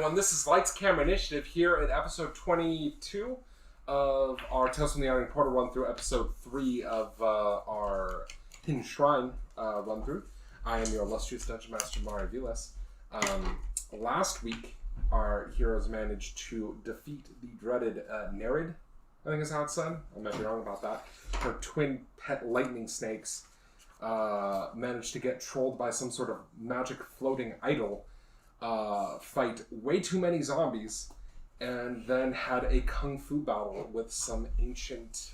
everyone, this is Lights Camera Initiative here at episode 22 of our Tales from the Yawning Portal run through, episode 3 of our Hidden Shrine run through. I am your illustrious Dungeon Master, Mario Vilas. Last week, our heroes managed to defeat the dreaded Nerid, I think is how it's said. I might be wrong about that. Her twin pet lightning snakes managed to get trolled by some sort of magic floating idol, fight way too many zombies, and then had a kung fu battle with some ancient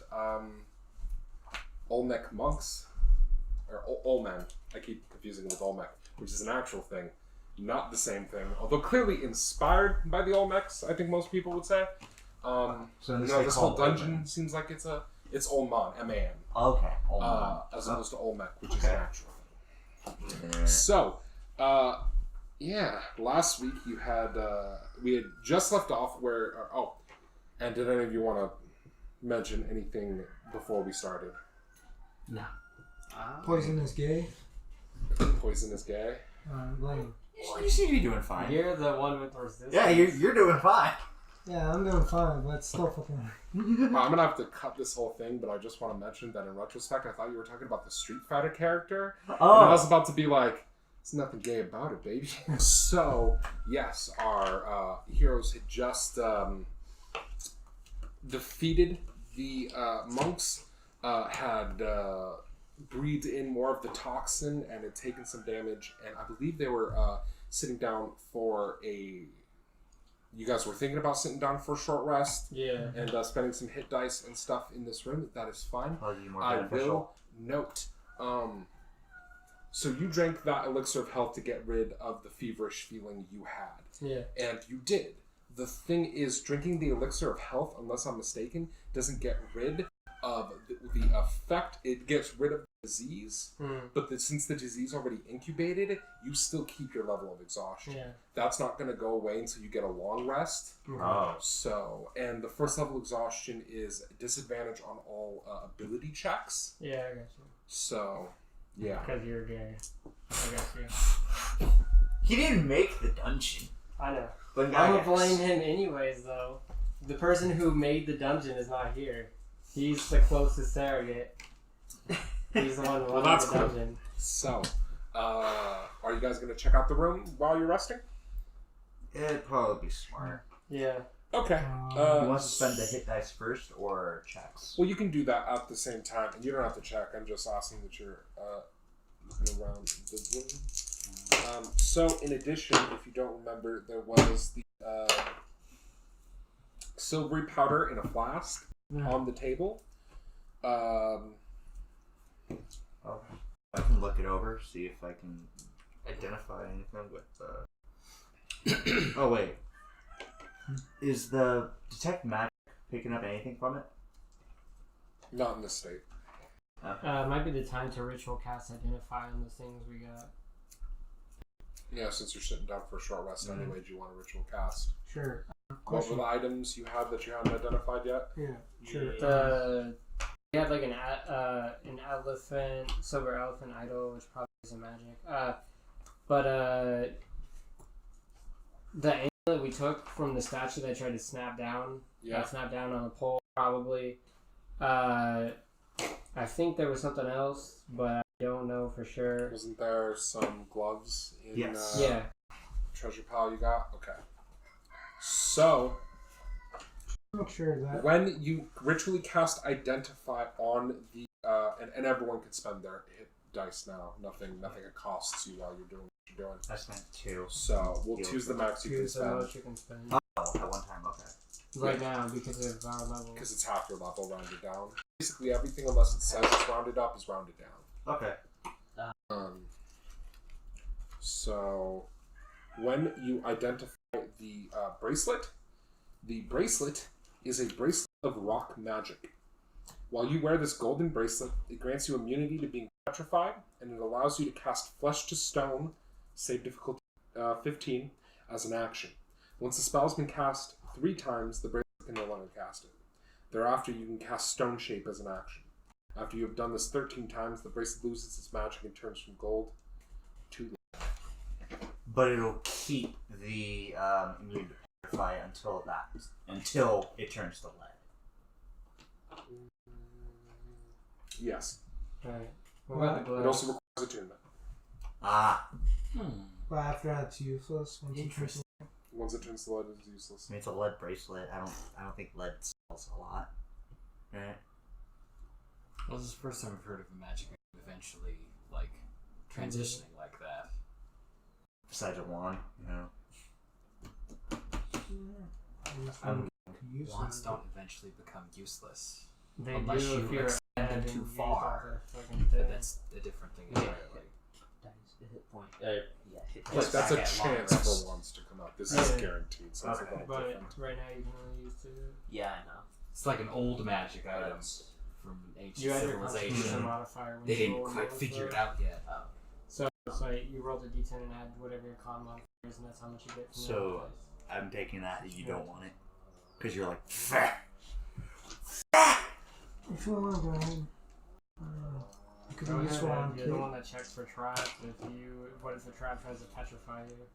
Olmec monks. Or Olman. I keep confusing it with Olmec, which is an actual thing. Not the same thing, although clearly inspired by the Olmecs, I think most people would say. This whole dungeon Olman seems like it's Olman, M-A-N. Okay, Olman. As opposed to Olmec, which is an actual thing. Yeah. So, last week you had, we had just left off where, and did any of you want to mention anything before we started? No. Poison is gay. Poison is gay? Lame. Well, you seem to be doing fine. You're the one with resistance. Yeah, you're doing fine. Yeah, I'm doing fine, but it's still fucking... I'm going to have to cut this whole thing, but I just want to mention that in retrospect, I thought you were talking about the Street Fighter character. Oh. And I was about to be like, there's nothing gay about it, baby. So, yes, our heroes had just defeated the monks, had breathed in more of the toxin and had taken some damage, and I believe they were sitting down for you guys were thinking about sitting down for a short rest, and spending some hit dice and stuff in this room. That is fine. I will note, so you drank that elixir of health to get rid of the feverish feeling you had, and you did. The thing is, drinking the elixir of health, unless I'm mistaken, doesn't get rid of the effect. It gets rid of the disease, but since the disease already incubated, you still keep your level of exhaustion. That's not going to go away until you get a long rest. So, and the first level exhaustion is disadvantage on all ability checks. Yeah, I got you. So, yeah. Because you're gay. I got you. He didn't make the dungeon. I know. But I'm going to blame him anyways, though. The person who made the dungeon is not here. He's the closest surrogate. He's the one who that's the cool. dungeon. So, are you guys going to check out the room while you're resting? It'd probably be smart. Yeah. Okay. You want to spend the hit dice first or checks? Well, you can do that at the same time, and you don't have to check. I'm just asking that you're looking around the room. So, in addition, if you don't remember, there was the silvery powder in a flask on the table. I can look it over, see if I can identify anything with oh wait. Is the detect magic picking up anything from it? Not in this state. Might be the time to ritual cast identify on the things we got. Yeah, since you're sitting down for a short rest anyway, do you want a ritual cast? Sure. What were the items you had that you hadn't identified yet? Yeah, sure. We had like an elephant, silver elephant idol, which probably isn't magic. But the amulet we took from the statue that tried to snap down, snapped down on the pole, probably. I think there was something else, but I don't know for sure. Wasn't there some gloves in treasure pile you got? Okay. So, I'm not sure of that. when you ritually cast Identify on the, and everyone can spend their hit dice now. Nothing it costs you while you're doing what you're doing. I spent 2. So, we'll choose the max you can Choose the spend. most you can spend. Oh, at one time, okay. Right now, because of our level. Because it's half your level rounded down. Basically, everything unless it says it's rounded up is rounded down. Okay. So, when you identify the bracelet is a bracelet of rock magic. While you wear this golden bracelet, it grants you immunity to being petrified, and it allows you to cast Flesh to Stone, save difficulty 15, as an action. Once the spell has been cast 3 times, the bracelet can no longer cast it. Thereafter, you can cast Stone Shape as an action. After you have done this 13 times, the bracelet loses its magic and turns from gold to... But it'll keep the immune to petrify until it turns to lead. Yes. Right. What about the It gloves? also requires attunement. Ah. But after that's useless. Interesting. Once it turns to lead, it's useless. I mean, it's a lead bracelet. I don't think lead sells a lot. Right? Well, this is the first time I've heard of a magic item eventually, like, transitioning like that. Besides a wand, you know. Wands don't eventually become useless. They Unless do you if you're extend them ahead too and use far. all the fucking thing. But that's a different thing entirely. Hit point. But that's a back at long chance rest. for ones to come out. This Yeah. is guaranteed, so it's a Okay. little But different. right now you can only use two. Yeah, I know. It's like an old magic item from ancient You had your Constitution civilization. modifier when They you didn't rolled quite those, figure it so- out yet. So it's like you rolled a d10 and add whatever your con modifier is, and that's how much you get from the So- other dice. I'm taking that and you don't want it. Because you're like, If you want to go ahead. You could Go be useful ahead, on you're the Kate. one that checks for traps. What if the trap tries to petrify you?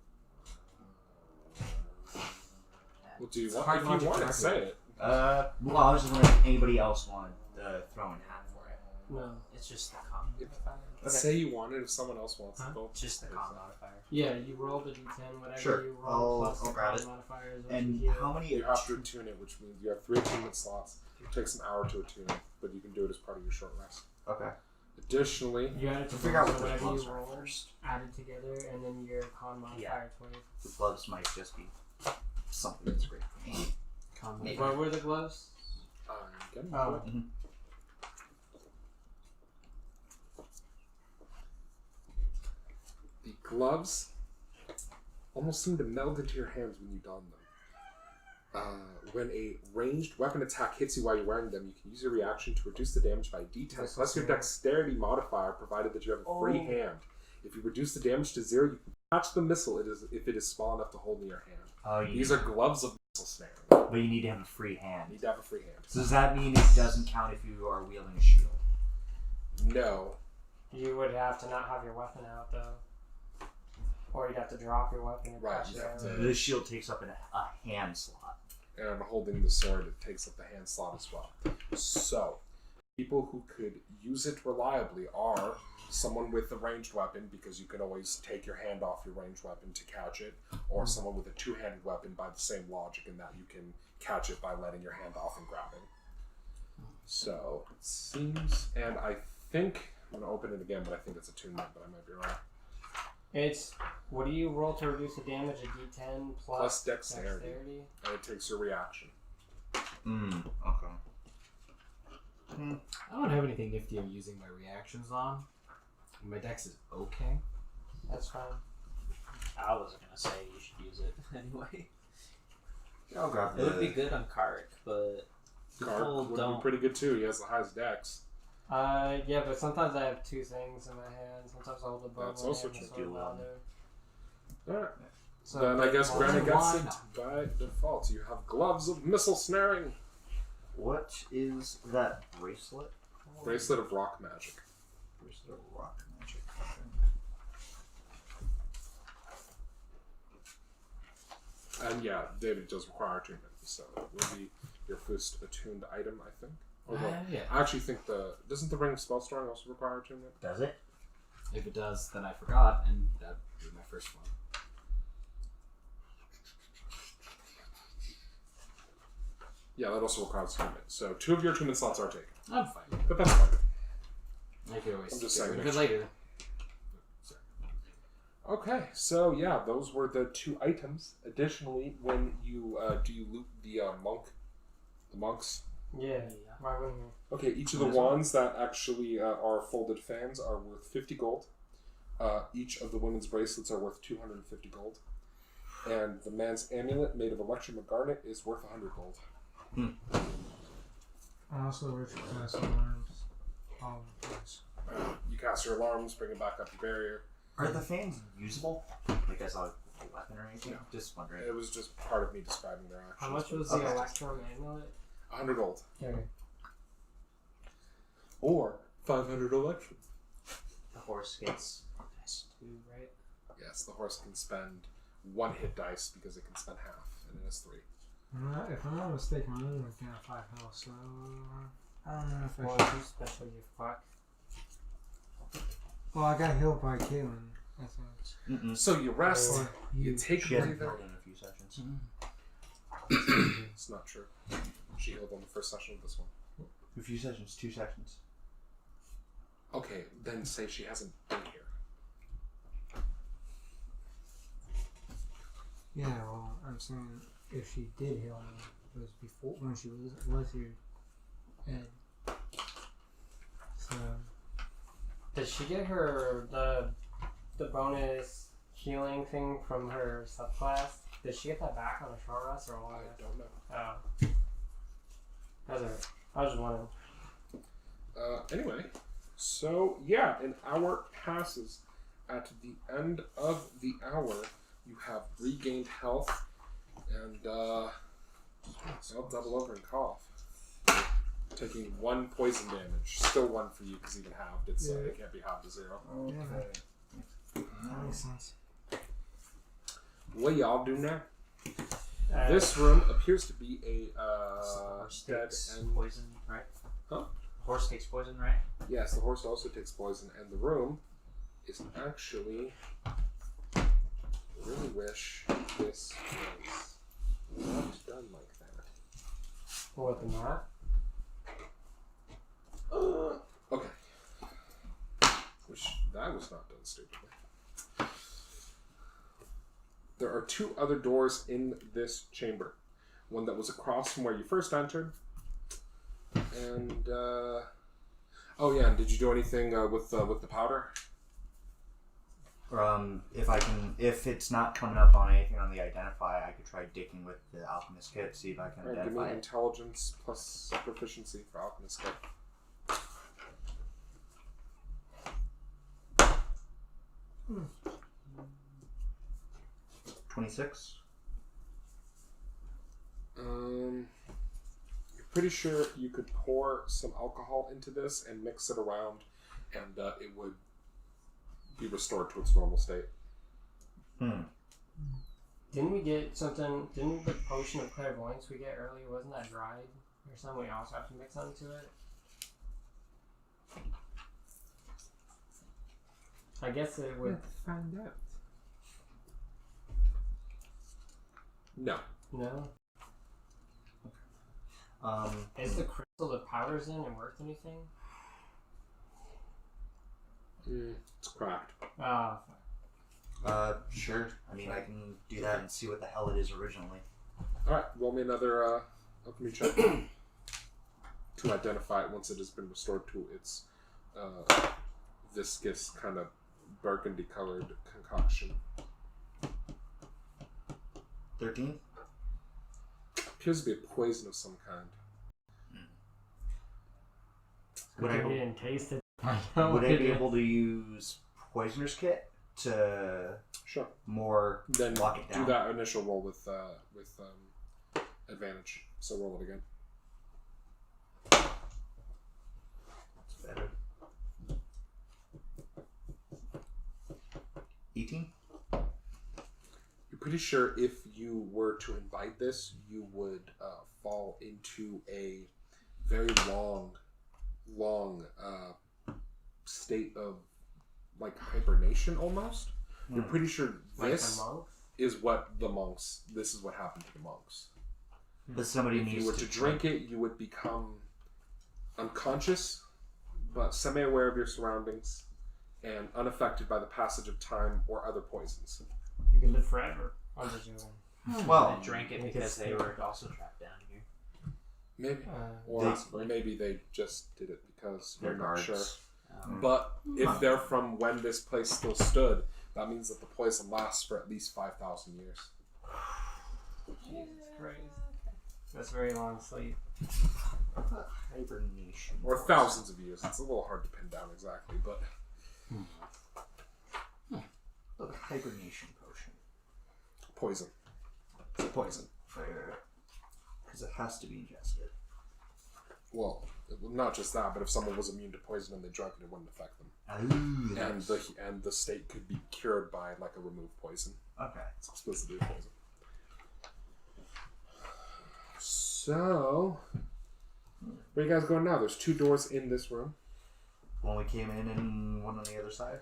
Well, do you It's want, hard if not you to want it, correct say it. it. well, I was just wondering if anybody else wanted to throw in hat for it. No. It's just the con modifier. Say you want it if someone else wants Huh? it. Don't Just the say con that. modifier. Yeah, you rolled a d10, whatever Sure. you roll plus I'll the grab con it. modifier is what And you heal. how many? You have to attune it, which means you have 3 attunement slots. It takes an hour to attune it, but you can do it as part of your short rest. Okay. Additionally, You add it to Figure out so what the whatever gloves you are roll, first. added together, and then your con modifier 20. The gloves might just be something that's great for me. Maybe. What were the gloves? get them. Oh. The gloves almost seem to meld into your hands when you don them. When a ranged weapon attack hits you while you're wearing them, you can use your reaction to reduce the damage by d10 plus your dexterity modifier, provided that you have a free hand. If you reduce the damage to 0, you can catch the missile if it is small enough to hold in your hand. Oh, These are gloves of missile snaring. But you need to have a free hand. You need to have a free hand. So does that mean it doesn't count if you are wielding a shield? No. You would have to not have your weapon out, though. Or you'd have to drop your weapon and Right, catch you it. have to- The shield takes up a hand slot. And holding the sword, it takes up the hand slot as well. So, people who could use it reliably are someone with a ranged weapon, because you can always take your hand off your ranged weapon to catch it, or someone with a two-handed weapon by the same logic in that you can catch it by letting your hand off and grabbing. So, it seems, and I think, I'm going to open it again, but I think it's attunement, but I might be wrong. It's, what do you roll to reduce the damage? A d10 Plus dexterity. dexterity? And it takes your reaction. Okay. I don't have anything nifty I'm using my reactions on. My dex is okay. That's fine. I wasn't gonna say you should use it anyway. I'll grab It would be good on Carac, but Carac people would don't. be pretty good too. He has the highest dex. Yeah, but sometimes I have two things in my hand. Sometimes I hold a bow That's in also hand and true. a sword in the other. Alright. So Then I guess why Granny gets why it not? by default. You have gloves of missile snaring. What is that bracelet? Bracelet of rock magic. Bracelet of rock magic. And yeah, David does require attunement, so it will be your first attuned item, I think. Although, Yeah. I actually think doesn't the ring of spellstoring also require attunement? Does it? If it does, then I forgot, and that would be my first one. Yeah, that also requires attunement. So 2 of your attunement slots are taken, I'm fine. but that's fine. I could always I'm just get saying rid of next it later. Okay, so yeah, those were the 2 items. Additionally, when you do you loot the monks? Yeah. Why wouldn't you? Okay, each of the wands that actually are folded fans are worth 50 gold. Each of the women's bracelets are worth 250 gold. And the man's amulet made of electrum and garnet is worth 100 gold. Also, Richard Castle Arms. Yes. You cast your alarms, bring it back up the barrier. Are the fans usable? Like as a weapon or anything? No. Just wondering. It was just part of me describing their actions. How much was the Okay. Electrum amulet? 100 gold. Okay. Or 500 electrum. The horse gets plus 2, right? Yes, the horse can spend 1 hit dice because it can spend half, and it has 3. If I'm not mistaken, I'm only looking at 5 health, so I don't know if I Well, should. you special you fuck. Well, I got healed by Caitlin, I think. Mm-mm. So you rest, Or you take She a hasn't breather. healed in a few sessions. It's not true. She healed on the first session of this one. A few sessions, 2 sessions. Okay, then say she hasn't been here. Yeah, well, I'm saying if she did heal me, it was before when she was here, and so Did she get her the bonus healing thing from her subclass? Did she get that back on a short rest or long I rest? don't know. Oh. That's alright. I was just wondering. Anyway, so yeah, an hour passes. At the end of the hour, you have regained health, and I'll double over and cough. Taking 1 poison damage. Still 1 for you because even halved. It can't be halved to 0. that makes sense. What y'all do now? This This room appears to be a Horse dead takes end. poison, right? Huh? Horse takes poison, right? Yes, the horse also takes poison, and the room is actually. I really wish this was not done like that. with the map. Okay. Which that was not done stupidly. There are 2 other doors in this chamber. One that was across from where you first entered, and oh yeah, and did you do anything with the powder? If it's not coming up on anything on the identify, I could try digging with the alchemist kit, see if I can All right, give me identify it. intelligence plus proficiency for alchemist kit. 26. You're pretty sure you could pour some alcohol into this and mix it around, and it would be restored to its normal state. Didn't we get something? Didn't the potion of clairvoyance we get earlier, wasn't that dried or something? We also have to mix onto it. I guess it would. Let's find out. No. No. Is the crystal the powder's in and worth anything? It's cracked. Ah, Sure. I mean, I can do that and see what the hell it is originally. Alright, roll me another alchemy check to identify it once it has been restored to its viscous, kind of burgundy colored concoction. 13? Appears to be a poison of some kind. Would I I, didn't taste it. would I be able to use poisoner's kit to Sure. more Then lock it down? do that initial roll with advantage. So roll it again. That's better. 18? You're pretty sure if you were to imbibe this, you would fall into a very long state of like hibernation almost. You're pretty sure Like this the monks? is what the monks. This is what happened to the monks. But somebody If needs you were to drink it, you would become unconscious, but semi-aware of your surroundings, and unaffected by the passage of time or other poisons. You can live forever. I'm just joking. Well, They drank it Make it because they stink. were also trapped down here. Maybe, or Possibly. maybe they just did it because they're we're not guards. sure. Um, But if they're from when this place still stood, that means that the poison lasts for at least 5,000 years. Jesus Christ. That's a very long sleep. Hibernation. Or thousands of years. It's a little hard to pin down exactly, but Look, hibernation potion. poison. It's a poison. Because it has to be ingested. well, not just that, but if someone was immune to poison and they drank it, it wouldn't affect them. And the state could be cured by like a removed poison. Okay. It's explicitly a poison. So, where are you guys going now? There's 2 doors in this room. One we came in and one on the other side?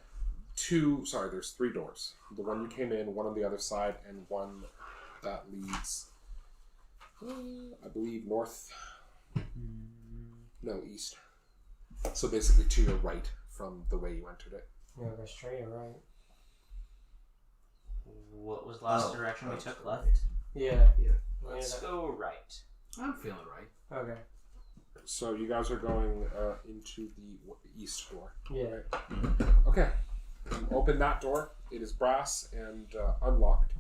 There's 3 doors. The one you came in, one on the other side, and one that leads, I believe, north. No, east. So basically to your right from the way you entered it. Yeah, go straight or right? What was the last direction we took left? Yeah. Let's go right. I'm feeling right. Okay. So you guys are going into the east door. Yeah. Right? Okay. You open that door. It is brass and unlocked.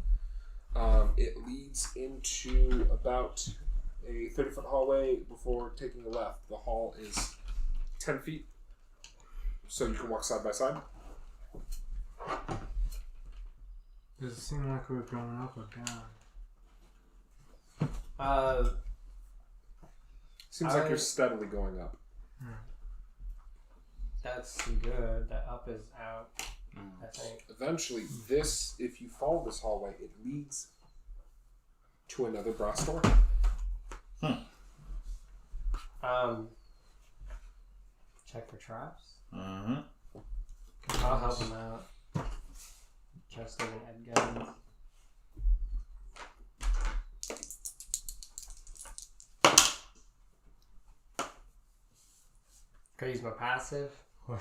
It leads into about a 30-foot hallway before taking a left. The hall is 10 feet, so you can walk side by side. Does it seem like we're going up or down? Seems like you're steadily going up. That's good. That up is out, I think. Eventually, if you follow this hallway, it leads to another brass door. Check for traps. Mm-hmm. I'll help him out. Just like an Ed gun. Could I use my passive? No.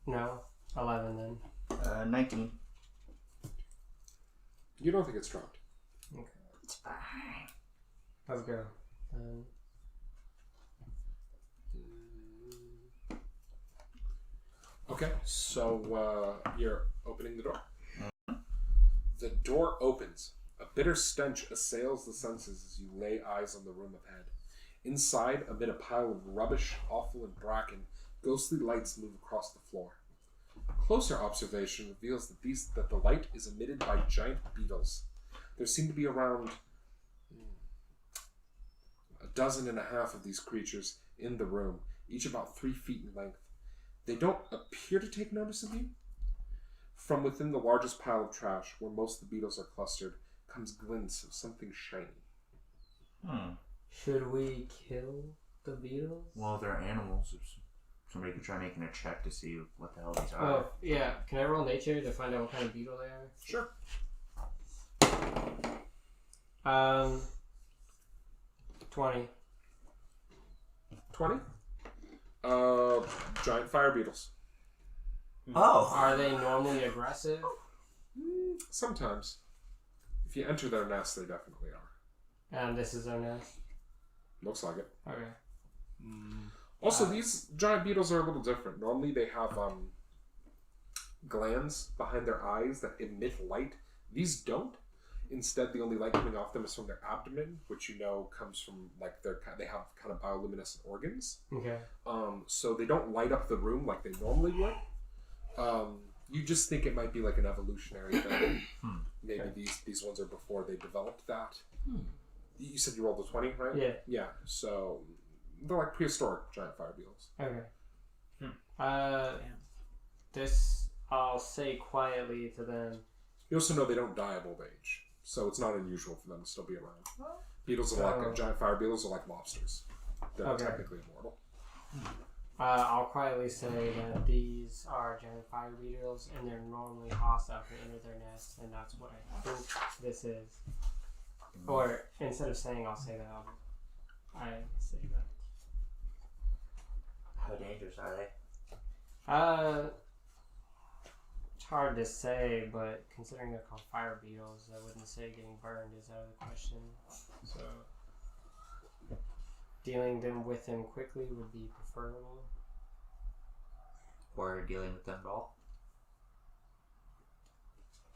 No? 11 then. 19. You don't think it's trapped. Okay. It's fine. Let's go. Okay, so you're opening the door. The door opens. A bitter stench assails the senses as you lay eyes on the room ahead. Inside, amid a pile of rubbish, offal, and bracken, ghostly lights move across the floor. Closer observation reveals that the light is emitted by giant beetles. There seem to be around 12 of these creatures in the room, each about 3 feet in length. They don't appear to take notice of you. From within the largest pile of trash, where most of the beetles are clustered, comes glints of something shiny. Should we kill the beetles? Well, they're animals. Somebody could try making a check to see what the hell these are. Oh, yeah. Can I roll nature to find out what kind of beetle they are? Sure. 20. 20? Giant fire beetles. Oh! Are they normally aggressive? Sometimes. If you enter their nest, they definitely are. And this is their nest? Looks like it. Okay. Also, these giant beetles are a little different. Normally they have glands behind their eyes that emit light. These don't. Instead, the only light coming off them is from their abdomen, which you know comes from like they have kind of bioluminescent organs. Okay. So they don't light up the room like they normally would. You just think it might be like an evolutionary thing. Maybe these ones are before they developed that. You said you rolled a 20, right? Yeah. Yeah. So they're like prehistoric giant fire beetles. Okay. This I'll say quietly to them. You also know they don't die of old age, so it's not unusual for them to still be around. Beetles are like giant fire beetles are like lobsters. They're technically immortal. I'll quietly say that these are giant fire beetles, and they're normally hostile if they enter their nest, and that's what I think this is. Or instead of saying, I'll say that. I say that. How dangerous are they? It's hard to say, but considering they're called fire beetles, I wouldn't say getting burned is out of the question. So dealing with them quickly would be preferable. Or dealing with them at all?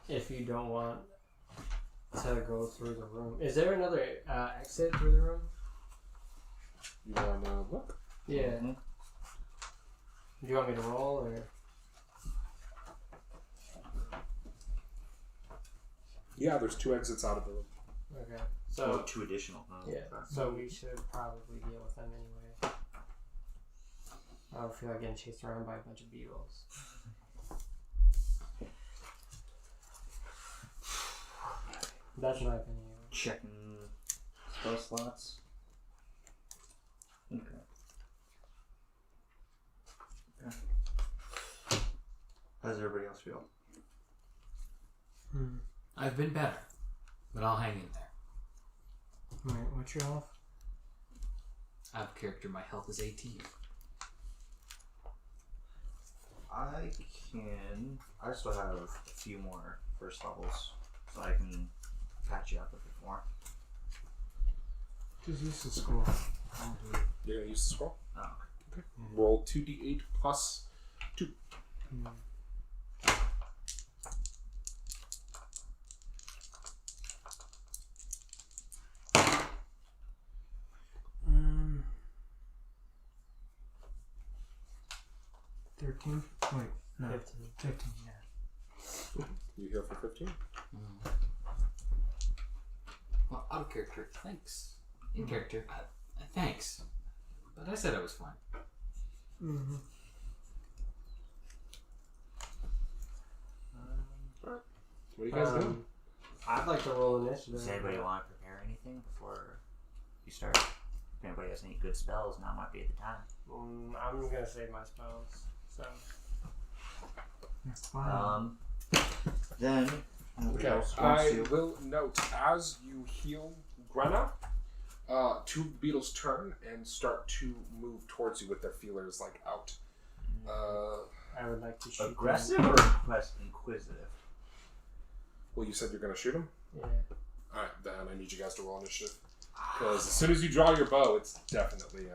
If you don't want to go through the room. Is there another exit through the room? You want to look? Yeah. Mm-hmm. Do you want me to roll, or? Yeah, there's 2 exits out of the room. Okay. So So 2 additional. yeah. So we should probably deal with them anyway. I don't feel like getting chased around by a bunch of beetles. That's my opinion. Checking spell slots. Okay. How does everybody else feel? I've been better, but I'll hang in there. Wait, what's your health? I have a character, my health is 18. I still have a few more first levels, so I can patch you up a bit more. Just use the scroll. You're gonna use the scroll. Oh, Okay. Roll 2d8 plus 2. Hmm. 13? Wait, no. 15. 15, yeah. You heal for 15. Well, out of character, thanks. In character, thanks. But I said I was fine. Mm-hmm. What are you guys doing? I'd like to roll initiative. does anybody want to prepare anything before you start? If anybody has any good spells, now might be the time. I'm gonna save my spells. So That's fine. Then nobody Okay, else wants I to. will note as you heal Grenna, 2 beetles turn and start to move towards you with their feelers like out. I would like to shoot them. Aggressive or inquisitive? Well, you said you're going to shoot them? Yeah. Alright, then I need you guys to roll initiative. Because as soon as you draw your bow, it's definitely...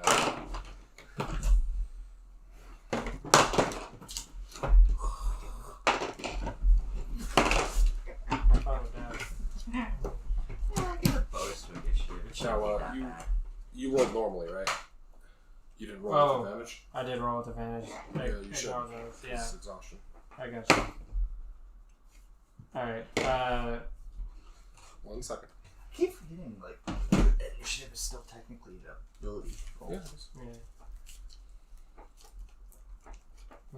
Give a bonus to initiative. It shouldn't Now, be that bad. you rolled normally, right? You didn't roll Oh. with advantage? I did roll with advantage. Yeah, you should. Yeah, It's exhaustion. I got you. Alright, 1 second. I keep forgetting, like, initiative is still technically the ability roll. Yeah, it is. yeah.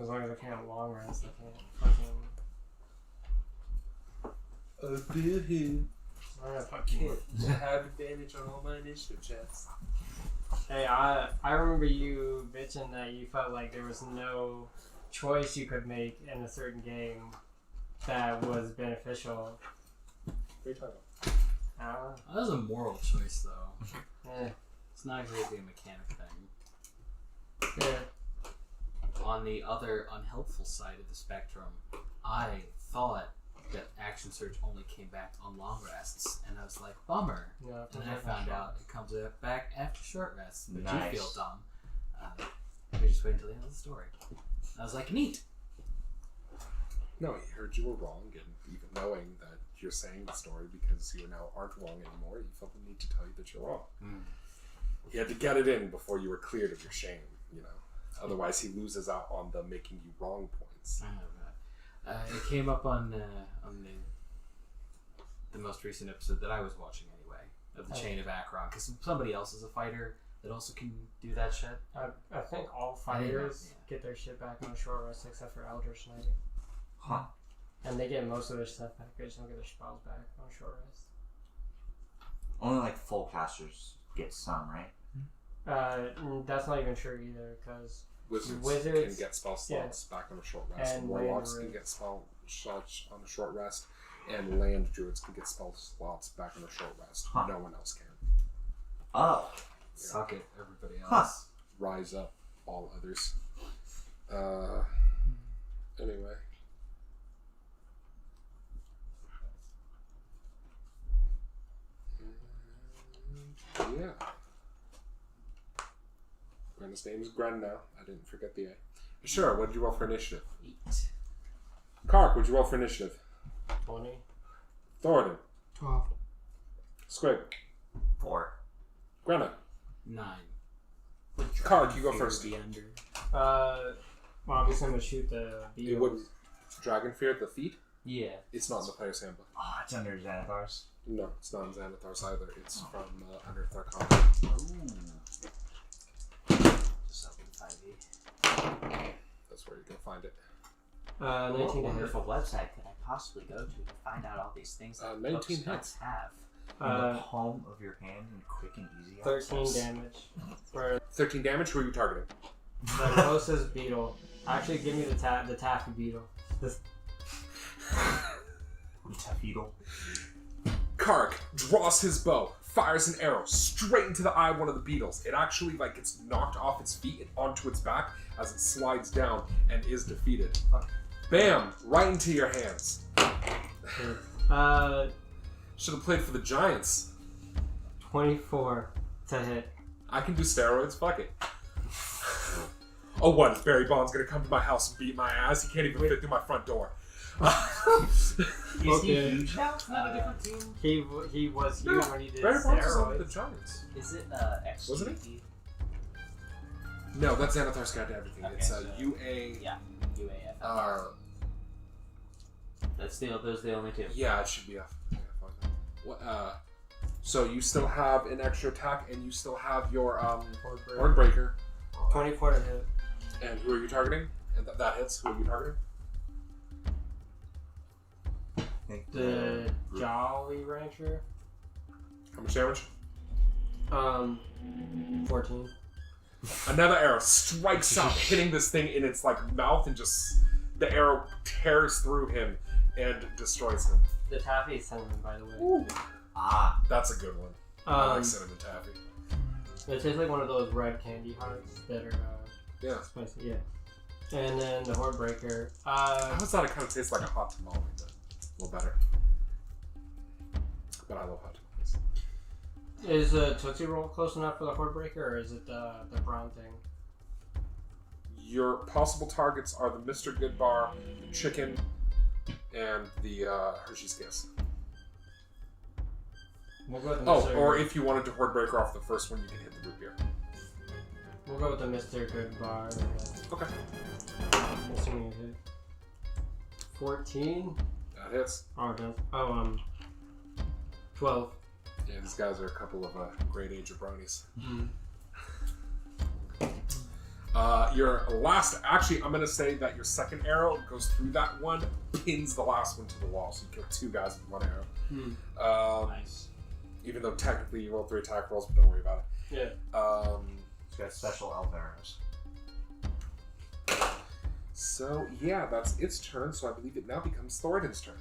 As long as I can't long rest, I can't fucking... A bit here. I fucking... I have advantage on all my initiative checks. Hey, I remember you bitching that you felt like there was no choice you could make in a certain game that was beneficial. What are you talking about? That was a moral choice, though. Yeah. It's not exactly a mechanic thing. Yeah. On the other unhelpful side of the spectrum, I thought that action surge only came back on long rests, and I was like, bummer. No, And then I found out it comes back after short rests, but Nice. you feel dumb. We just wait until the end of the story. I was like, neat. No, he heard you were wrong, and even knowing that you're saying the story because you now aren't wrong anymore, he felt the need to tell you that you're wrong. He had to get it in before you were cleared of your shame, you know. Otherwise, he loses out on the making you wrong points. It came up on the most recent episode that I was watching anyway, of the Chain of Akron, because somebody else is a fighter that also can do that shit. I think all fighters get their shit back on short rest except for Eldritch Knight. Huh. And they get most of their stuff back, they just don't get their spells back on short rest. Only like full casters get some, right? That's not even true either, because Wizards can get spell slots back on a short rest. And Warlocks land can get spell slots on a short rest. And land druids can get spell slots back on a short rest. Huh. No one else can. Oh. Suck it, everybody Huh. else. Rise up, all others. Anyway. Yeah. Grenna's name is Gren now. I didn't forget the A. Sure, what did you roll for initiative? 8. Carac, what'd you roll for initiative? 20. Thoradin. 12. Squig. 4. Grenna. 9. Carac, you go first. Be under. Well, obviously I'm gonna shoot the You beetles. wouldn't. Dragon fear the feet? Yeah. It's not in the player's handbook. Oh, it's under Xanathar's. No, it's not in Xanathar's either. It's from under Tharkon. Just open 5e. That's where you're gonna find it. 19 What to hit. wonderful website could I possibly go to find out all these things that 19 books don't hits. have? In the palm of your hand in quick and easy 13 access. damage. For 13 damage. Who are you targeting? the closest beetle. Actually, give me the taffy beetle. Tafeedle. Carac draws his bow, fires an arrow straight into the eye of one of the beetles. It actually gets knocked off its feet and onto its back as it slides down and is defeated. Bam! Right into your hands. Should have played for the Giants. 24 to hit. I can do steroids. Fuck it. Oh, what? Barry Bond's gonna come to my house and beat my ass. He can't even fit through my front door. Is Okay. he huge now? It's not a different team. He was huge when he did Barry Bonds was on the steroids. Giants. Is it Wasn't it? XGP? No, that's Xanathar's Guide to Everything. Okay, It's so- UA. Yeah, UAF. Those are the only two. Yeah, it should be F. Yeah, fuck that. What? So you still have an extra attack, and you still have your Hoardbreaker. 24 to hit. And who are you targeting? And that hits. Who are you targeting? The Jolly Rancher. How much damage? 14. Another arrow strikes out, hitting this thing in its mouth, and just the arrow tears through him and destroys him. The taffy is cinnamon, by the way. Ooh. Ah. That's a good one. I like cinnamon taffy. It tastes like one of those red candy hearts that are Yeah. spicy. Yeah. And then the Hoardbreaker. I always thought it kind of tastes like a hot tamale, but a little better. But I love hot tamales. Is the Tootsie Roll close enough for the Hoardbreaker, or is it the brown thing? Your possible targets are the Mr. Good Bar, the chicken, and the Hershey's Kiss. We'll go with the Oh, Mr. or if you wanted to Hoardbreaker off the first one, you can hit the root beer. We'll go with the Mr. Good Bar. Okay. Assuming you hit. 14? That hits. Oh, it does. Oh, 12. Yeah, these guys are a couple of great age jabronis. Your last, actually, I'm gonna say that your second arrow goes through that one, pins the last one to the wall, so you kill two guys with one arrow. Nice. Even though technically you roll 3 attack rolls, but don't worry about it. Yeah. It's got special elf arrows. So yeah, that's its turn. So I believe it now becomes Thoradin's turn.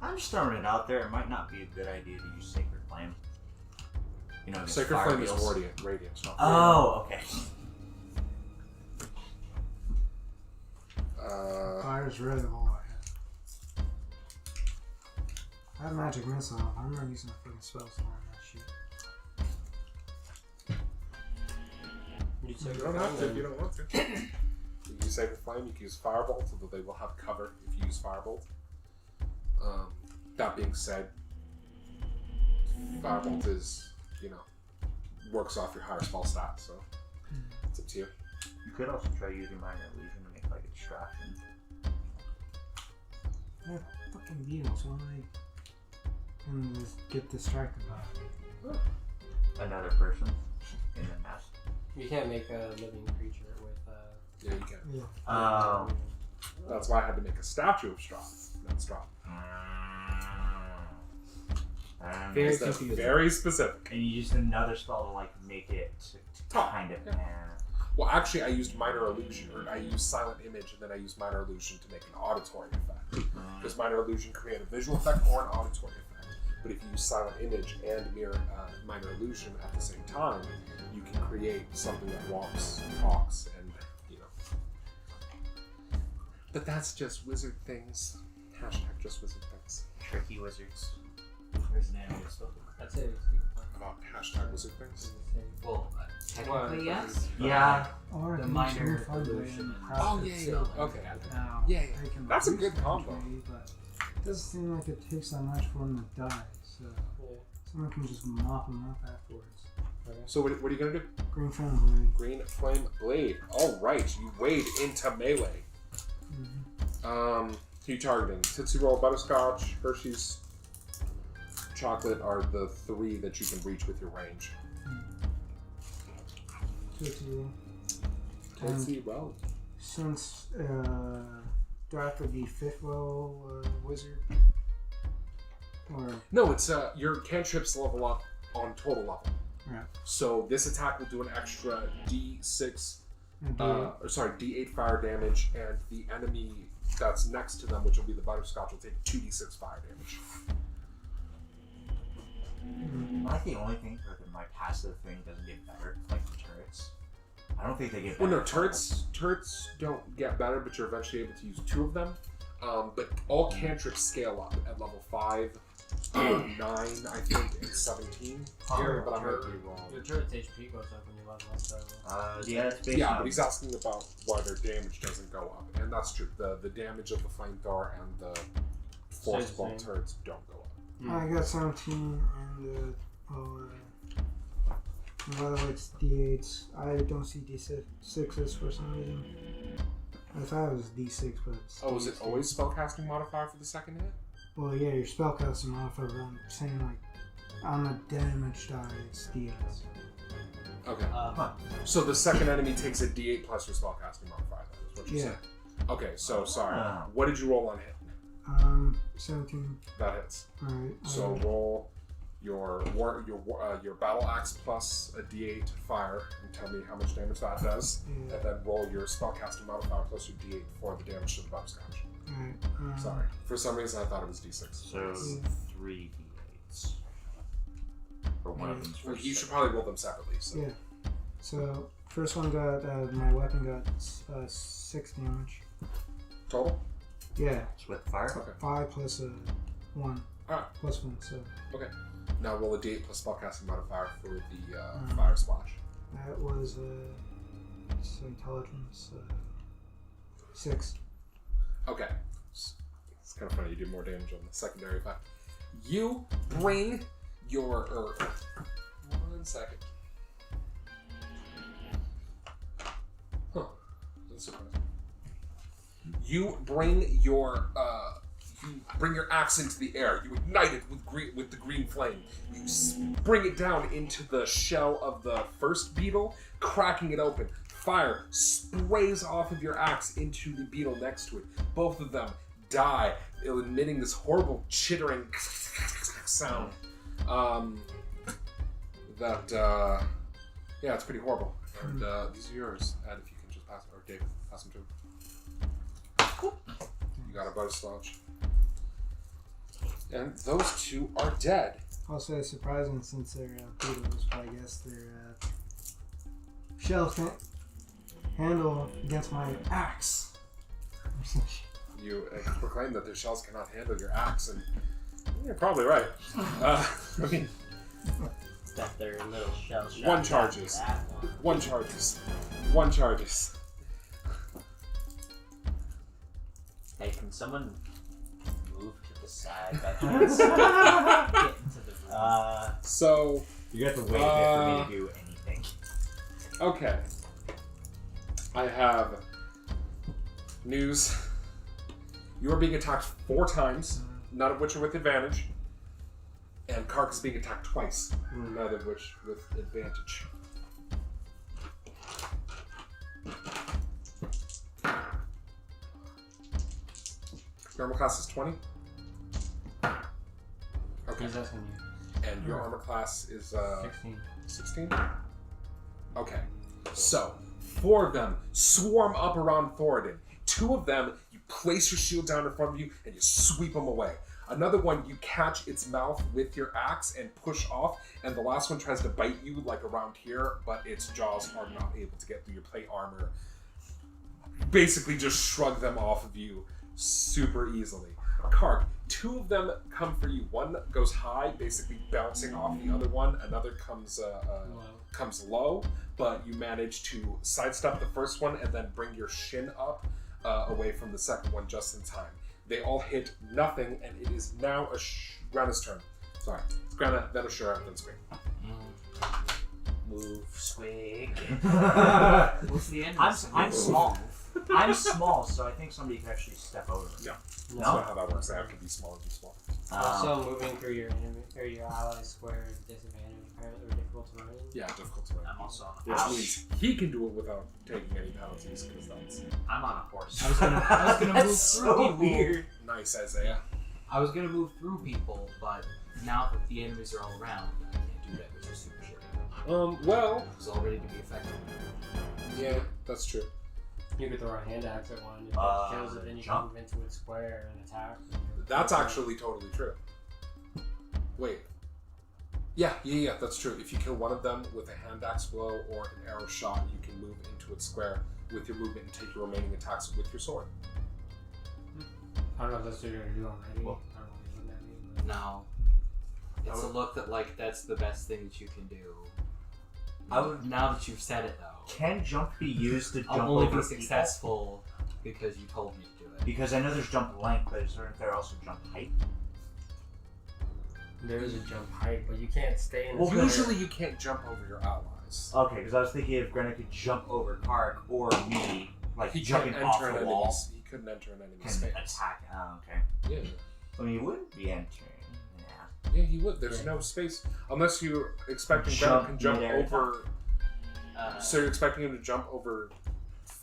I'm just throwing it out there. It might not be a good idea to use Sacred Flame. You know, against Sacred fire Flame is beetles. radiant. Not Oh, okay. Fire's really all I have. I have magic missile. I'm not using a freaking spell slot on that shit. You don't have to if you don't want to. You can use Sacred Flame, you can use Firebolt, although they will have cover if you use Firebolt. That being said, Firebolt is, works off your higher spell stat, so it's up to you. You could also try using Minor Illusion to make a distraction. They're fucking beetles. Why am I gonna just get distracted by it? Another person in the nest. You can't make a living creature with, Yeah, you can. Yeah. That's why I had to make a statue of Strahd, not Strahd. Very That's confusing. very specific. And you used another spell to make it to kind of. Well, actually, I used Minor Illusion, or I used Silent Image, and then I used Minor Illusion to make an auditory effect. Does Minor Illusion create a visual effect or an auditory effect? But if you use Silent Image and Minor Illusion at the same time, you can create something that walks, talks, and, But that's just wizard things. Hashtag just wizard things. Tricky wizards. There's an animal spell. That's it. About hashtag wizard things. Well, technically yes. Yeah. Or The I can minor use one illusion and and- craft Oh, it yeah, yeah, still. okay. Now, Yeah, I can that's a reduce good combo. entry, but it doesn't seem like it takes that much for them to die, so someone can just mop them up afterwards. So what are you going to do? Green Flame Blade. Green Flame Blade. All right, you wade into melee. Mm-hmm. Who you targeting? Tootsie Roll, Butterscotch, Hershey's, Chocolate are the 3 that you can reach with your range. Tootsie Roll. Tootsie Roll. Since do I have to be 5th level wizard? Or No, it's your cantrips level up on total level. right. So this attack will do an extra D6, And D8 fire damage, and the enemy that's next to them, which will be the Butterscotch, will take 2d6 fire damage. Am I the only thing where my passive thing doesn't get better, like the turrets? I don't think they get better. Well, no, turrets don't get better, but you're eventually able to use 2 of them. But all cantrips scale up at level 5, 9, I think, and 17. But I might be wrong. Your turret's HP goes up when you level up, so... Yeah, it's based Yeah, on... but he's asking about why their damage doesn't go up, and that's true. The damage of the flamethrower and the force ball Same. turrets don't go up. I got 17 and by the way, it's D8s. I don't see D6s for some reason. I thought it was D6, but it's Oh, is it D6. always spellcasting modifier for the second hit? Well, yeah, your spellcasting modifier, but I'm saying, like, on the damage die, it's D8s. Okay. So the second enemy takes a D8 plus your spellcasting modifier, that is what you Yeah. said. Okay, so sorry. Oh. What did you roll on hit? 17. That hits. Alright. So roll your battle axe plus a D8 fire and tell me how much damage that does. Yeah. And then roll your spellcasting modifier plus your D8 for the damage to the butterscotch. Alright. Sorry. For some reason I thought it was D6. So 3 d8s. For one of them's Well, first you should hit. probably roll them separately. So. Yeah. So, first one got, my weapon got 6 damage. Total? Yeah. It's with fire? Okay. 5 plus 1. Alright. Plus 1, so Now roll a D8 plus spellcasting modifier for the Mm. fire splash. that was it's intelligence 6. Okay. It's kind of funny, you do more damage on the secondary effect. You bring your... 1 second. Huh. That's surprising. You bring your axe into the air. You ignite it with the green flame. You bring it down into the shell of the first beetle, cracking it open. Fire sprays off of your axe into the beetle next to it. Both of them die, emitting this horrible chittering sound. Yeah, it's pretty horrible. And these are yours. Ed, if you can just pass, or David, pass them to him. You got a butterscotch. And those 2 are dead. Also, it's surprising since they're beetles, but I guess their shells can't handle against my axe. You proclaim that their shells cannot handle your axe, and you're probably right. I mean, Got their little shell shot. One charges. That one. 1 charges. 1 charges. Hey, can someone move to the side? Back to the side? Get into the room. So, You have to wait a bit for me to do anything. okay. I have news. You are being attacked 4 times, none of which are with advantage. And Carac is being attacked twice, none of which with advantage. Your armor class is 20? Okay. He's asking you. And your armor class is 16. 16? Okay. So, 4 of them swarm up around Thoradin. 2 of them, you place your shield down in front of you and you sweep them away. Another one, you catch its mouth with your axe and push off, and the last one tries to bite you like around here, but its jaws are not able to get through your plate armor. Basically just shrug them off of you super easily. Carac, 2 of them come for you. One goes high, basically bouncing off the other one. Another comes low, but you manage to sidestep the first one and then bring your shin up away from the second one just in time. They all hit nothing, and it is now Grana's turn. Sorry. It's Grana, then Asura, then Squig. Move, Squig. What's the end? I'm small. I'm small, so I think somebody could actually step over. Yeah. No? That's not how that works. They have to be smaller than small. Also, moving through your enemy or your ally square is disadvantage apparently, or difficult terrain. Yeah, difficult to run. I'm also on a Which horse. means he can do it without taking any penalties, because that's I'm on a horse. I was gonna move That's through so people. weird. nice, Isaiah. I was gonna move through people, but now that the enemies are all around, I can't do that, which is super shitty. Well, It's all ready to be effective. yeah, that's true. You could throw a hand axe at one. If it kills it, then you can jump. move into its square and attack. That's actually totally true. Wait. Yeah, that's true. If you kill one of them with a hand axe blow or an arrow shot, you can move into its square with your movement and take your remaining attacks with your sword. I don't know if that's what you're gonna do already. Well, I don't know what that means. But... No. It's a look that, like, that's the best thing that you can do. Now that you've said it, though, Can jump be used to jump I'll only over be people? successful because you told me to do it. Because I know there's jump length, but isn't there also jump height? There is a jump height, but you can't stay in. Well, square. usually you can't jump over your allies. Okay, because I was thinking if Grenna could jump over Carac or me, like He jumping can't off enter the an wall, enemy's. He couldn't enter an enemy's can space. attack. Oh, okay. Yeah. I mean, he wouldn't be entering. Yeah. Yeah, he would. There's no space unless you're expecting Brennan can jump mid-air over. So you're expecting him to jump over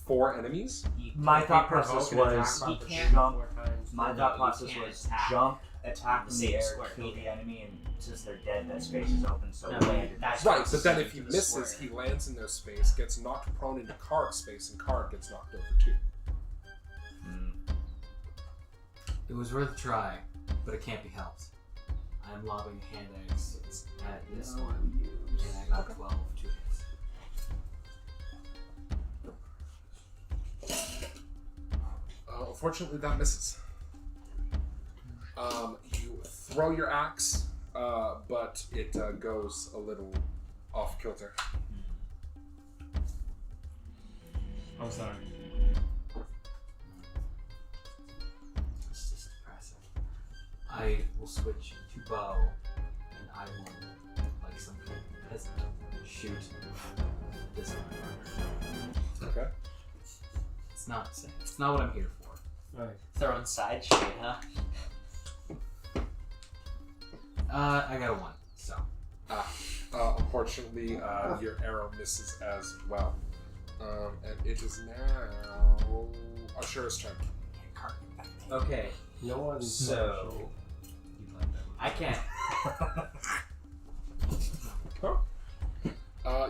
4 enemies? My thought process was He can't jump. 4 times. My No, thought you process can't was attack. jump, attack from the Same air, square, kill yeah. the enemy, and since they're dead, that space is open, so No, land. that's Right, but then same if he to the misses, square. he lands in their space, gets knocked prone into Carac's space, and Carac gets knocked over too. It was worth a try, but it can't be helped. I'm lobbing a hand axe at this one, and I got 12 to hit. Unfortunately, that misses. You throw your axe, but it goes a little off kilter. I'm sorry. It's just depressing. I will switch to bow, and I will, like some peasant, shoot this one. Okay. It's not the same. It's not what I'm here for. Right. Throwing side shade, huh? I got a 1, so. Unfortunately, your arrow misses as well. And it is now Ashura's turn. Okay, No one. so You'd like that. I can't.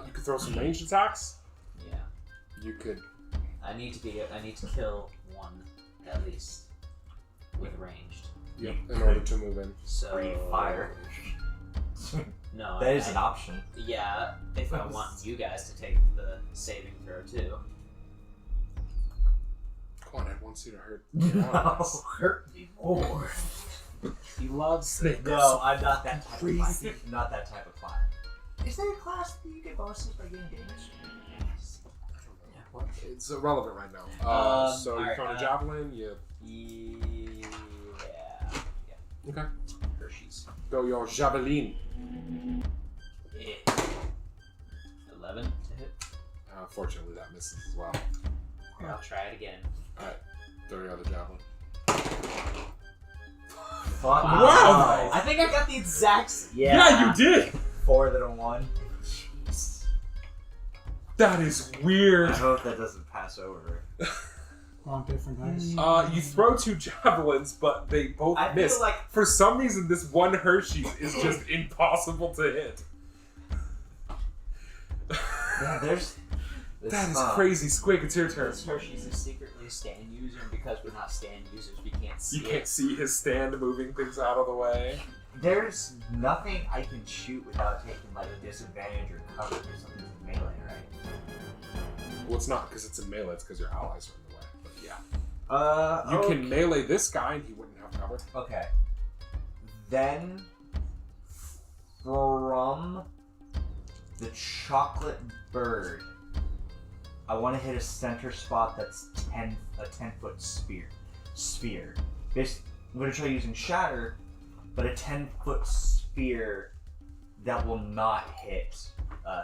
You could throw some ranged attacks. Yeah, You could. I need to kill one at least with ranged. Yep. In order to move in. So Free fire. No, That is an option. Yeah, if I want you guys to take the saving throw too. Come on, Ed wants you to hurt. No, hurt me more. He loves Snake. No, I'm not that type of class. Not that type of class. Is there a class that you get bonuses by getting damage? What? It's irrelevant right now. So you alright, throw a javelin, you Yeah. okay. Hershey's. Throw your javelin. 11 to hit. Fortunately, that misses as well. I'll try it again. Alright, throw your other javelin. Fuck. Wow. I think I got the exact. you did. 4 than a 1. Jeez. That is weird. I hope that doesn't pass over. On different dice. You throw 2 javelins, but they both I miss. feel like For some reason, this one Hershey's is just impossible to hit. Yeah, there's. That is crazy. Squig, it's your turn. this Hershey's is secretly a stand user, and because we're not stand users, we can't see You can't it. see his stand moving things out of the way. There's nothing I can shoot without taking like a disadvantage or cover for something in melee, right? Well, it's not because it's in melee, it's because your allies are in the way. But yeah. You Okay. can melee this guy and he wouldn't have cover. Okay. Then, from the chocolate bird, I want to hit a center spot that's a 10-foot sphere. Basically, I'm going to try using shatter, but a 10-foot sphere that will not hit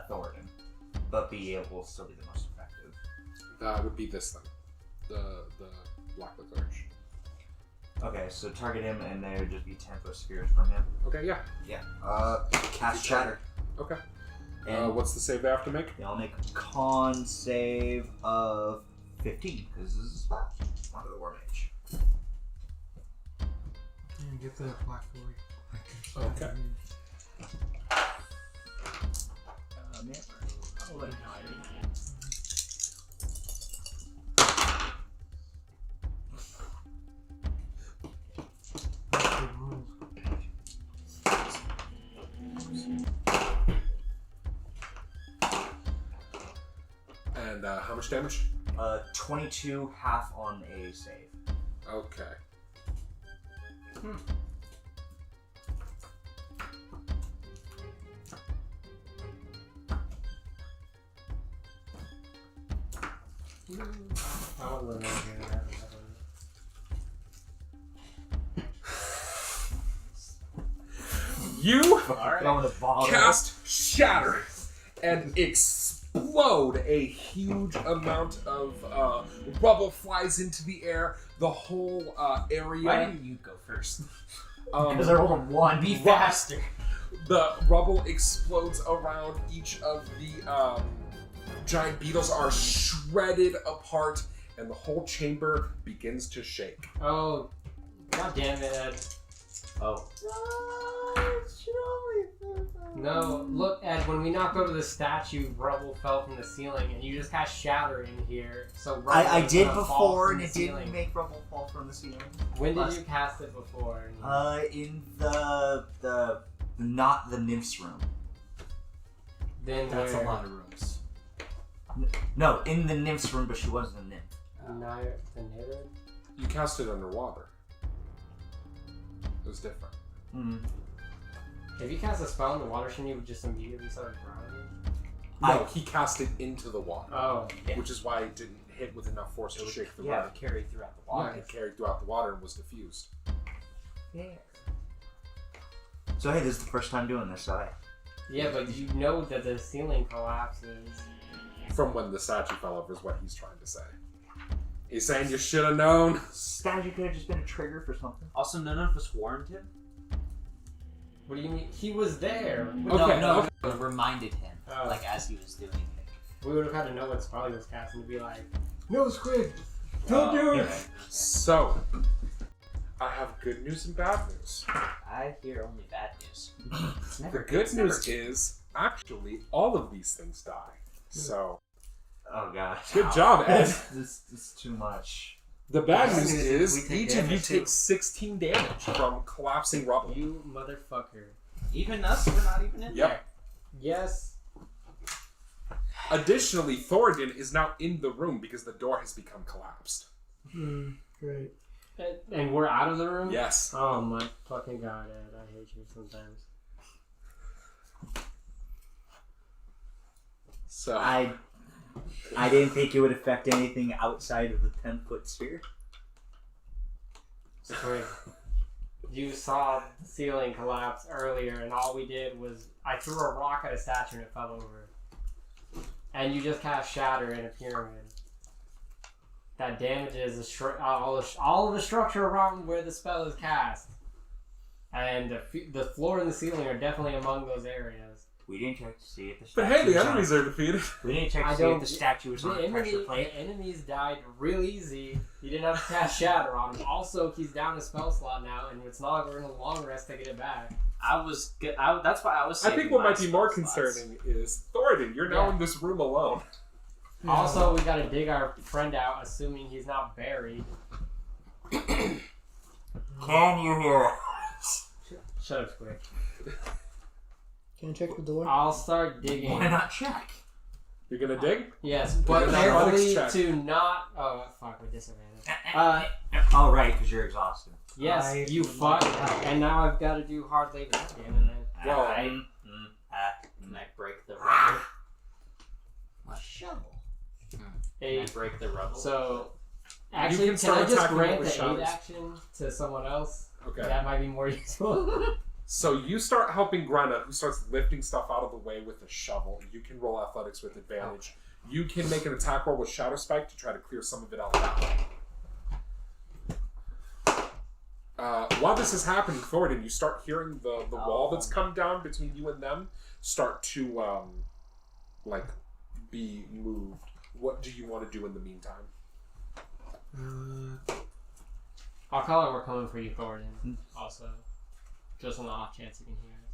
Thoradin, but will still be the most effective. That would be this thing. Black Licorice. Okay, so target him, and there would just be 10-foot spheres from him. Okay, yeah. Yeah. Cast Shatter. Okay. And What's the save they have to make? I'll make a con save of 15, because this is a spell. Onto the War Mage. And get the black boy. Okay. And how much damage? 22, half on a save. Okay. I don't remember that. You Throwing the ball. cast Shatter and explode. A huge amount of rubble flies into the air. The whole area. Why didn't you go first? Because I rolled a 1. Be faster. The rubble explodes around each of the giant beetles are shredded apart, and the whole chamber begins to shake. Oh, god damn it, Ed. Oh. No, look, Ed, when we knocked over the statue, rubble fell from the ceiling, and you just cast Shatter in here, so rubble I was did gonna fall before, from and the it ceiling. didn't make rubble fall from the ceiling. When did you cast it before? In the not the nymph's room. Then That's a where? lot of rooms. No, in the nymph's room, but she wasn't a nymph. The neighborhood? You cast it underwater. It was different. Mm. If you cast a spell in the water, shouldn't you just immediately start drowning? No, he cast it into the water, Oh. which is why it didn't hit with enough force to shake the Yeah, water. it carried throughout the Yeah, water. it carried throughout the water and was diffused. Yeah. So hey, this is the first time doing this, so hey. Yeah, but you know that the ceiling collapses. From when the statue fell over is what he's trying to say. He's saying you should have known. Statue could have just been a trigger for something. Also, none of us warned him. What do you mean? He was there. Okay, no, we reminded him, Oh. like as he was doing it. We would have had to know what spell he was casting to be like, no, Squig! Oh, Don't do it! okay. So, I have good news and bad news. I hear only bad news. It's The never good it's never news is, actually, all of these things die. So, Oh gosh. good job, Ed. This is too much. The bad Bad news news is, we take each of you damage too. take 16 damage from collapsing rubble. You motherfucker. Even us, we're not even in Yep. there. Yes. Additionally, Thoradin is now in the room because the door has become collapsed. Great. And we're out of the room? Yes. Oh my fucking god, Ed. I hate you sometimes. So, I didn't think it would affect anything outside of the 10-foot sphere. Squig. You saw the ceiling collapse earlier, and all we did was I threw a rock at a statue and it fell over. And you just cast Shatter in a pyramid. That damages all of the structure around where the spell is cast. And the floor and the ceiling are definitely among those areas. We didn't check to see if the but statue hey, the was on- enemies are defeated. We didn't check I to see if don't- the statue was on a pressure plate. The enemies died real easy. You didn't have to cast Shatter on him. Also, he's down a spell slot now, and it's not going to long rest to get it back. That's why I was I saving think what my might be more spell slots. concerning is, Thoradin, you're now Yeah. in this room alone. Also, we gotta dig our friend out, assuming he's not buried. Can you hear us? Shut up, Squig. Can I check the door? I'll start digging. Why not check? You're gonna dig? Yes, but An carefully athletics check. to not. Oh fuck, with disadvantage. Oh, right, because you're exhausted. Yes, you fuck. And now I've got to do hard labor. Damn it, man. Well, Can I break the rubble? A shovel. Can I Eight. break the rubble? So, actually, can can start I just attacking it grant with the showers. 8 action to someone else? Okay. That might be more useful. So you start helping Grenna, who starts lifting stuff out of the way with a shovel. You can roll athletics with advantage. You can make an attack roll with Shadow Spike to try to clear some of it out that way. While this is happening, Thoradin, you start hearing the wall that's come down between you and them start to be moved. What do you want to do in the meantime? I'll call it we're coming for you, Thoradin. Also, just on the off chance you can hear it.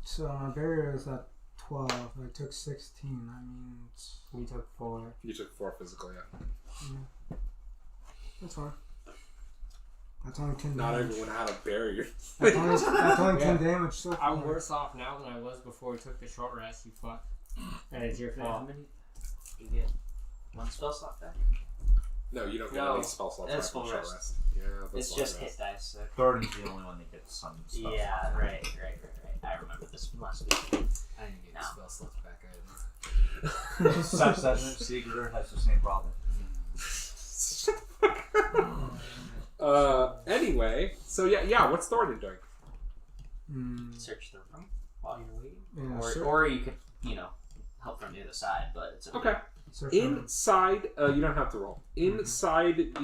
So my barrier is at 12. I took 16. That means We took 4. You took 4 physical, yeah. that's fine. That's only 10 Not damage. everyone had a barrier. That's only 10 damage so far. I'm worse off now than I was before we took the short rest, you fuck. And it's your How fault. many? You get 1 spell slot back? No, you don't get No, any spell slots that's back from full short rest. rest. Yeah, that's It's long just rest. hit dice. So. Thoradin's the only one that gets some stuff. Yeah, right. I remember this from last week. I didn't get No. spell slots back either. Such Sergeant Seeger has the same problem. Anyway, so yeah, what's Thoradin doing? Search the room while you're waiting. Yeah, or, sure. or you could, help from the other side, but it's Okay. Search around. Inside, you don't have to roll. Inside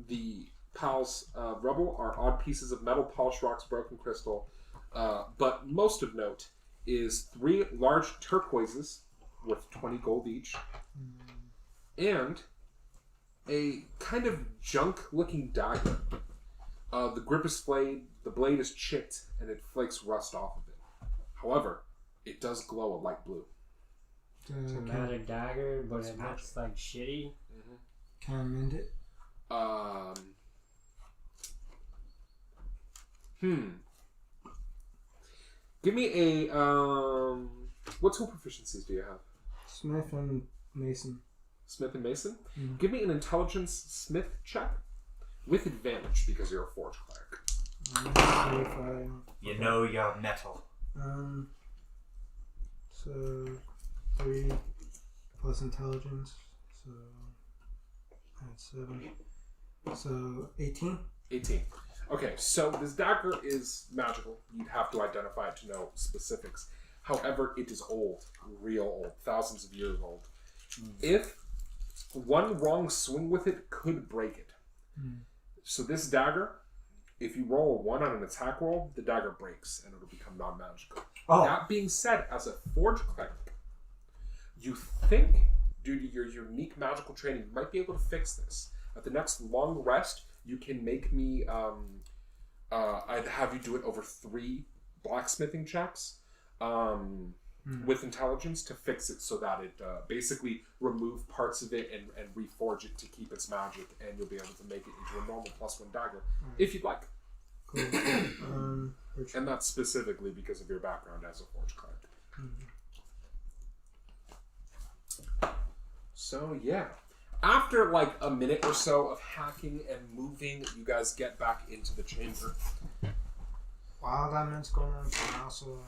the Pal's rubble are odd pieces of metal, polished rocks, broken crystal. But most of note is 3 large turquoises worth 20 gold each, and a kind of junk-looking dagger. The grip is flayed, the blade is chipped, and it flakes rust off of it. However, it does glow a light blue. It's a magic dagger, but it looks like shitty. Can I mend it? Give me a what tool proficiencies do you have? Smith and Mason. Smith and Mason? Give me an intelligence smith check with advantage because you're a forge cleric. You know your metal. So 3 plus intelligence, so that's 7. So 18. 18. Okay, so this dagger is magical. You'd have to identify it to know specifics. However, it is old, real old, thousands of years old. If one wrong swing with it could break it. So this dagger, if you roll a 1 on an attack roll, the dagger breaks and it'll become non-magical. That being said, as a forge cleric, you think, due to your unique magical training, you might be able to fix this. At the next long rest, you can make me, I'd have you do it over 3 blacksmithing checks with intelligence to fix it so that it basically remove parts of it and reforge it to keep its magic, and you'll be able to make it into a normal +1 dagger if you'd like. Cool. And that's specifically because of your background as a forge cleric. So yeah, after like a minute or so of hacking and moving, you guys get back into the chamber. While that minute's going on, can I also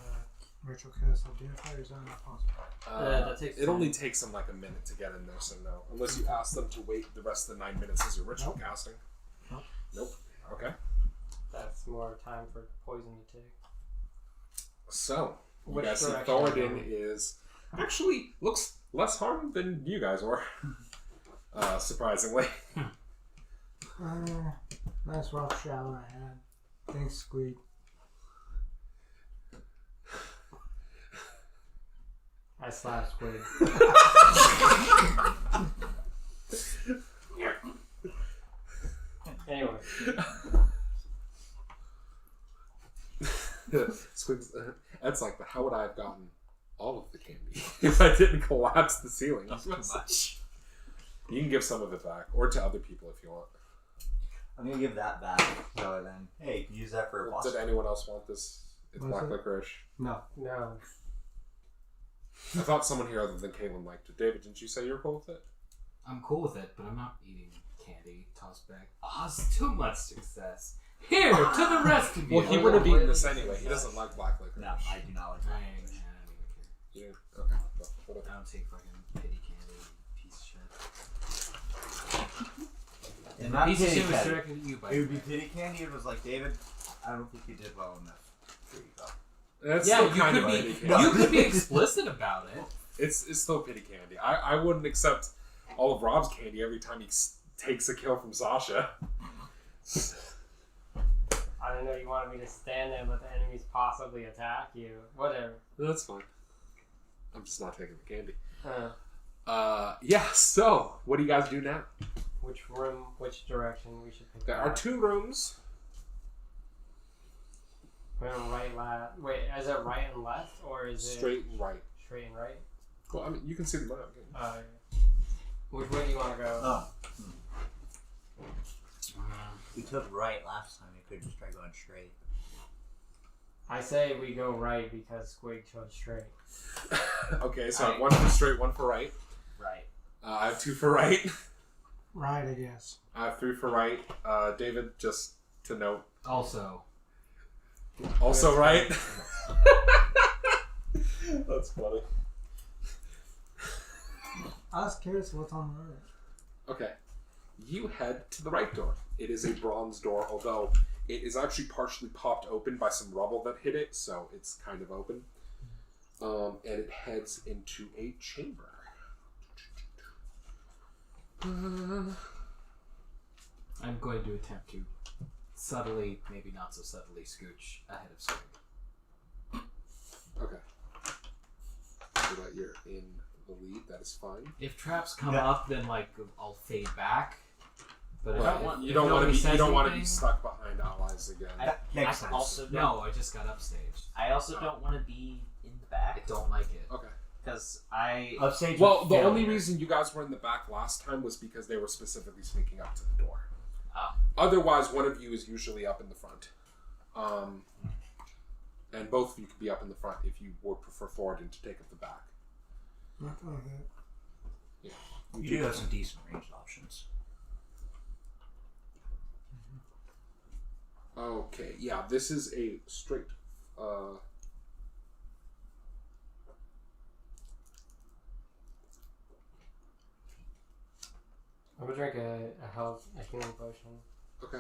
ritual cast identify, or is that not possible? That takes it only takes them like a minute to get in there, so no. Unless you ask them to wait the rest of the 9 minutes as your ritual casting. Nope. Okay. That's more time for poison to take. So, you Which guys see direction Thoradin is actually looks less harmed than you guys were. Surprisingly. Nice rough shower I had. Thanks, Squig. I slapped Squid. Anyway. Squigs, that's like, how would I have gotten all of the candy if I didn't collapse the ceiling? Not too much. You can give some of it back, or to other people if you want. I'm gonna give that back. So then, hey, you can use that for a boss. Did anyone else want this? It's black licorice. No. No. I thought someone here other than Caitlin liked it. David, didn't you say you were cool with it? I'm cool with it, but I'm not eating candy. Tossed back. Oh, it's too much success. Here, to the rest of you. Well, he would have eaten this anyway. He doesn't like black licorice. No, I do not like I that. don't even care. Yeah. Okay. Well, whatever. I don't take fucking pity candy, piece of shit. And And not the piece of pity shit was candy. directed at you, by It would be pity candy. It was like, David, I don't think you did well enough. Here you go. That's Yeah, still you kind could of be pity candy. you could be explicit about it. It's still pity candy. I wouldn't accept all of Rob's candy every time he takes a kill from Sasha. I don't know. You wanted me to stand there and let the enemies possibly attack you. Whatever. That's fine. I'm just not taking the candy. Huh. Yeah. So, what do you guys do now? Which room? Which direction we should pick? There are 2 rooms. We're on right, left. Wait, is it right and left, or is it Straight and right. straight and right? Well, I mean, you can see the map. Which way do you want to go? Oh. We took right last time. We could just try going straight. I say we go right because Squig chose straight. Okay, so I have 1 for straight, 1 for right. Right. I have 2 for right. Right, I guess. I have 3 for right. David, just to note. Also, Right. That's funny. I was curious what's on the right. Okay. You head to the right door. It is a bronze door, although it is actually partially popped open by some rubble that hit it, so it's kind of open. And it heads into a chamber. I'm going to attempt to subtly, maybe not so subtly, scooch ahead of Squig. Okay. So that you're in the lead, that is fine. If traps come up, then I'll fade back. But You don't want to be stuck behind allies again. Next I time. also don't. No, I just got upstaged. I also don't want to be in the back I don't like it. Okay. because I. Upstage. Well, the only reason you guys were in the back last time was because they were specifically sneaking up to the door. Oh. Otherwise, one of you is usually up in the front. And both of you could be up in the front if you would prefer Thoradin to take up the back. Not like that. Yeah. You do have some decent ranged options. Okay, yeah, this is a straight. I'm gonna drink a healing potion. Okay.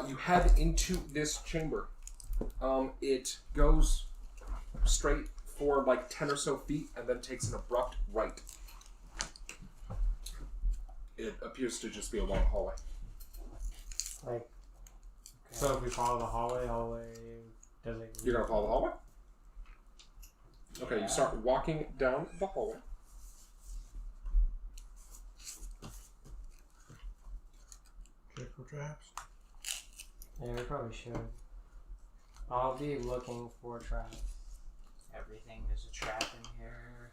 You head into this chamber. It goes straight for like 10 or so feet and then takes an abrupt right. It appears to just be a long hallway. Like, so if we follow the hallway does it? You're gonna follow the hallway? Okay, Yeah. you start walking down the hallway. Check for traps. Yeah, we probably should. I'll be looking for traps. Everything is a trap in here.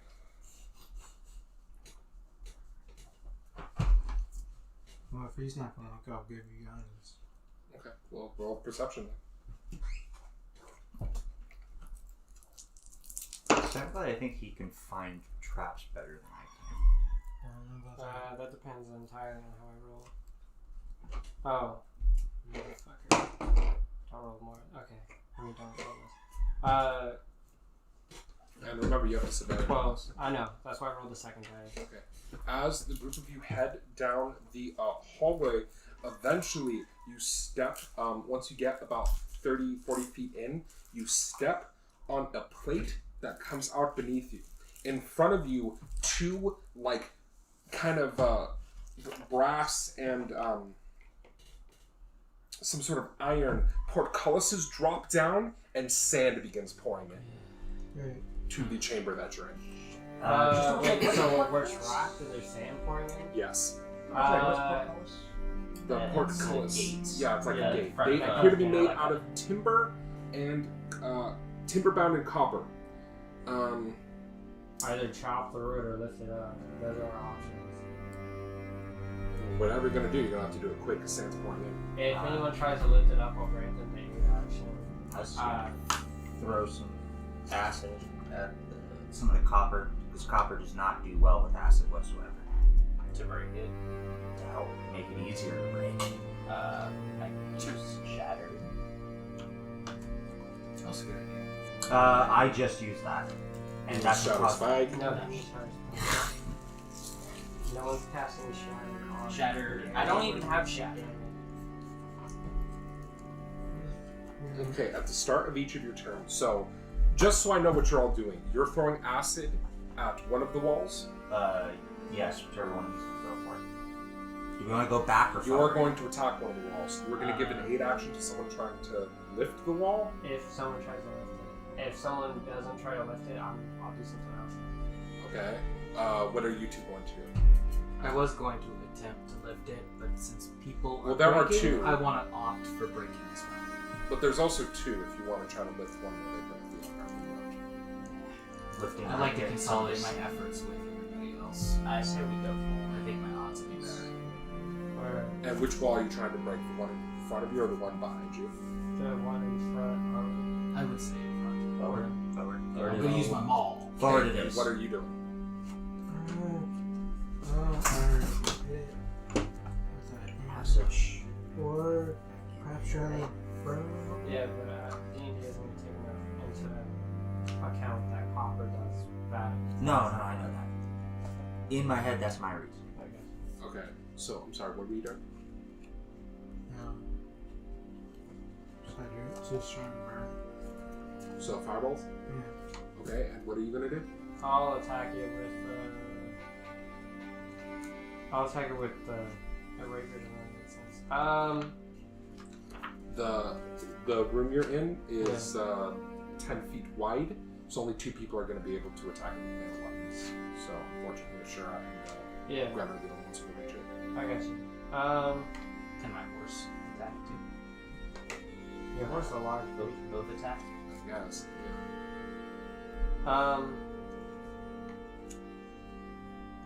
Well, if he's not gonna look, I'll give you guidance. Okay, well, roll perception. Sadly, I think he can find traps better than I I don't know about that. That depends entirely on how I roll. Oh. Motherfucker. I'll roll more. Okay. Let me don't roll this. And remember, you have to submit. 12. I know. That's why I rolled the second die. Okay. As the group of you head down the hallway, eventually you step, once you get about 30, 40 feet in, you step on a plate that comes out beneath you. In front of you, 2, like, kind of brass and some sort of iron portcullises drop down, and sand begins pouring in Great. to the chamber that you're in. Wait, so we're trapped and there's sand pouring in? Yes. The Yeah, portcullis. it's gates. Yeah, it's like Yeah, a gate. front They door. appear to be Yeah, made like out that. of timber and timber bound in copper. Either chop through it or lift it up. Those are our options. Whatever you're gonna do, you're gonna have to do it quick because sand's pouring in. If anyone tries to lift it up, I'll grant them danger action. I was Uh, throw some acid at some of the copper, because copper does not do well with acid whatsoever. To break it. To help make it easier to break. I use shatter. That's a good idea. I just use that. And that's the Shadow cost. Spike. no, no one's casting shatter on. Shatter. I don't even have shatter. Okay, at the start of each of your turns. So, just so I know what you're all doing, you're throwing acid at one of the walls. Yes, whichever one needs to go for it. Do we want to go back or You are forward? going to attack one of the walls. You are going to give an aid action to someone trying to lift the wall. If someone tries to lift it. If someone doesn't try to lift it, I'll do something else. Okay. What are you two going to do? I was going to attempt to lift it, but since people are there are breaking, two. I want to opt for breaking this round. But there's also two if you want to try to lift one where they break the other. Lifting. I like to it. consolidate my efforts with everybody else. I say we go forward. I think my odds would be better. Or And which wall are you trying to break? The one in front of you or the one behind you? the one in front. I would say in front. Forward. I'm going to use my maul. Forward Okay, it and is. what are you doing? Message. Or perhaps trying to burn. Yeah, but D&D isn't going to take enough into account that copper does bad. No, I know that. In my head, that's my reason. Okay, so I'm sorry, what were you doing? Just trying to burn. So fireballs? Yeah. Okay, and what are you gonna do? I'll attack it with I'll attack it with a rapier doesn't make sense. The room you're in is 10 feet wide, so only two people are going to be able to attack it with melee weapons. So unfortunately, Ashura and Yeah, Grandma are the only ones who can reach it. I got you. Can my horse attack too? Your horse is a large Both attack. Yes.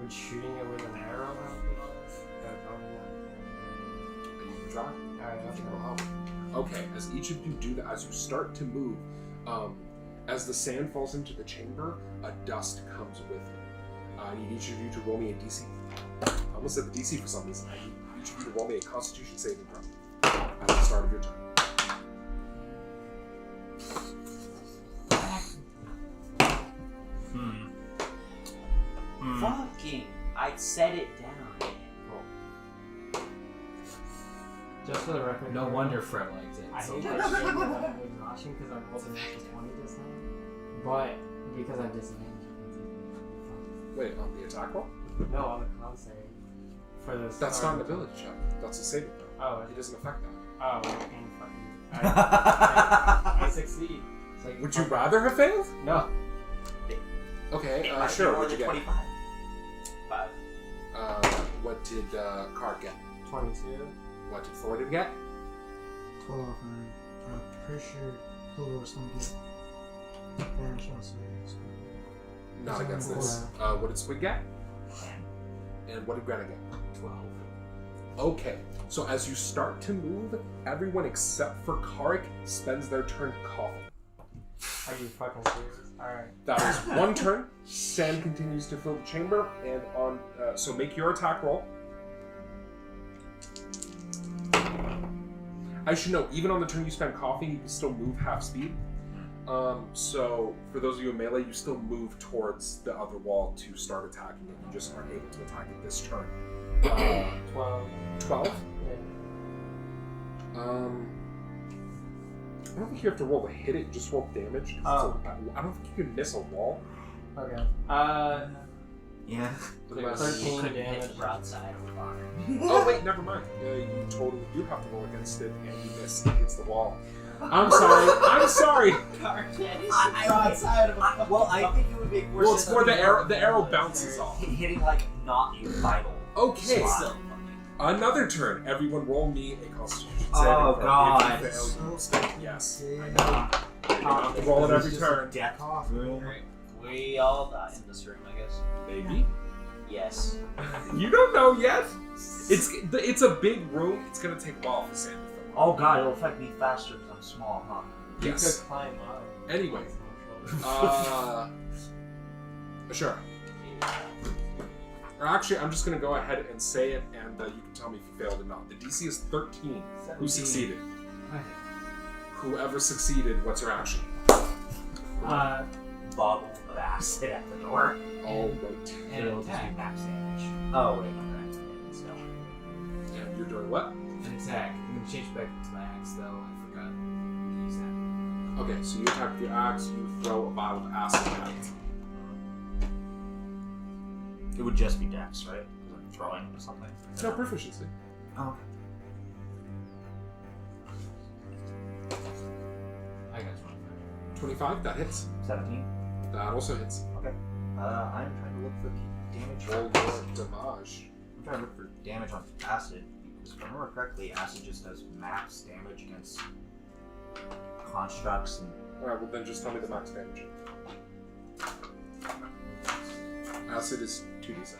Would shooting it with an arrow help at all? Yeah, probably And you can try. not. Alright, I that's think cool. it'll help. Okay, as each of you do that, as you start to move, as the sand falls into the chamber, a dust comes with it. I need each of you to roll me a DC. I almost said the DC for some reason. I need each of you to roll me a Constitution saving throw at the start of your turn. Fucking! I set it down. Roll. Just for the record, No wonder Fred liked it. I so hate much. that shit with exhaustion because I rolled an extra 20 just now. But because I'm disadvantaged, Wait, on the attack roll? no, on the con save. For this. That's not an ability check. That's a saving throw. Oh, It doesn't affect that. oh, and fucking. I succeed. It's like, Would you rather have failed? No. Okay, It might be sure. more What'd you than get? 25. 5. What did Carac get? 22. What did Thoradin get? 12, and I'm pretty sure Hilda was going to get damage on saves. Not against this. What did Squig get? And what did Greta get? 12. Okay, so as you start to move, everyone except for Carac spends their turn coughing. Are you fucking serious? Alright. That is one turn. Sand continues to fill the chamber, and on. So make your attack roll. I should know, even on the turn you spend coughing, you can still move half speed. So for those of you in melee, you still move towards the other wall to start attacking it. You just aren't able to attack it this turn. 12. 12. Yeah. I don't think you have to roll to hit it. Just roll damage. Oh. I don't think you can miss a wall. Okay. Yeah. Unless- 13 Couldn't hit damage. the broadside of the bar. Oh wait, never mind. You totally do have to roll against it, and you miss. It hits the wall. I'm sorry. I'm sorry. Broadside of a Well, I think it would make more Well, it's sense. more the arrow. The arrow bounces off. Hitting like not a vital. Okay. spot. Another turn. Everyone, roll me a Constitution saving Oh, throw. God. If you fail, you stay. Yes. Yeah. I know. You have to roll it every turn. Death Cough. room. We all die in this room, I guess. Maybe. Yes. You don't know yet. It's a big room. It's gonna take a while for Sam to fill. Oh god, it'll affect me faster because I'm small, huh? You Yes. could climb up. Anyway. Sure. Or actually, I'm just gonna go ahead and say it, and you can tell me if you failed or not. The DC is 13. Who succeeded? Whoever succeeded, what's your action? Bottle of acid at the door. All right. And It'll just be attack. max damage. Oh, wait, okay. So, And you're doing what? An attack. I'm gonna change back to my axe though. I forgot. Okay, so you attack with your axe, you throw a vial of acid at it. It would just be dex, right? Because I'm throwing or something. No proficiency. Oh, I got 25, that hits. 17. That also hits. Okay. I'm trying to look for damage. Roll your damage. I'm trying to look for damage on acid. Because if I remember correctly, acid just does max damage against constructs and. Alright, well then just tell me the max damage. Acid is 2d6.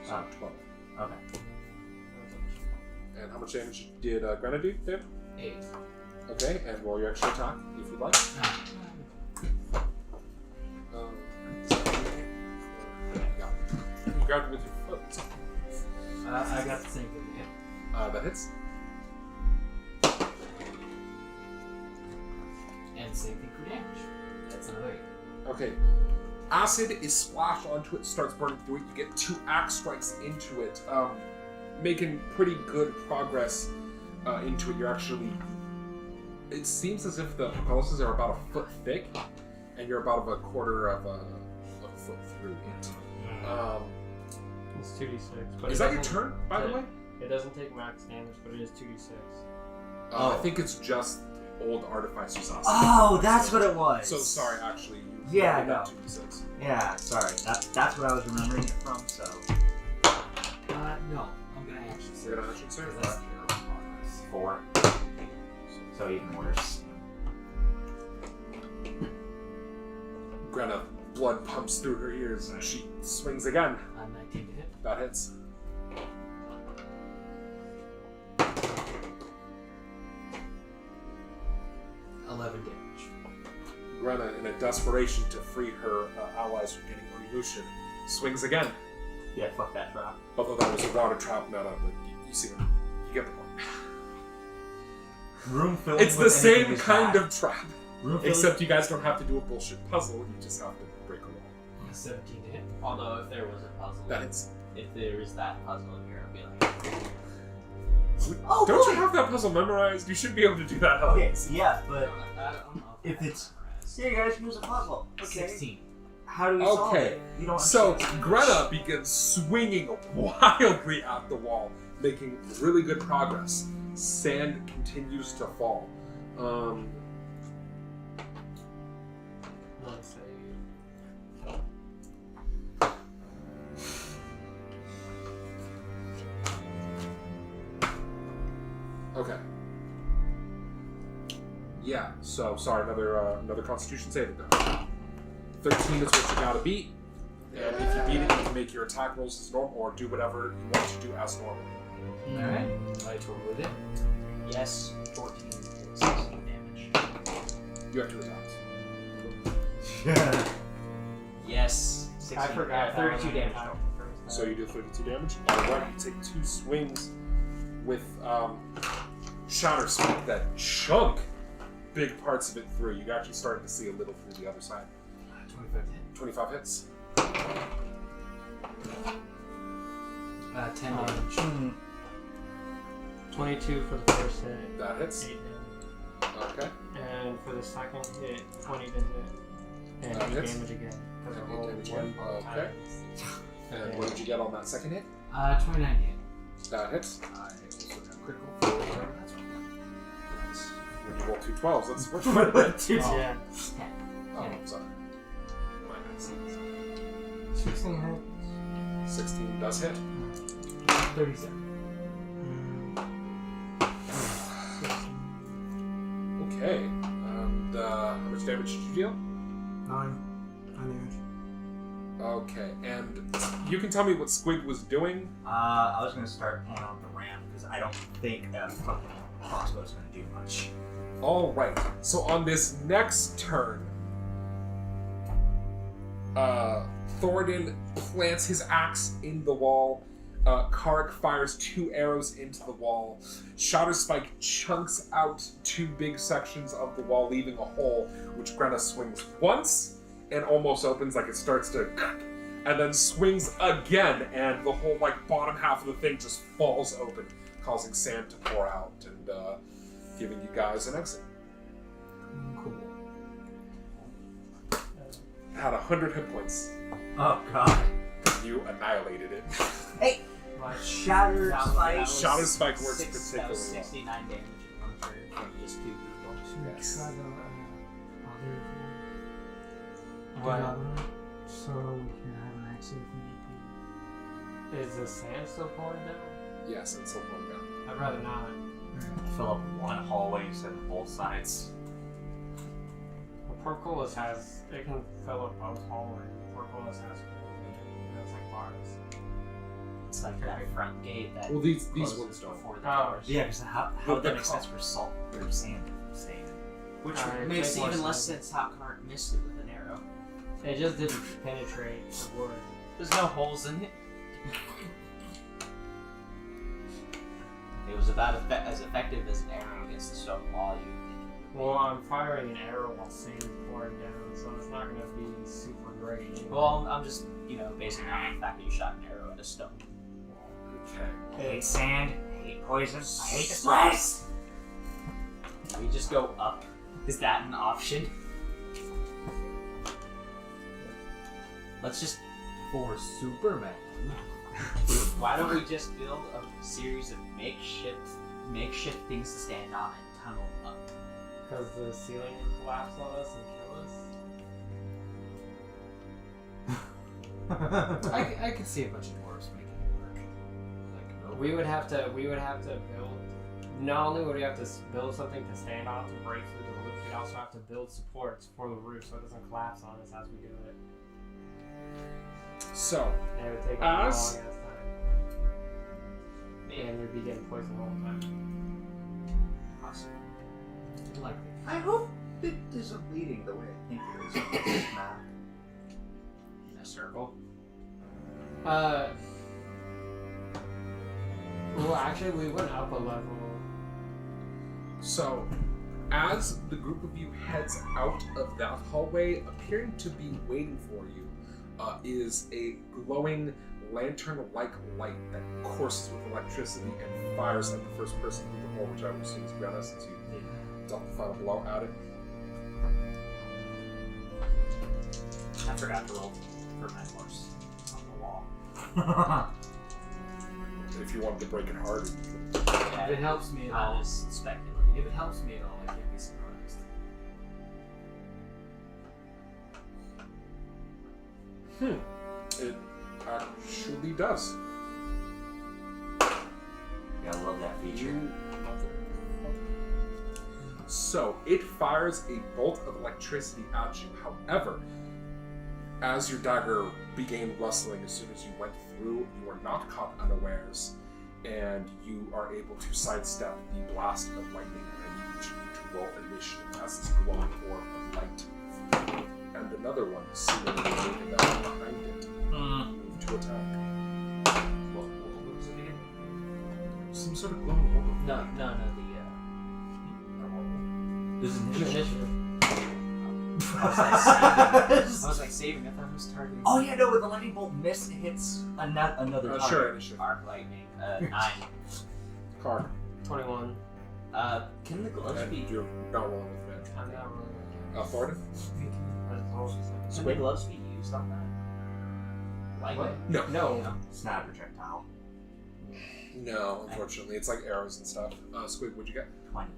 So 12. Okay. And how much damage did Grenna do, Dave? 8. Okay, and roll your extra attack if you'd like. Yeah. You grabbed it with your foot. I got the same thing. Yeah. That hits. And same thing for damage. That's another 8. Okay. Acid is splashed onto it, starts burning through it. You get 2 axe strikes into it, making pretty good progress into it. You're actually. It seems as if the propellers are about a foot thick, and you're about a quarter of a foot through it. It's 2d6. But Is that your turn, by the way? It doesn't take max damage, but it is 2d6. I think it's just old artificer's acid. Oh, that's what it was. So sorry, actually. Yeah, you got no. 2d6. Yeah, sorry. That's what I was remembering it from. So. No. I'm gonna actually say You're gonna action search? that's the error progress. 4. So even worse. Grenna, blood pumps through her ears, and she swings again. 19 to hit. That hits. Damage. Grenna, in a desperation to free her allies from getting Onimushin, swings again. Yeah, fuck that trap. Although that was a water trap, but you see what you get the point. Room filled. It's the same kind of trap, Room filled. except you guys don't have to do a bullshit puzzle. You just have to break a wall. 17 to hit. Although if there was a puzzle, That hits. if there is that puzzle in here, I'd be like, Oh, Don't boy. you have that puzzle memorized? You should be able to do that. Okay, yeah, but I don't know if it's here, guys, here's a puzzle. Okay. 16. How do we solve Okay, it? You don't. so understand. Grenna begins swinging wildly at the wall, making really good progress. Sand continues to fall. Let's say. Okay. Yeah. So sorry, another Constitution saving throw. 13 is what you gotta beat, and if you beat it, you can make your attack rolls as normal, or do whatever you want to do as normal. Alright. I told with it. yes, 14 is 16 damage. You have 2 attacks. Yes, 16, I forgot. 32 damage. So you do 32 damage. Alright, you take 2 swings with Shatter Spike that chunk big parts of it through. You're actually starting to see a little through the other side. 25 to hit. 25 hits. 10 damage. 22 for the first hit. That hits. 8 damage. Okay. And for the second hit, 20 to hit. And That 8 hits. damage again. Because I And rolled 8 damage 1 again. Okay. And what did you get on that second hit? 29 to hit. That hits. I also got critical for whatever that's one. Nice. When you roll 2 12s, that's what you Yeah. Oh, I'm sorry. My bad. 16 hit. 16 does hit. 37. Okay. And how much damage did you deal? 9 damage. Okay. And you can tell me what Squig was doing. I was gonna start pulling out the ramp because I don't think that fucking crossbow is gonna do much. All right. So on this next turn, Thoradin plants his axe in the wall. Carac fires 2 arrows into the wall. Shatter Spike chunks out 2 big sections of the wall, leaving a hole, which Grenna swings once and almost opens, like it starts to, and then swings again, and the whole bottom half of the thing just falls open, causing sand to pour out and giving you guys an exit. Cool. Had 100 hit points. Oh god. You annihilated it. Like, Shattered That spike. was Shadow Spike works That particularly was well. 69 damage in one turn from just 2 people. Yes. Try the other one. what? Another one. So we can have an exit if Is the sand still pouring down? Yes, and so one down. I'd rather not. Fill up one hallway instead of both sides. Well, Portcullis has, it can fill up both hallways. Portcullis has, it's like bars. It's like that front gate that Well, these closes ones don't. before the Oh. doors. Yeah, because how But would that the make sense for salt or sand staying? Which Alright, makes make more even less sense. sense how Carac missed it with an arrow. It just didn't penetrate the wood. There's no holes in it. It was about as effective as an arrow against the stone wall. You would think it would be. Well, I'm firing an arrow while sand is pouring down, so it's not going to be super great. Anyway. Well, I'm just, basing it on the fact that you shot an arrow at a stone. Okay. I hate sand. I hate poison. I hate this place. We just go up. Is that an option? Let's just. For Superman. Why don't we just build a series of makeshift things to stand on and tunnel up? Because the ceiling would collapse on us and kill us. I can see a bunch of dwarves making it work. Like, We would have to build. Not only would we have to build something to stand on to break through the roof, we'd also have to build supports for the roof so it doesn't collapse on us as we do it. So, And it would take a As- long ass time. Maybe. And we'd be getting poisoned all the time. Possible. like I hope it isn't leading the way I think it is on this map. In a circle. Well, actually, we went up a level. So, as the group of you heads out of that hallway, appearing to be waiting for you is a glowing lantern-like light that courses with electricity and fires at the first person through the hole, which I would assume is Brianna, since you dealt the final blow at it. I forgot to roll for my horse on the wall. If you wanted to break it hard, you could. if it helps me at I all. was speculating. If it helps me at all, I can't be surprised. It actually does. Yeah, I love that feature. You So it fires a bolt of electricity at you. However, as your dagger began rustling as soon as you went through, you are not caught unawares, and you are able to sidestep the blast of lightning. And I need you to roll initiative as this glowing orb of light. And another one, seemingly moving down behind it, move to attack. What was it again? Some sort of glowing orb. No, the This is Initiative. I was like saving. I thought it was targeting. Oh yeah, no, with the lightning bolt miss, it hits another target. Sure, initiative. Arc lightning. 9. Card. 21. Can the gloves And be? you're not rolling with advantage. I'm not really. Thoradin? Can the gloves be used on that? Lightning. No. No. It's not a projectile. No, unfortunately. It's like arrows and stuff. Squig, what'd you get? 20.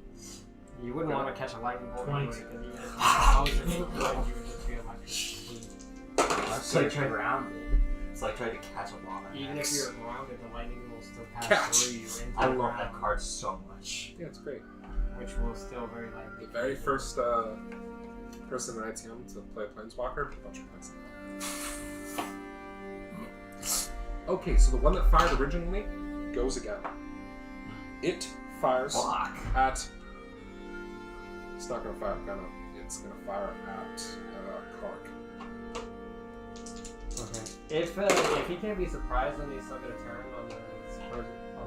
You wouldn't want to catch a lightning bolt anyway, because you would just you would just be electrocuted. It's like trying to It's like trying to catch a bomb. Even if you're grounded, the lightning will still pass Catch. through you into I the love ground, that card so much. Yeah, it's great. which will still very likely. The very first person in ITM to play a Planeswalker, a bunch of points. Okay, so the one that fired originally goes again. It fires at. It's not gonna fire at it's gonna fire at Carac. Okay. If he can't be surprised when he's still gonna turn on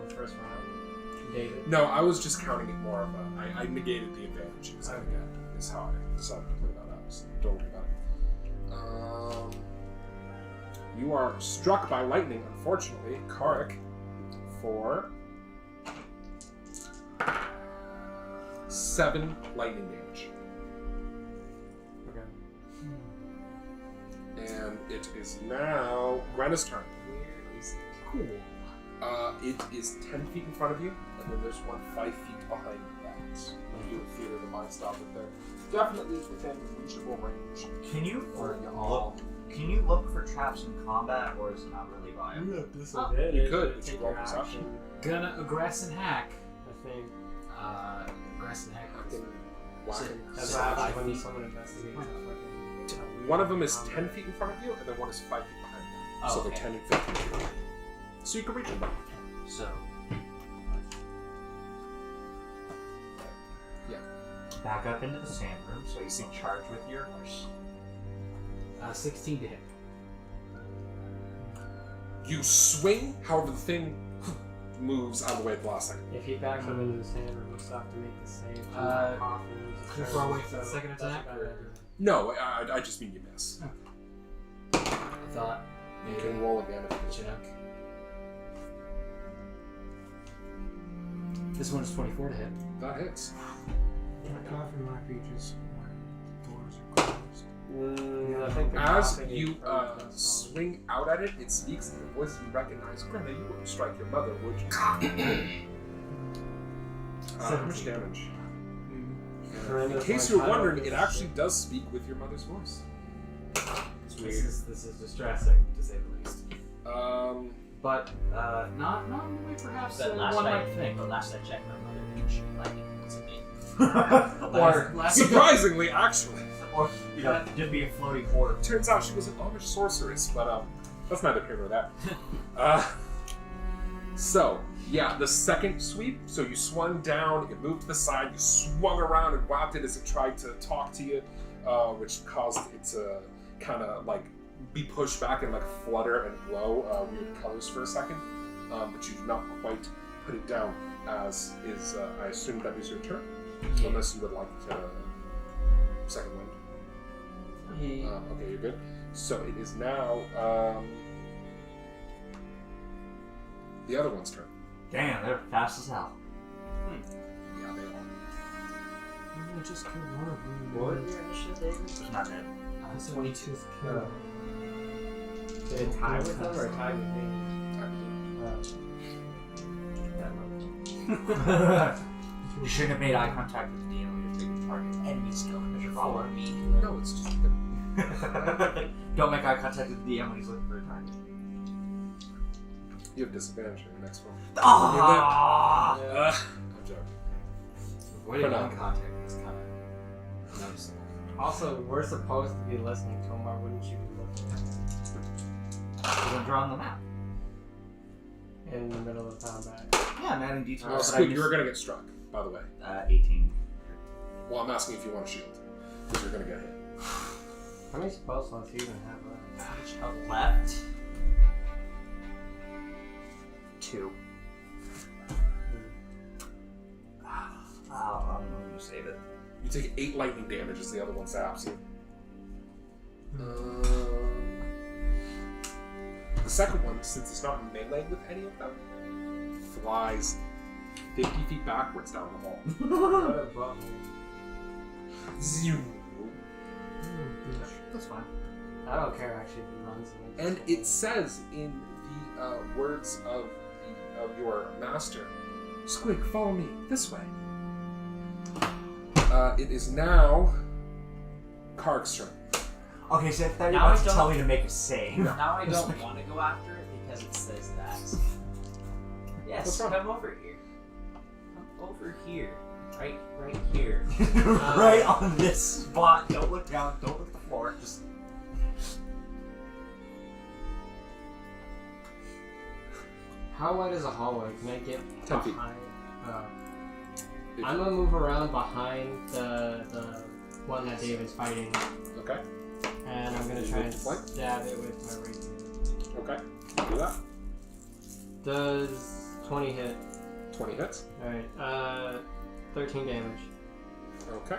the first round, David. No, I was just counting it more of I negated the advantage he was gonna get, is how I decided to play that out. So don't worry about it. You are struck by lightning, unfortunately, Carac, for 7 lightning damage. it is now Granna's turn. Where is it? Cool. It is 10 feet in front of you, and then there's one 5 feet behind that. You would theater the mind stop it there. Definitely within reachable range. Can you For look? y'all. Can you look for traps in combat, or is it not really viable? have disadvantage. You could, but Take you roll your perception. action, Gonna aggress and hack. I think. Aggress and hack. Whacking. That's So what five happens when feet. someone investigates a fucking... One of them is 10 feet in front of you, and then one is 5 feet behind them. Oh, So okay. they're 10 and 15 feet. So you can reach them. So. Yeah. Back up into the sand room so you can charge with your horse. 16 to hit. You swing, however the thing moves out of the way at the last second. If he backs up into the sand room, we still have to make the save. Too far away for the second attack, or- No, I just mean you miss. I thought You maybe. can roll again if you Chinook. This one is 24 to hit. That hits. I cough in my creatures when doors are closed. I think the As coughing you is probably best on- swing out at it, it speaks in a voice you recognize. Grandma, you wouldn't strike your mother, would you? How much damage? In case you're wondering, it actually does speak with your mother's voice. This is distressing, to say the least. But not in the way perhaps But one might think. But last I checked, my mother didn't shoot lightning to me. Or, Surprisingly, actually. or you know, just be a floating horde. Turns out she was an Amish sorceress, but that's neither here nor there. So, yeah, the second sweep, so you swung down, it moved to the side, you swung around and whacked it as it tried to talk to you, which caused it to kind of like be pushed back and like flutter and glow weird colors for a second, but you did not quite put it down, as is, I assume that is your turn, unless you would like to second wind. Okay, you're good. So it is now the other one's turn. Damn, they're fast as hell. Yeah, they are. I just killed one of them. What was your initiative, David? It's not dead. That's 22. Kill. Did it tie with them or tie with me? You shouldn't have made eye contact with the DM when you're picking target. Enemy skill because you're following me. No, it's just Don't make eye contact with the DM when he's looking for a target. you have disadvantage in the next one. Ah! I'm joking. Avoiding For now. eye contact is kind of noticeable. Also, we're supposed to be listening to him. Why wouldn't you be looking at him Because I'm drawing the map. in the middle of combat? Yeah, I'm adding details. but I Squig, missed- you're gonna get struck, by the way. 18. Well, I'm asking if you want a shield, because you're gonna get hit. How many spell slots do you even have left? Which helped. Left. 2. I'm gonna save it. You take 8 lightning damage as the other one zaps you. The second one, since it's not melee with any of them, flies 50 feet backwards down the hall. What a bummer. Zoom. That's fine. I don't care actually if he runs. And it says in the words of your master, Squig, follow me this way. It is now Carac's turn. Okay, so I thought you were Now I about to don't- tell me to make a save. Now I don't want to go after it because it says that. Yes, What's wrong? come over here. Come over here. Right here. Right on this spot. Don't look down. Don't look at the floor. Just. How wide is a hallway? Can I get 10 feet. behind? If- I'm gonna move around behind the one that David's fighting, Okay. and I'm gonna You try move and to flank? stab it with my rapier. Okay. Do that. Does 20 hit? 20 hits. Alright, 13 damage. Okay.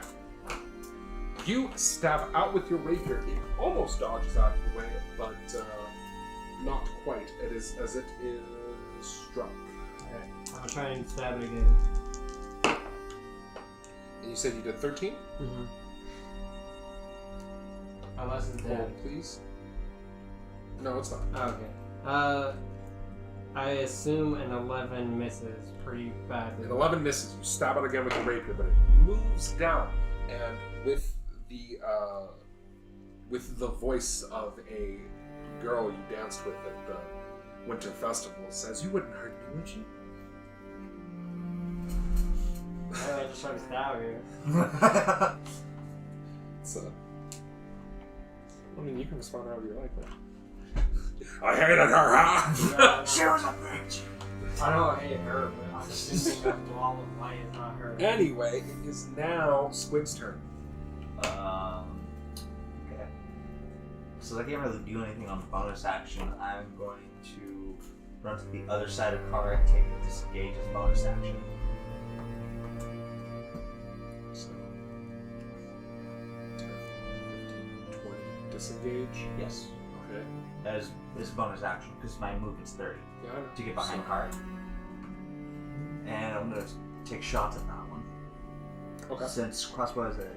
You stab out with your rapier. It almost dodges out of the way, but not quite. It is as it is struck. Alright, I'll try and stab it again. And you said you did 13? Mm-hmm. Unless it's Roll, dead. please. No, it's not. Okay. I assume an 11 misses pretty badly. An 11 misses. You stab it again with the rapier, but it moves down, and with the voice of a girl you danced with at the Winter Festival says, "You wouldn't hurt me, would you?" I just tried to stab you. So, I mean, you can respond however you like, man. I hated her, huh? She was a bitch. I don't hate her, but I'm assuming that the wall of light is not her. Anyway, it is now Squig's turn. Okay. So I can't really do anything on bonus action. I'm going to run to the other side of Carac and take a disengage as bonus action. So, 10, 15, 20. Disengage. Yes. Okay. As bonus action, because my movement's 30 Yeah, I know. to get behind Carac. And I'm going to take shots at that one. Okay. Since crossbow is a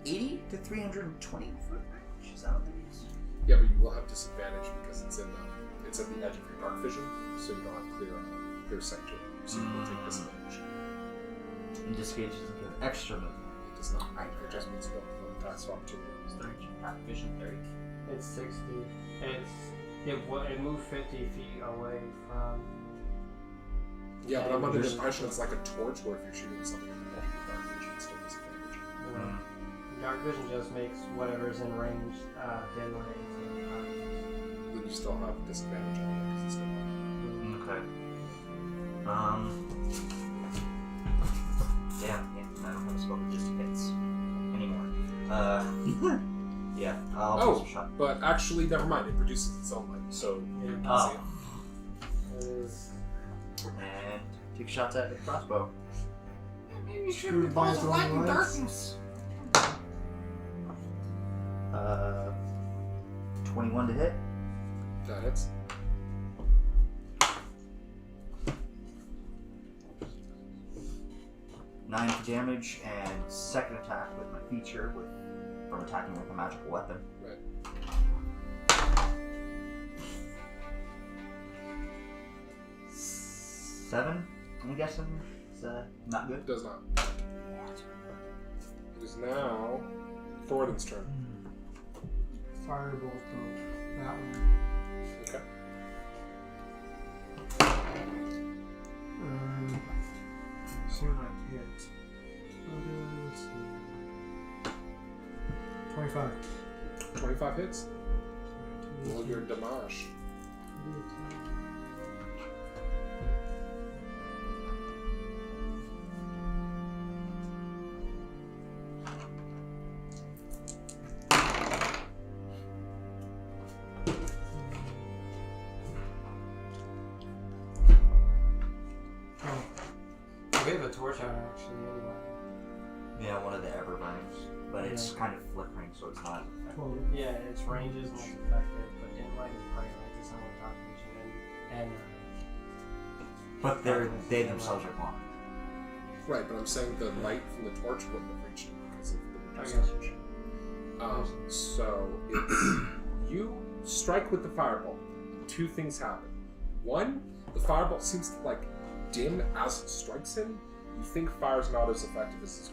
80 to 320 foot range. Is that what it is? Yeah, but you will have disadvantage because it's at the edge of your dark vision, so you don't have clear sight to it. So you will take disadvantage. And disengage doesn't give extra movement. It does not. It just means you don't have attacks of opportunity. It's 30. Dark vision 30. It's 60. It moved 50 feet away from. Yeah, but I'm under the impression it's like a torch where if you're shooting something at the edge of your dark vision, it's still disadvantage. Dark vision just makes whatever's in range dim range. Then you still have disadvantage on it because it's still light. Okay. Damn, I don't have a spell that just hits anymore. Yeah, I'll take a shot. But actually, never mind. It produces its own light, so you can see it. And take shots at the crossbow. Maybe you should be balls of light and darkness. 21 to hit. That hits. Nine for damage, and second attack with my feature from attacking with a magical weapon. Right. 7, I'm guessing. Is not good? Does not. It is now Thoradin's turn. Firebolt though. That one. Okay. See what I hit. Let's see. 25. 25 hits. Roll your damage. We have a torch out actually anyway. Yeah, one of the Everburns, but it's kind of flickering, so it's not as effective. 12. Yeah, its range is most effective, but dim light is probably like this on dark vision and But they themselves are blind. Right, but I'm saying the light from the torch wouldn't have reached it because of the I reduced guess. damage. So it's you strike with the firebolt. Two things happen. One, the firebolt seems to like dim as it strikes him. You think fire's not as effective as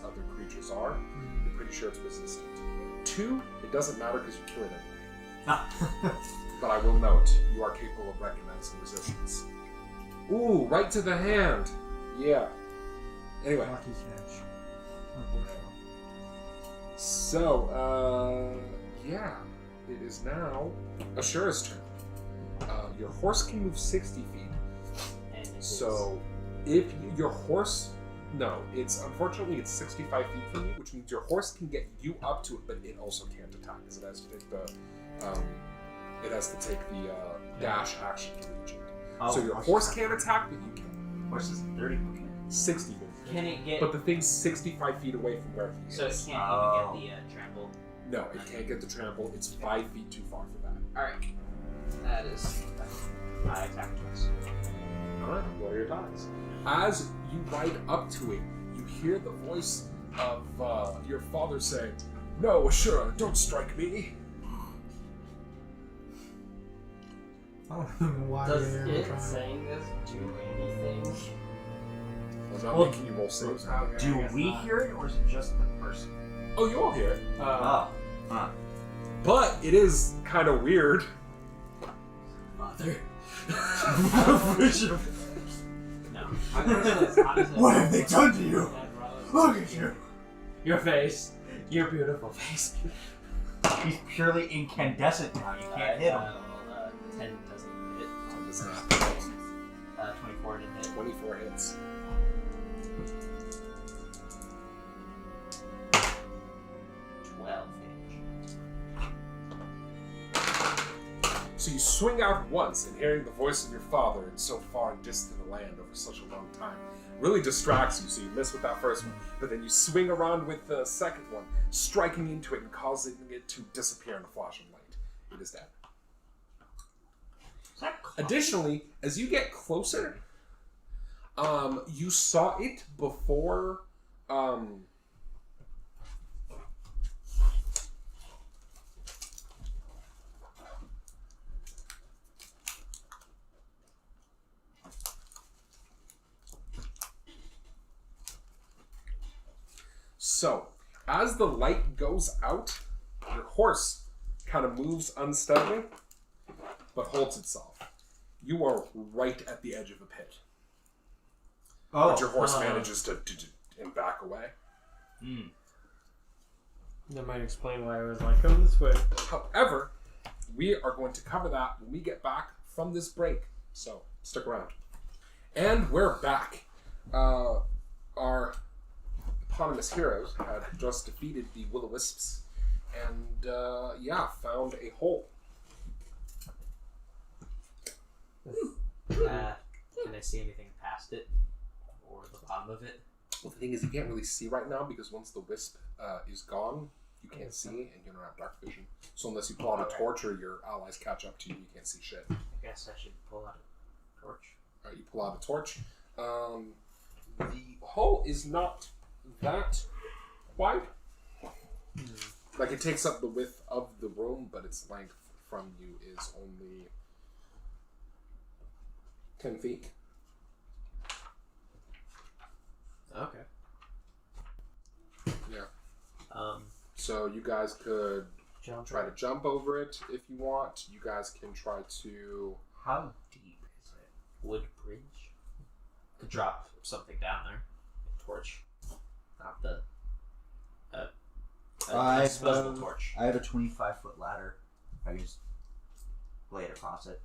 other creatures are. You're pretty sure it's resistant. Two, it doesn't matter because you kill it anyway. But I will note, you are capable of recognizing resistance. Ooh, right to the hand. Yeah. Anyway. Lucky catch. So, yeah. It is now Ashura's turn. Your horse can move 60 feet. And it So, if your horse... No, unfortunately it's 65 feet from you, which means your horse can get you up to it, but it also can't attack, because it has to take the dash action to reach it. So your horse can't attack, but you can. Horse is 30 feet. 60 feet. Can it get? But the thing's 65 feet away from where he So it is. can't even get the trample. No, it can't get the trample. It's 5 feet too far for that. All right, that is. I attack twice. Alright, what are your attacks? As you ride up to it, you hear the voice of your father say, "No, Ashura, don't strike me." I don't even know why Does they're it trying. saying this do anything? I'm not making you roll saves. Okay, I Do guess we not. hear it, or is it just the person? Oh, you all hear it. Oh. Huh. But it is kind of weird. Mother. No. How does it What have they done to you? Look at you. Your face. Your beautiful face. He's purely incandescent now. You can't hit him. 10 doesn't hit. On this 24 didn't hit. 24 hits. 12 hit. So you swing out once, and hearing the voice of your father in so far and distant a land over such a long time really distracts you, so you miss with that first one. But then you swing around with the second one, striking into it and causing it to disappear in a flash of light. It is dead. Additionally, as you get closer, you saw it before. So, as the light goes out, your horse kind of moves unsteadily, but holds itself. You are right at the edge of a pit. Oh. But your horse manages to back away. That might explain why I was like, come this way. However, we are going to cover that when we get back from this break. So, stick around. And we're back. Our eponymous heroes had just defeated the Will-O-Wisps and, found a hole. Can I see anything past it? Or the bottom of it? Well, the thing is, you can't really see right now because once the wisp is gone, you can't see and you don't have dark vision. So unless you pull out a torch or your allies catch up to you, you can't see shit. I guess I should pull out a torch. Alright, you pull out a torch. The hole is not that wide. Like, it takes up the width of the room, but its length from you is only 10 feet. Okay. Yeah. So you guys could try to jump over it if you want. You guys can try to... How deep is it? Wood bridge. Could drop something down there. A torch. Not the... a disposable torch. I have a 25-foot ladder. I can just lay it across it.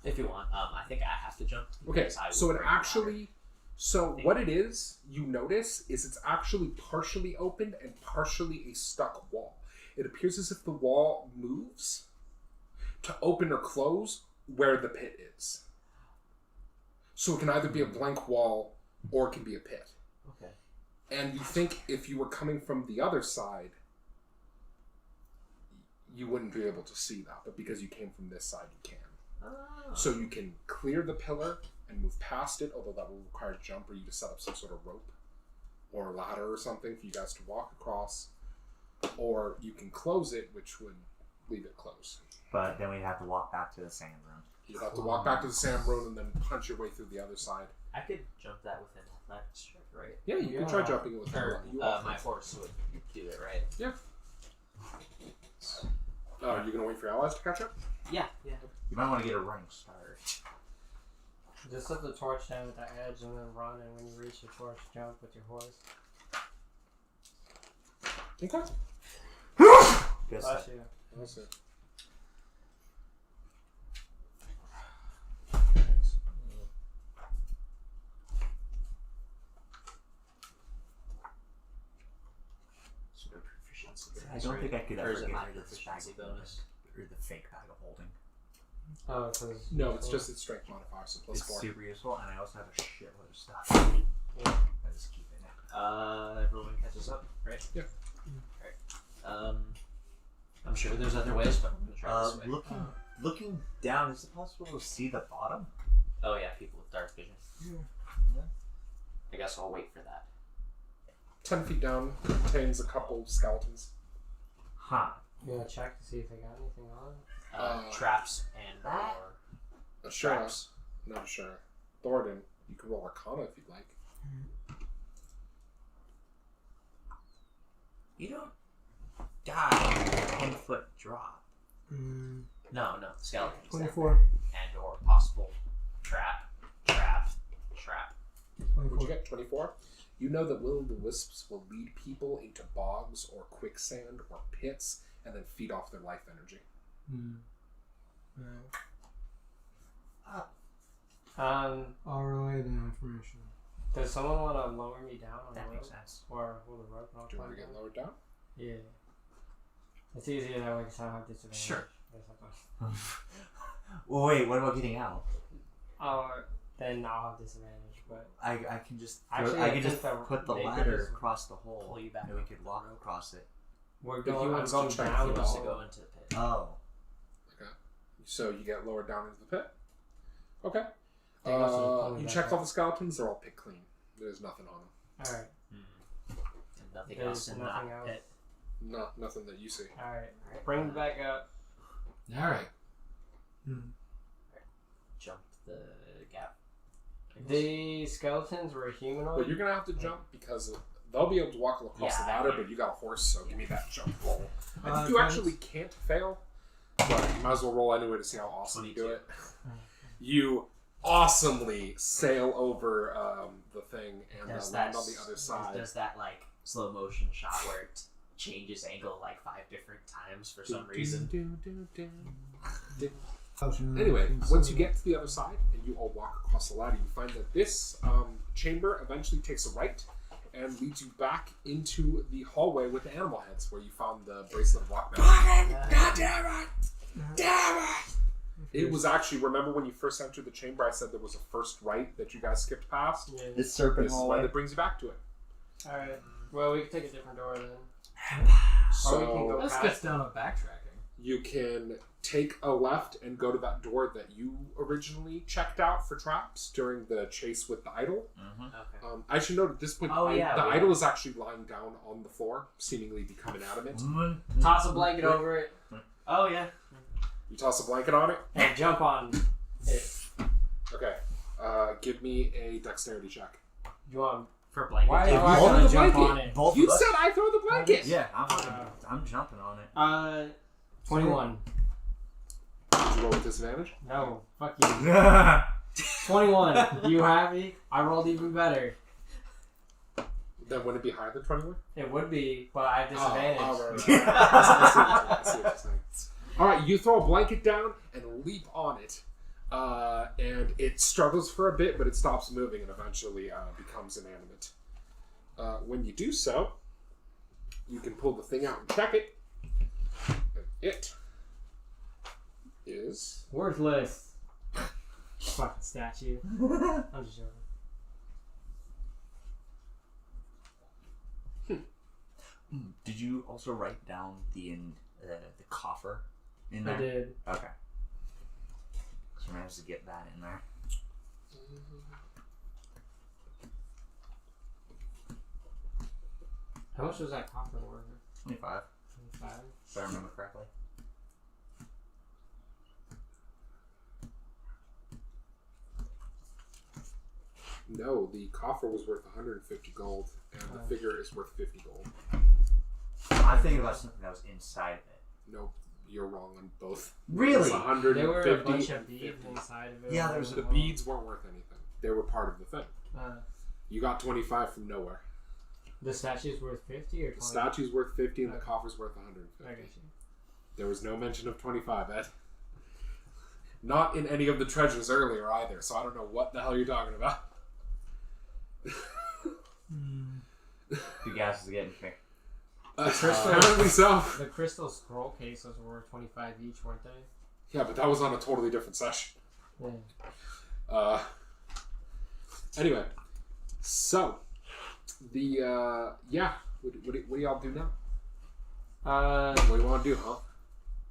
If you want. I think I have to jump. Okay, because I so would it break the actually... So what it is, you notice, is it's actually partially opened and partially a stuck wall. It appears as if the wall moves to open or close where the pit is. So it can either be a blank wall or it can be a pit. Okay. And you think if you were coming from the other side, you wouldn't be able to see that. But because you came from this side, you can. Oh. So you can clear the pillar and move past it, although that will require a jump or you to set up some sort of rope or a ladder or something for you guys to walk across. Or you can close it, which would leave it closed. But then we'd have to walk back to the sand room. You'd have to walk back to the sand room and then punch your way through the other side. I could jump that with an athletics check, right? Yeah, you can try jumping it with Or you my horse would do it, right? Yeah. Are you going to wait for your allies to catch up? Yeah. You might want to get a running start. Just set the torch down at the edge and then run, and when you reach the torch, jump with your horse. Okay. Good Bless stuff. you. That's it. Sort of proficiency bonus, I don't think I could or ever is it get my rid of this bag proficiency of bonus? or the fake bag of holding. Oh, because No, it's just its strength modifier, so plus It's 4. super useful, and I also have a shitload of stuff. Yeah. I just keep it in. Everyone catches up, right? Yeah. Alright. I'm sure there's other ways, but I'm gonna try this way. Looking down, is it possible to see the bottom? Oh yeah, people with dark vision. Yeah. I guess I'll wait for that. 10 feet down contains a couple skeletons. Huh. You want to check to see if they got anything on it? traps and or Sure. traps. Not sure. Thoradin, you can roll Arcana if you'd like. You don't die in a 10-foot drop. No, skeletons. 24. And or possible trap. Would you get 24? You know that will-o'-the-wisps will lead people into bogs or quicksand or pits and then feed off their life energy. I'll relay the information. Does someone want to lower me down on That the makes rope? sense. Or hold the rope? And I'll Do you want climb to get down? lowered down? Yeah. It's easier that way because I don't have disadvantage. Sure. Well, wait, what about getting out? Then I'll have disadvantage, but I can just Actually, I I can think just the put the naked ladder is- across the hole, Pull you back and we up could the walk rope. across it. we're But he going, I'm wants to going check down He the wants to hole. go into the pit. Oh, Okay. So you get lowered down into the pit? Okay. They also pull me You back checked up. all the skeletons, they're all picked clean. There's nothing on them. Alright, And nothing There's else in nothing that else. pit. Nothing that you see. alright. Bring me back up. Alright. Jump the gap. The skeletons were humanoid. Well, you're going to have to jump because they'll be able to walk across the Yeah, ladder, yeah. but you got a horse, so give me that jump roll. I think Uh, you if actually can't fail, but you might as well roll anyway to see how awesome you do 22. it. You awesomely sail over the thing and Does land that on the other side. Does that like slow motion shot where it changes angle like 5 different times for some reason? Anyway, once you get to the other side and you all walk across the ladder, you find that this chamber eventually takes a right and leads you back into the hallway with the animal heads where you found the bracelet of black magic. God damn it! Damn it! It was actually, remember when you first entered the chamber, I said there was a first right that you guys skipped past? Yeah. this serpent This is why hallway. that brings you back to it. Alright. Well, we can take a different door then. Or we can So go This past. gets down to backtracking. you can take a left and go to that door that you originally checked out for traps during the chase with the idol. Okay. I should note at this point, Oh, yeah, the we- idol is actually lying down on the floor, seemingly become inanimate. Toss a blanket over it Oh yeah. You toss a blanket on it. and jump on it. Okay. Give me a dexterity check. You want? For blanket. Why If are I you gonna hold the jump blanket, on it? Both You of us? said I throw the blanket. Yeah, I'm jumping on it. 21. Did you roll with disadvantage? No, fuck you. 21. You happy? I rolled even better. Then wouldn't it be higher than 21? It would be, but I have disadvantage. I see what you're saying. All right, you throw a blanket down and leap on it, and it struggles for a bit, but it stops moving and eventually becomes inanimate. When you do so, you can pull the thing out and check it. And it is Worthless. Fucking statue. I'm just joking. Did you also write down the coffer in there? I did. Okay. So I managed to get that in there. How much was that copper worth? 25, 25? if I remember correctly. no. The coffer was worth 150 gold, and the figure is worth 50 gold. I'm thinking about something that was inside of it. Nope, you're wrong on both. Really? It's 150. There were a bunch of and beads 50. inside of it. Yeah, there was The beads weren't worth anything. They were part of the thing. You got 25 from nowhere. The statue's worth 50 or 20? The statue's worth 50 and the Okay. coffer's worth I 150. got you. There was no mention of 25, Ed. Not in any of the treasures earlier either, so I don't know what the hell you're talking about. The gas is getting me. Apparently so. The crystal scroll cases were 25 each, weren't they? Yeah, but that was on a totally different session. Yeah. Anyway, so the what do y'all do now? What do you want to do, huh?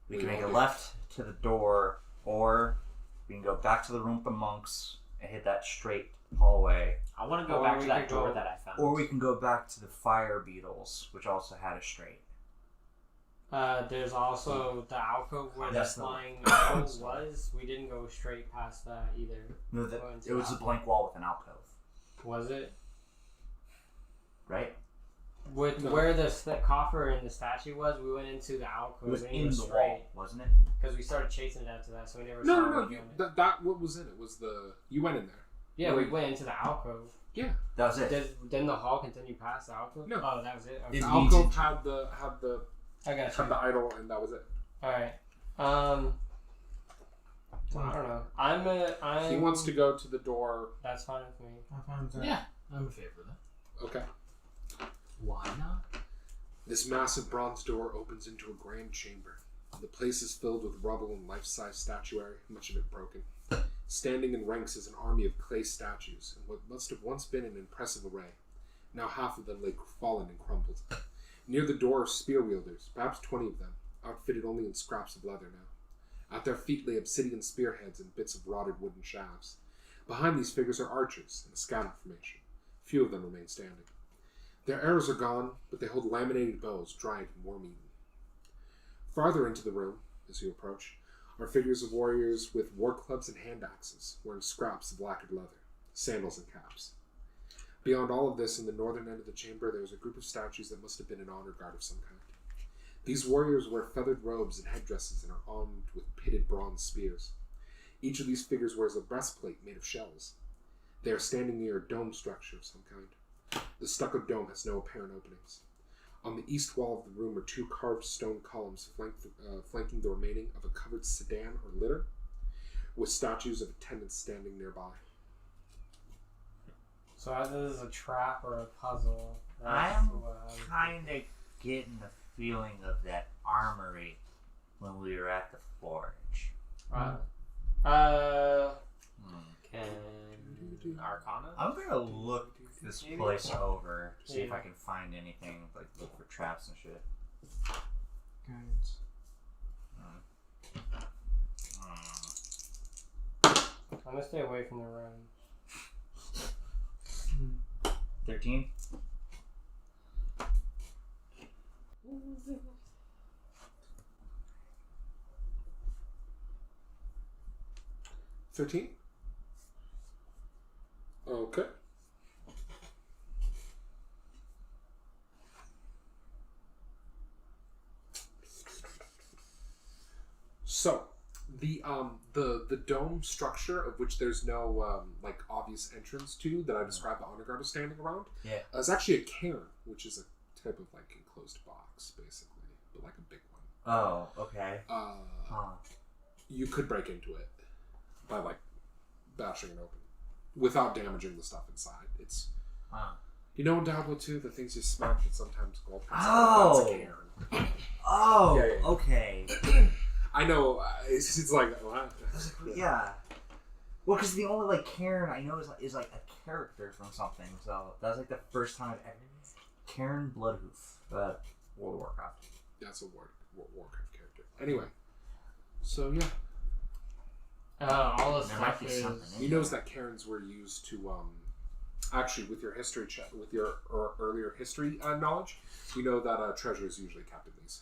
We can make a left to the door, or we can go back to the room with the monks and hit that straight hallway, I want to go Or back we to that could door go- that I found. or we can go back to the fire beetles, which also had a straight. There's also the alcove where the That's flying idol was. We didn't go straight past that either. No, We went to it was the a blank wall with an alcove, Was it? right? With No. where the coffer and the statue was, we went into the alcove. It was We in didn't the go straight wall, wasn't it? because we started chasing it after that, so we never No, saw no, no. it You, doing it. that what was in it was you went in there. Yeah, we went into the alcove. That was it. Didn't the hall continue past the alcove? No. Oh, that was it. Okay. It The leads alcove into- had the I got you. had the idol, and that was it. All right. I don't know. I'm. He wants to go to the door. That's fine with me. I find that. Yeah, I'm in favor of that. Okay. Why not? This massive bronze door opens into a grand chamber. The place is filled with rubble and life-size statuary, much of it broken. Standing in ranks is an army of clay statues, and what must have once been an impressive array. Now half of them lay fallen and crumbled. Near the door are spear-wielders, perhaps 20 of them, outfitted only in scraps of leather now. At their feet lay obsidian spearheads and bits of rotted wooden shafts. Behind these figures are archers in a scouting formation. Few of them remain standing. Their arrows are gone, but they hold laminated bows, dried and worm-eaten. Farther into the room, as you approach, are figures of warriors with war clubs and hand axes, wearing scraps of lacquered leather, sandals and caps. Beyond all of this, in the northern end of the chamber, there is a group of statues that must have been an honor guard of some kind. These warriors wear feathered robes and headdresses and are armed with pitted bronze spears. Each of these figures wears a breastplate made of shells. They are standing near a dome structure of some kind. The stucco dome has no apparent openings. On the east wall of the room are two carved stone columns flanking the remaining of a covered sedan or litter, with statues of attendants standing nearby. So either this is a trap or a puzzle. I'm what I'm- kind of getting the feeling of that armory when we were at the forge. Can Arcana? I'm gonna look this Maybe. place over, see if Yeah. I can find anything, like look for traps and shit. Guides. I'm gonna stay away from the room. 13? $13? Okay. So, the dome structure, of which there's no like obvious entrance to, that I described the honor guard is standing around, is actually a cairn, which is a type of like enclosed box, basically, but like a big one. Oh, okay. You could break into it by like bashing it open without damaging the stuff inside. It's you know in Diablo 2, the things you smack that sometimes gold comes out. That's a cairn. Oh, Yeah. okay. I know. It's like what? Yeah. Well, because the only like Karen I know is like a character from something. So that was like the first time I've ever. Karen Bloodhoof, World of Warcraft. That's a Warcraft character. Anyway, so yeah, All the There might stuff be is. something. he knows that Karens were used to actually with your history check with your earlier history knowledge, you know that treasure is usually kept in these.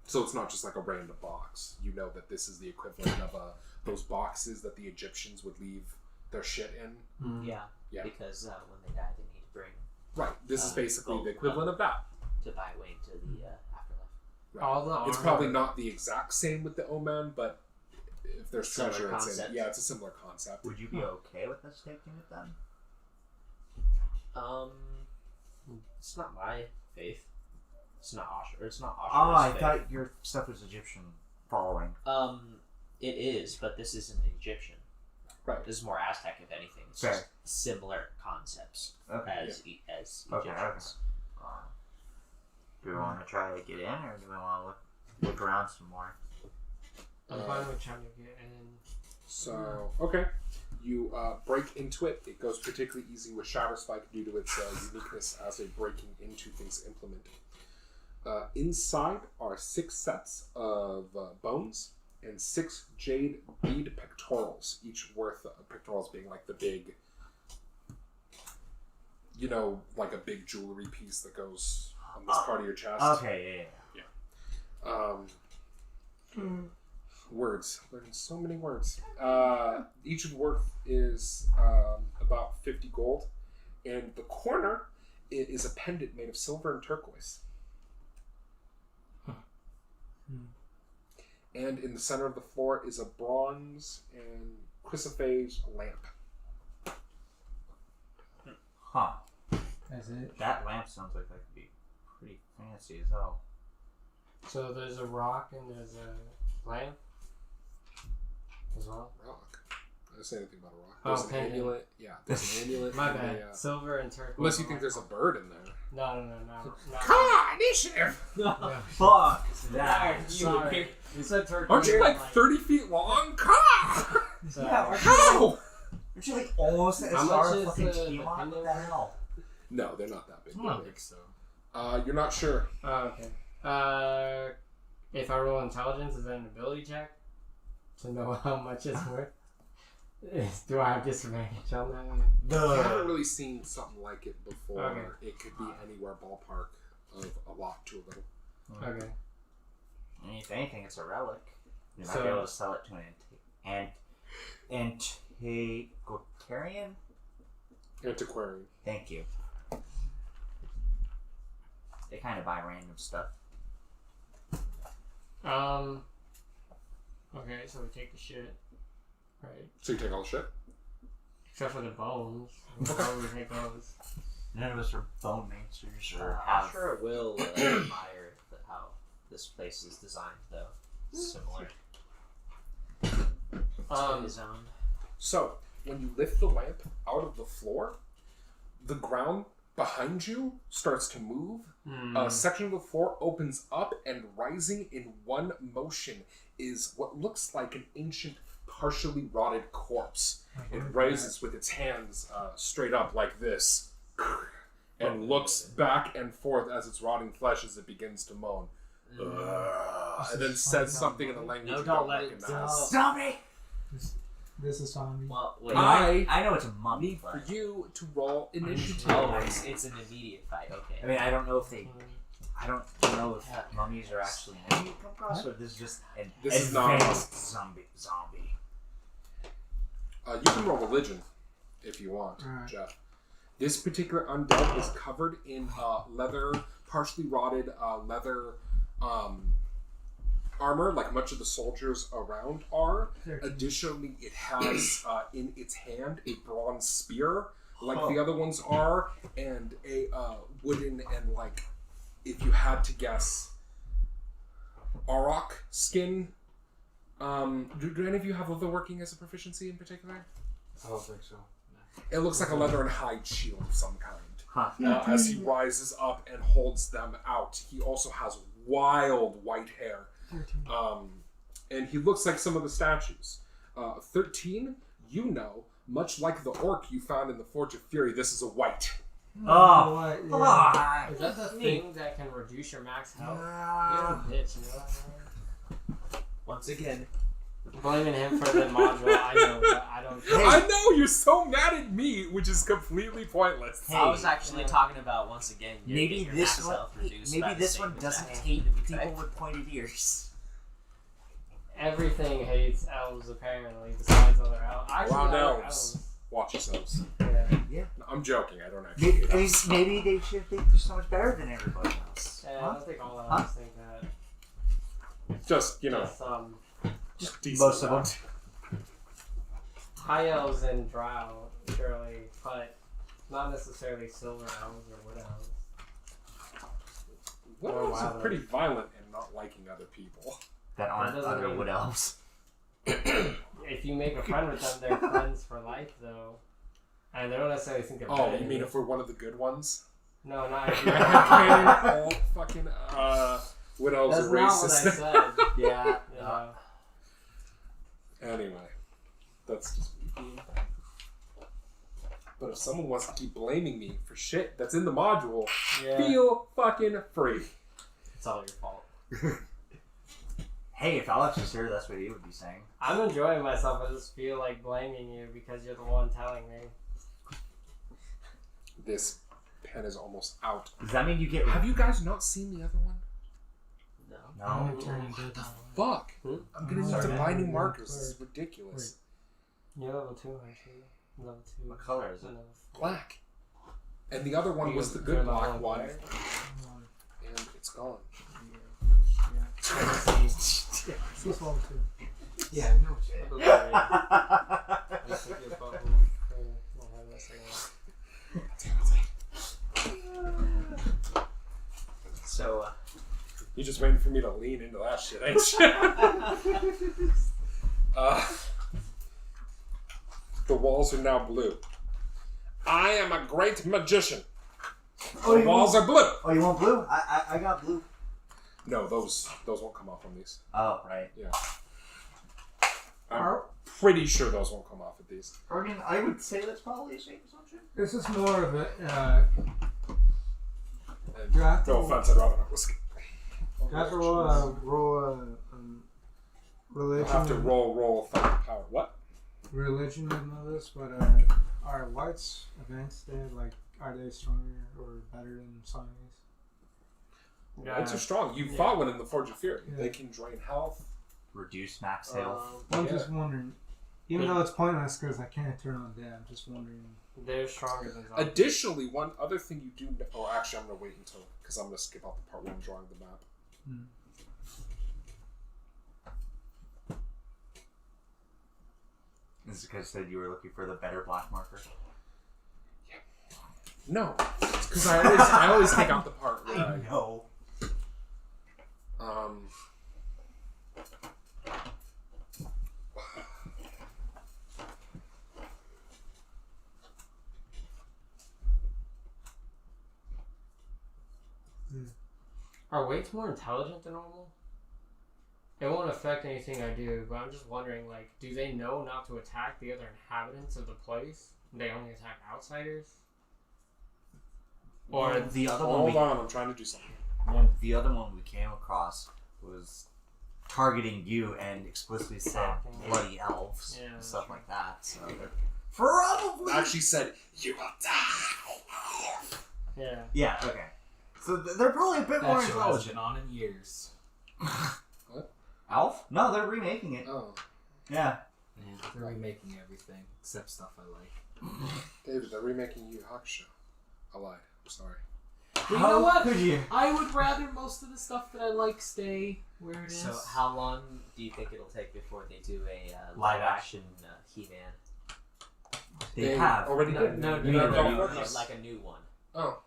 So it's not just like a random box. You know that this is the equivalent of those boxes that the Egyptians would leave their shit in. Yeah. Yeah. Because when they die, they need to bring Right. This is basically gold the equivalent of that. to buy way to the afterlife. Right. All the It's armor- probably not the exact same with the Omen, but if there's Similar treasure, it's in concept. it. Yeah, it's a similar concept. Would you be okay with us taking it then? It's not my faith. It's not Asher. It's not Oh, I Asher's faith. thought your stuff was Egyptian following. It is, but this isn't Egyptian. Right. This is more Aztec, if anything. It's Fair. just similar concepts Okay. as Okay, Egyptians. Do we want to try to get in, or do we want to look around some more? I'm fine with trying to get in. So, okay. You break into it. It goes particularly easy with Shatter Spike due to its uniqueness as a breaking into things implement. Inside are 6 sets of bones and 6 jade bead pectorals, each worth pectorals being like the big, like a big jewelry piece that goes on this part of your chest. Okay, yeah. Words. Learning so many words. Each worth is about 50 gold. And the corner is a pendant made of silver and turquoise. And in the center of the floor is a bronze and chrysoprase lamp. Huh. That's it. That lamp sounds like that could be pretty fancy as hell. So there's a rock and there's a lamp as well. Rock. I didn't say anything about a rock. Oh, There's an pendant. amulet. Yeah, there's an amulet. My and bad. Silver and turquoise. unless you think there's a bird in there. No. Come on, initiative! Fuck that. Sorry. You said turquoise. Aren't you like 30 feet long? Come on! So, Yeah, How? Aren't you like almost as How far much as is fucking the Tiamat? What pendant? the hell? No, they're not that big. I don't think so. You're not sure. Oh, okay. If I roll intelligence, is that an ability check to know how much it's worth? Do I have disadvantage on that? I haven't really seen something like it before. Okay. It could be anywhere ballpark of a lot to a little. Okay. And if anything, it's a relic. You might So- be able to sell it to an antiquarian. Antiquarian. Thank you. They kind of buy random stuff. Okay, so we take the shit. Right. So you take all the shit? Except for the bones. How would we take those? None of us are bone mancers or have. Asura will admire how this place is designed, though. Similar to his own. So, when you lift the lamp out of the floor, the ground behind you starts to move. A section of the floor opens up, and rising in one motion is what looks like an ancient, partially rotted corpse. It rises with its hands straight up like this, and looks back and forth as its rotting flesh as it begins to moan. And then says something in the language No, you don't don't let it recognize. Zombie! This is zombie. Well, wait. I know it's a mummy, Need for but you to roll initiative. Oh, it's an immediate fight. Okay. I mean, I don't know if they. I don't know if mummies are actually an enemy to come across, or this is just an This is not- advanced zombie. You can roll religion if you want, Alright. Jeff. This particular undead is covered in leather, partially rotted leather armor, like much of the soldiers around are. 13. Additionally, it has in its hand a bronze spear, like the other ones are, and a wooden and, like, if you had to guess, auroch skin. Do any of you have leatherworking as a proficiency in particular? I don't think so. It looks like a leather and hide shield of some kind. Huh. As he rises up and holds them out, he also has wild white hair. 13. And he looks like some of the statues. 13, you know, much like the orc you found in the Forge of Fury, this is a white. Oh, What? Yeah. fuck! Is that the thing that can reduce your max health? You're a bitch, you know that? Once again, Blaming him for the module, I know, but I don't. I know, you're so mad at me, which is completely pointless. Hey, I was actually talking about once again. You're Maybe getting your this max one. health reduced by Maybe the this same one doesn't exact hate effect. people with pointed ears. Everything hates elves, apparently, besides other elves. Actually, Around other elves. Watch yourselves. Yeah. I'm joking, I don't actually hate elves. Maybe they should think they're so much better than everybody else. Yeah, I Huh? don't think all elves think that. Just, you know, Just, decent most of them. amount. high elves and drow, surely, but not necessarily silver elves or wood elves. Wood Oh, elves are wow. pretty violent and not liking other people. That aren't That doesn't other mean- wood elves. If you make a friend with them, they're friends for life, though. And they don't necessarily think they're Oh, better you than mean if we're one of the good ones? No, not if you're All fucking wood elves That's are not racist. what I said. Yeah. You know. Anyway, that's just me being. But if someone wants to keep blaming me for shit that's in the module, Yeah. feel fucking free. It's all your fault. Hey, if Alex was here, that's what he would be saying. I'm enjoying myself. I just feel like blaming you because you're the one telling me. This pen is almost out. Does that mean you get? Have you guys not seen the other one? No. No. Fuck! Hmm? I'm gonna use Sorry. divining markers. This is ridiculous. You're level 2, aren't you? Level 2. What color is it? Level 4. Black. And the other one You was the go good level black one, where? and it's gone. She's level 2. Yeah, no shit. So, You're just waiting for me to lean into that shit, ain't you? The walls are now blue. I am a great magician. Oh, The you walls want, are blue. oh, you want blue? I got blue. No, those won't come off on these. Oh, right. I'm pretty sure those won't come off at these. I mean, I would say that's probably a safe assumption. This is more of a. And You have to- no offense, I'd rather not risk it. You have to roll religion. I'll have to roll fight power. What? Religion and all this, but are whites events there? Like, are they stronger or better than Siamese? Whites are strong. You fought one in the Forge of Fury. Yeah. They can drain health. Reduce max health. I'm just wondering, even though it's pointless because I can't turn on dead, I'm just wondering. They're stronger than zombies. Additionally, one other thing you do. Oh, actually, I'm gonna wait until because I'm gonna skip out the part where I'm drawing the map. This is because you said you were looking for the better black marker. No, because I always take out the part where I know. Are weights more intelligent than normal? It won't affect anything I do, but I'm just wondering, like, do they know not to attack the other inhabitants of the place? They only attack outsiders? Or The other hold one, on, I'm trying to do something. the other one we came across was targeting you and explicitly said bloody elves Yeah, and stuff true. like that. So they're probably Actually said you will die. yeah. yeah. Okay. So they're probably a bit more That show has intelligent. been on in years. Elf? No, they're remaking it. Oh, Yeah. Yeah, they're remaking everything except stuff I like. David, they're remaking Yu Yu Hakusho. I lied. I'm sorry. But you know what? Could you? I would rather most of the stuff that I like stay where it is. so how long do you think it'll take before they do a Live live-action He-Man? They have. already did. No, No, No, no, no, no, no. like a new one. Oh,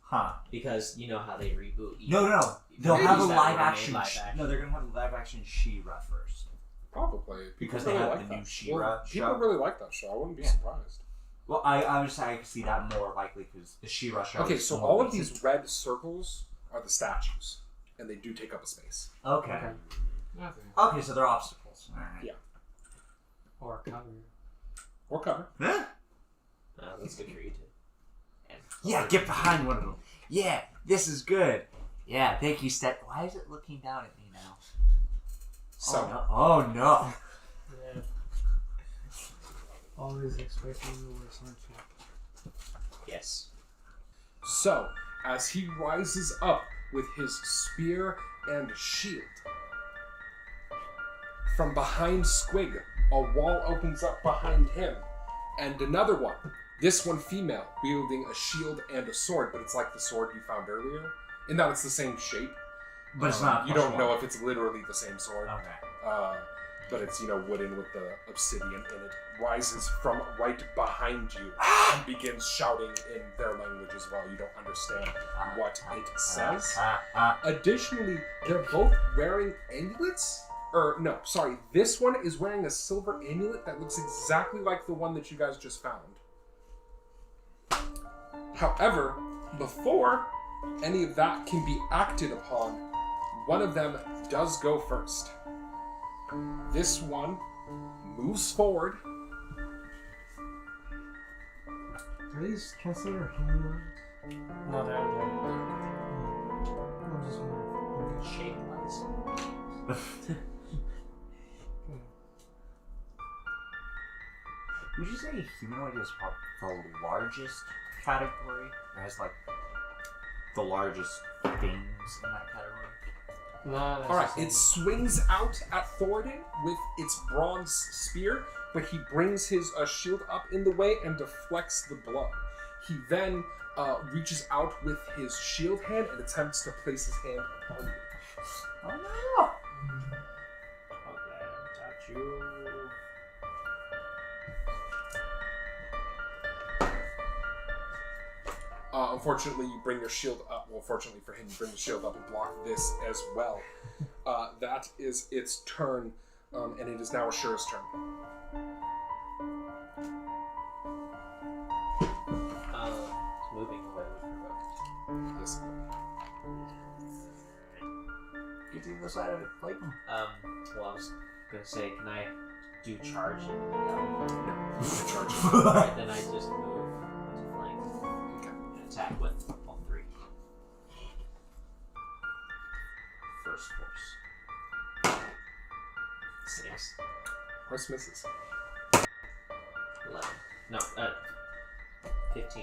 Huh. Because you know how they reboot. No. They'll Movies have a that were live made action. live action. No, they're gonna have a live action She-Ra first. probably Because People they really have like the that. new She-Ra Well, people show. really like that show. I wouldn't be Yeah. surprised. Well, I would say I could see that more likely because the She-Ra show. Okay, is so more all of recent. these red circles are the statues, and they do take up a space. Okay. Nothing. Okay, so they're obstacles. All right. Yeah. Or cover. Or cover. Huh? That's good for you too. And Yeah, get behind one of them. Yeah, this is good. Yeah, thank you, Step. Why is it looking down at me now? So, no. Oh no. Yeah. Always expecting the worst, aren't you? yes. So, as he rises up with his spear and shield, from behind Squig, a wall opens up behind him, and another one. This one female, wielding a shield and a sword, but it's like the sword you found earlier, in that it's the same shape. But it's not. You don't know if it's literally the same sword. Okay. But it's, wooden with the obsidian in it, rises from right behind you and begins shouting in their language as well. You don't understand what it says. Additionally, they're both wearing amulets. This one is wearing a silver amulet that looks exactly like the one that you guys just found. However, before any of that can be acted upon, one of them does go first. This one moves forward. Are these considered humans? No, they're I'm just wondering. Shape-wise. Would you say humanoid is probably the largest category? Or has like the largest things in that category? Not All right, necessarily. it swings out at Thoradin with its bronze spear, but he brings his shield up in the way and deflects the blow. He then reaches out with his shield hand and attempts to place his hand upon you. Oh no! Okay, touch you. Unfortunately, you bring your shield up. Well, fortunately for him, you bring the shield up and block this as well. That is its turn, and it is now Ashura's turn. It's moving away with provoke. Yes. Get to the other side of it, like. Well, I was gonna say, can I do charge? Charge. Alright, then I just move to flank and attack with all three. First horse. 6. Horse misses. 11. No, 15.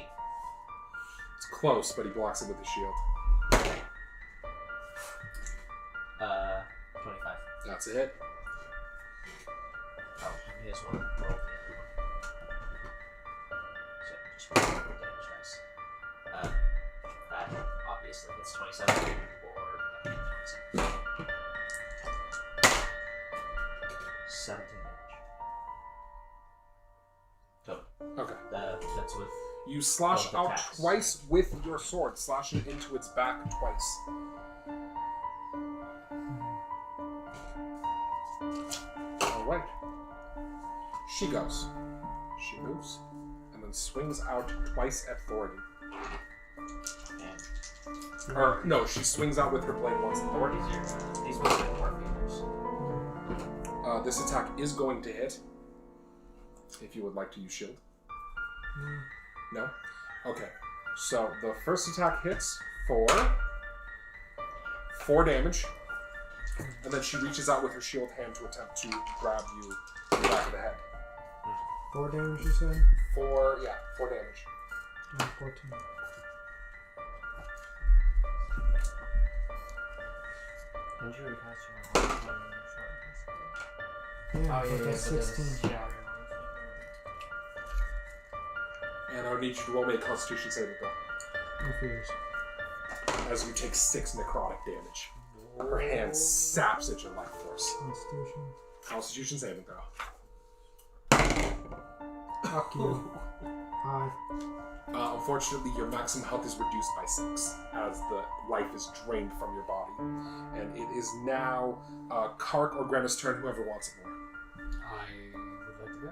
It's close, but he blocks it with his shield. 25. That's a hit. Oh, he has one. Roll the other one. So just roll damage dice. That obviously hits 27 or 17 damage. Total. Okay. That's with. You slash Both out attacks. twice with your sword, slashing into its back twice. Alright. She goes. She moves, and then swings out twice at Thoradin. And Or, no, she swings out with her blade once at Thoradin. these ones are more fingers. This attack is going to hit. If you would like to use shield. No? Okay. So the first attack hits for 4 damage. And then she reaches out with her shield hand to attempt to grab you in the back of the head. 4 damage, you said? 4 damage. 14. Didn't you recast your short? Yeah, Oh, yeah, that's for the 16. shatter. And I would need you to roll me a Constitution saving throw. No fears. As you take 6 necrotic damage. Her hand saps at your life force. Constitution. Constitution saving throw. Fuck you. 5. Unfortunately, your maximum health is reduced by 6 as the life is drained from your body. And it is now Carac or Grenna's turn, whoever wants it more. I would like to go.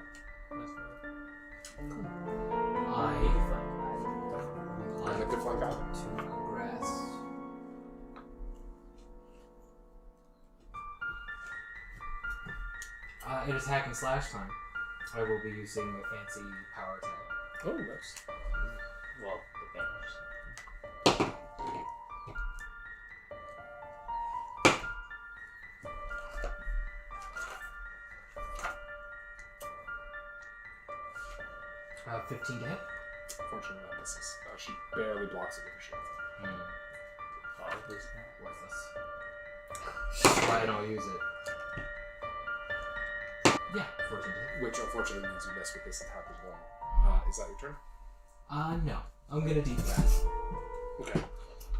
And the good flank out. To progress. In attack and slash time, I will be using a fancy power attack. Oh, nice. Well, advantage. Uh, 15 to hit. Fortunately, that misses. She barely blocks it with her shield. Probably not. Worthless. That's why I don't use it. Yeah, 14 to hit. Which unfortunately means you miss with this attack as well. Is that your turn? No. I'm gonna deep breath. Okay.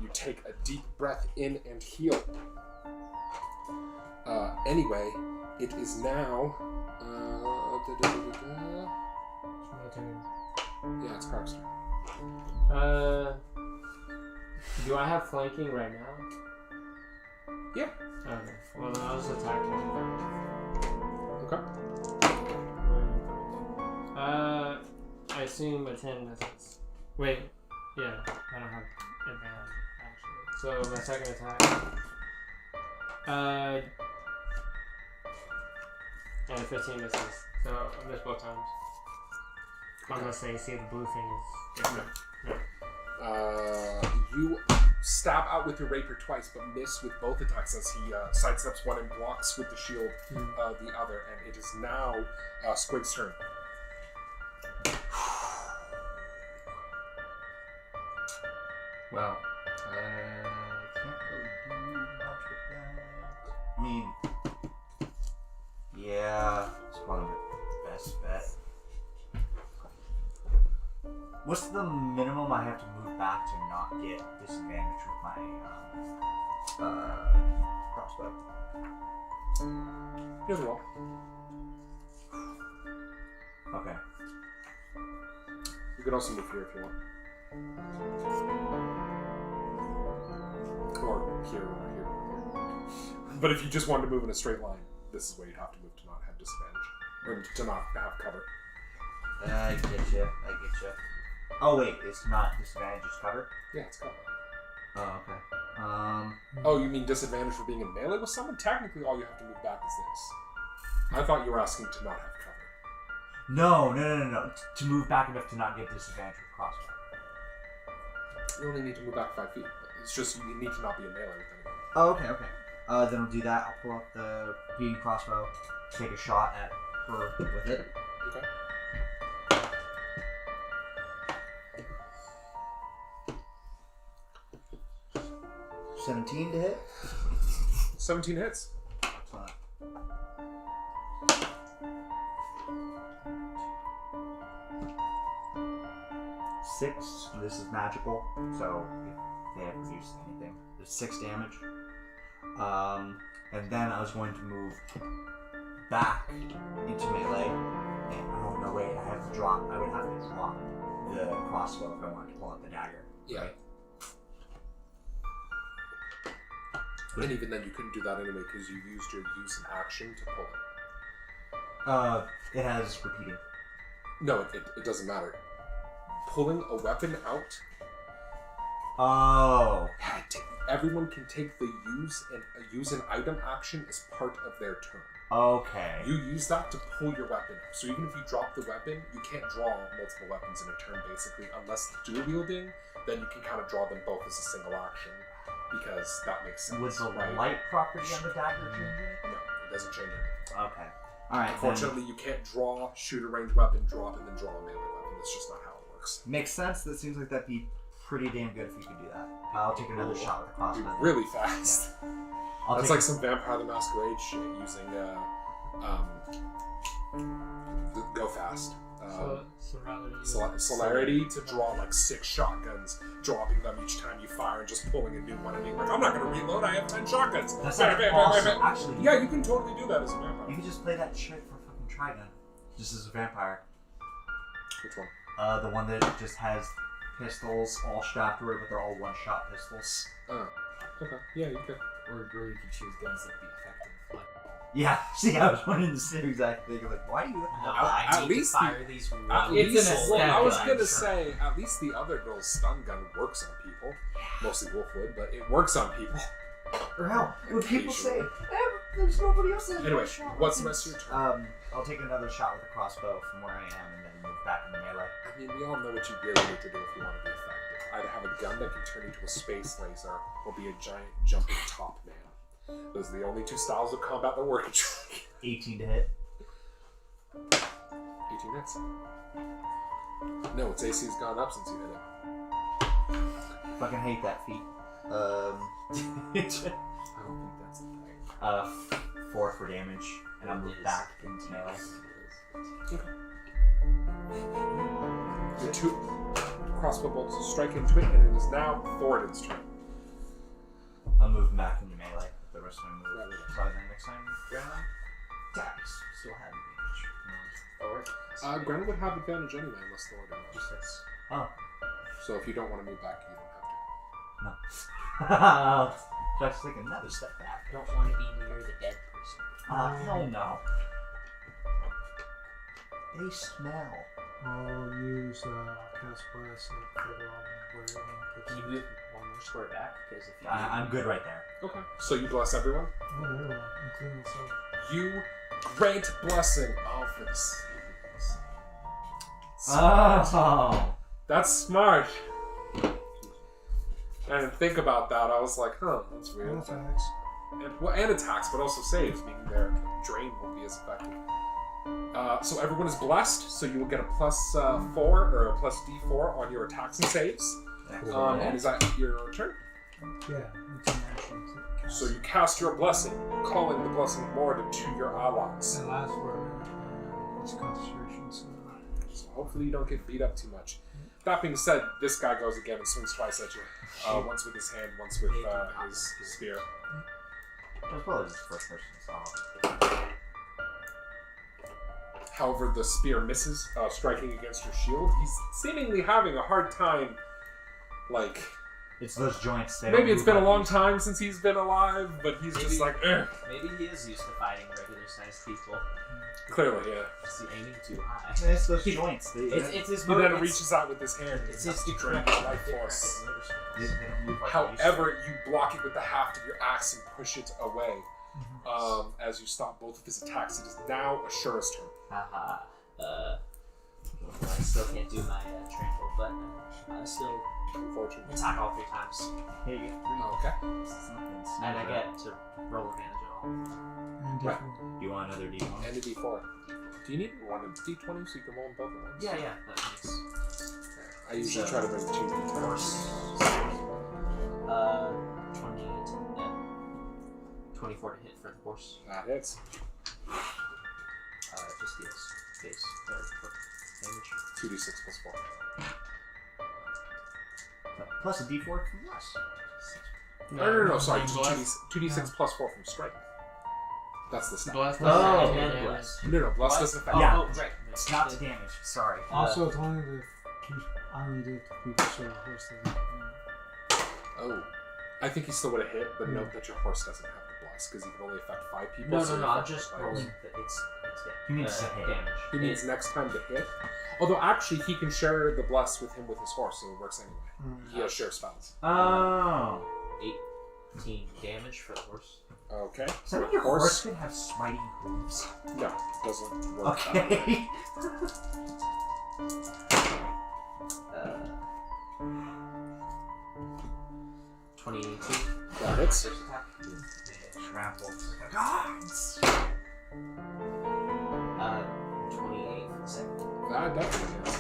You take a deep breath in and heal. Anyway, it is now. It's my turn. Yeah, it's Carac's turn. Do I have flanking right now? Yeah. Okay. Well, then I'll just attack one. Okay. I assume a 10 misses. Wait, yeah, I don't have advantage actually. So my second attack. And 15 misses. So I missed both times. Unless they see the blue thing is different. You stab out with your rapier twice, but miss with both attacks as he sidesteps one and blocks with the shield the other. And it is now Squig's turn. Well, I can't really do much with that. mean, yeah, it's probably my best bet. What's the minimum I have to move back to not get disadvantage with my crossbow? Here's a roll. Okay. You can also move here if you want. Or here, or here, or here. But if you just wanted to move in a straight line, this is where you'd have to move to not have disadvantage. Or to not have cover. I get you. Oh wait, it's not disadvantage, it's cover? Yeah, it's cover. Oh, okay. Oh, you mean disadvantage for being in melee with someone? Technically, all you have to move back is this. I thought you were asking to not have cover. No. To move back enough to not get disadvantage with crossbow. You only need to move back 5 feet. It's just you need to not be in melee with anyone. Oh, okay. Then I'll do that. I'll pull up the beating crossbow, take a shot at her with it. Okay. $17 to hit. 17 hits. Fine. 6. This is magical, so if they have produced anything, there's 6 damage. And then I was going to move back into melee. And oh no, wait, I would have to drop the crossbow if I wanted to pull out the dagger. Yeah. Right? And even then, you couldn't do that anyway because you used your use and action to pull it. It has repeating. No, it doesn't matter. Pulling a weapon out. Oh. Everyone can take the use an item action as part of their turn. Okay. You use that to pull your weapon up. So even if you drop the weapon, you can't draw multiple weapons in a turn, basically, unless dual wielding. Then you can kind of draw them both as a single action, because that makes sense. Was the right? light property on the dagger change anything? No, it doesn't change anything. Okay. All right. Unfortunately, you can't shoot a ranged weapon, drop, and then draw a melee weapon. That's just not how it works. Makes sense. That seems like that'd be pretty damn good if you could do that. I'll take another shot with the crossbow. Really fast. Yeah. That's like some Vampire the Masquerade shit using go fast. Celerity to draw like 6 shotguns, dropping them each time you fire and just pulling a new one and being like, I'm not gonna reload, I have 10 shotguns. That's awesome. Actually, yeah, you can totally do that as a vampire. You can just play that trick for fucking Trigun, just as a vampire. Which one? The one that just has pistols all strapped to it, but they're all one-shot pistols. Oh, okay. Yeah, you could. Or you could choose guns that would be effective. Like, Yeah, see, I was wondering the same exact thing. Like, why do you? At least fire these. It's an well, I was aesthetic, gonna I'm say, at least the other girl's stun gun works on people. Mostly Wolfwood, but it works on people. Or hell, when people say, there's nobody else that Anyway, shot. what's the rest of your turn? I'll take another shot with the crossbow from where I am and then move back into melee. I mean, we all know what you really need to do if you want to be effective. Either have a gun that can turn into a space laser, or be a giant jumping top man. Those are the only 2 styles of combat that work. 18 to hit. 18 hits. No, its AC's gone up since you hit it. Fucking hate that feat. I don't think that's the thing. 4 for damage, and I'm moved back into melee. The 2 crossbow bolts strike into it, and it is now Thoradin's turn. I'm moving back into melee with the rest of my move. Right. So then next time, attacks still have advantage. Gren would have advantage anyway, unless Thoradin does. Oh. So if you don't want to move back, you don't have to. No. Just take another step back. Don't want to be near the dead person. Hell no. They smell. I'll use cast blast and put it on where Can you move one more square back? Because if you I'm good right there. Okay. So you bless everyone? everyone, including myself. You grant blessing. Oh, for the sake. Oh. That's smart. I didn't think about that. I was like, that's weird. And attacks. And attacks, but also saves, meaning their drain won't be as effective. So everyone is blessed, so you will get a plus 4 or a plus D4 on your attacks and saves. And is that your turn? Yeah, it's an action to cast. So you cast your blessing, calling the blessing Lord to your allies. It lasts for a minute, and it's concentration, so... So hopefully you don't get beat up too much. That being said, this guy goes again and swings twice at you. Once with his hand, once with his spear. That's probably his first person saw. However, the spear misses, striking against your shield. He's seemingly having a hard time, like... It's those joints. Maybe it's been a long time since he's been alive, but he's just like, ugh. Maybe he is used to fighting regular-sized people. Clearly, yeah. Is he aiming too high? It's those joints. It's his He then reaches out with his hand. It's his drain life force. However, you block it with the haft of your axe and push it away. As you stop both of his attacks, it is now Ashura's turn. Haha. I still can't do my trample, but I still Unfortunately. attack all 3 times. Here you go. Okay. And I get to roll advantage at all. And Right. Do you want another D1? And a D4. Do you need one of D20 so you can roll them both at once? Yeah, that makes I usually try to bring 2 D10s. 24 to hit for the horse. That hits. Just deals base damage. 2d6 plus 4. Plus a D4 from us. No, sorry. Bless. 2d6 plus 4 from strength. That's the stat. Bless. Oh, and yeah. bless. No, bless doesn't affect Yeah. Oh, right. It's not to damage. Sorry. Also, it's only the... I only do it to people, so the horse doesn't... Oh. I think he still would have hit, but note that your horse doesn't have the bless, because he can only affect 5 people. No, so I'm affect just five. rolling that it's He needs to hit. damage. He needs next time to hit. Although, actually, he can share the bless with him with his horse, so it works anyway. He has share spells. Oh. 18 damage for the horse. Okay. So your horse could have smiting hooves. No, doesn't work. Okay. 22. That hits. First attack. Trample. Gods. 28 for the second. That definitely hits.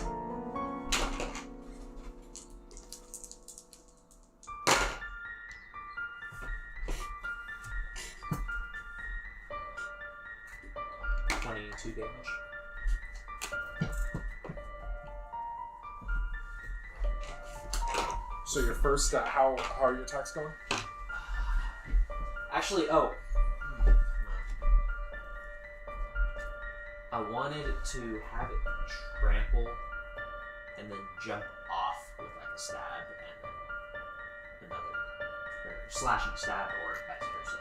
Damage. So your first, how are your attacks going? Actually, I wanted to have it trample and then jump off with like a stab and then another slashing stab or vice versa.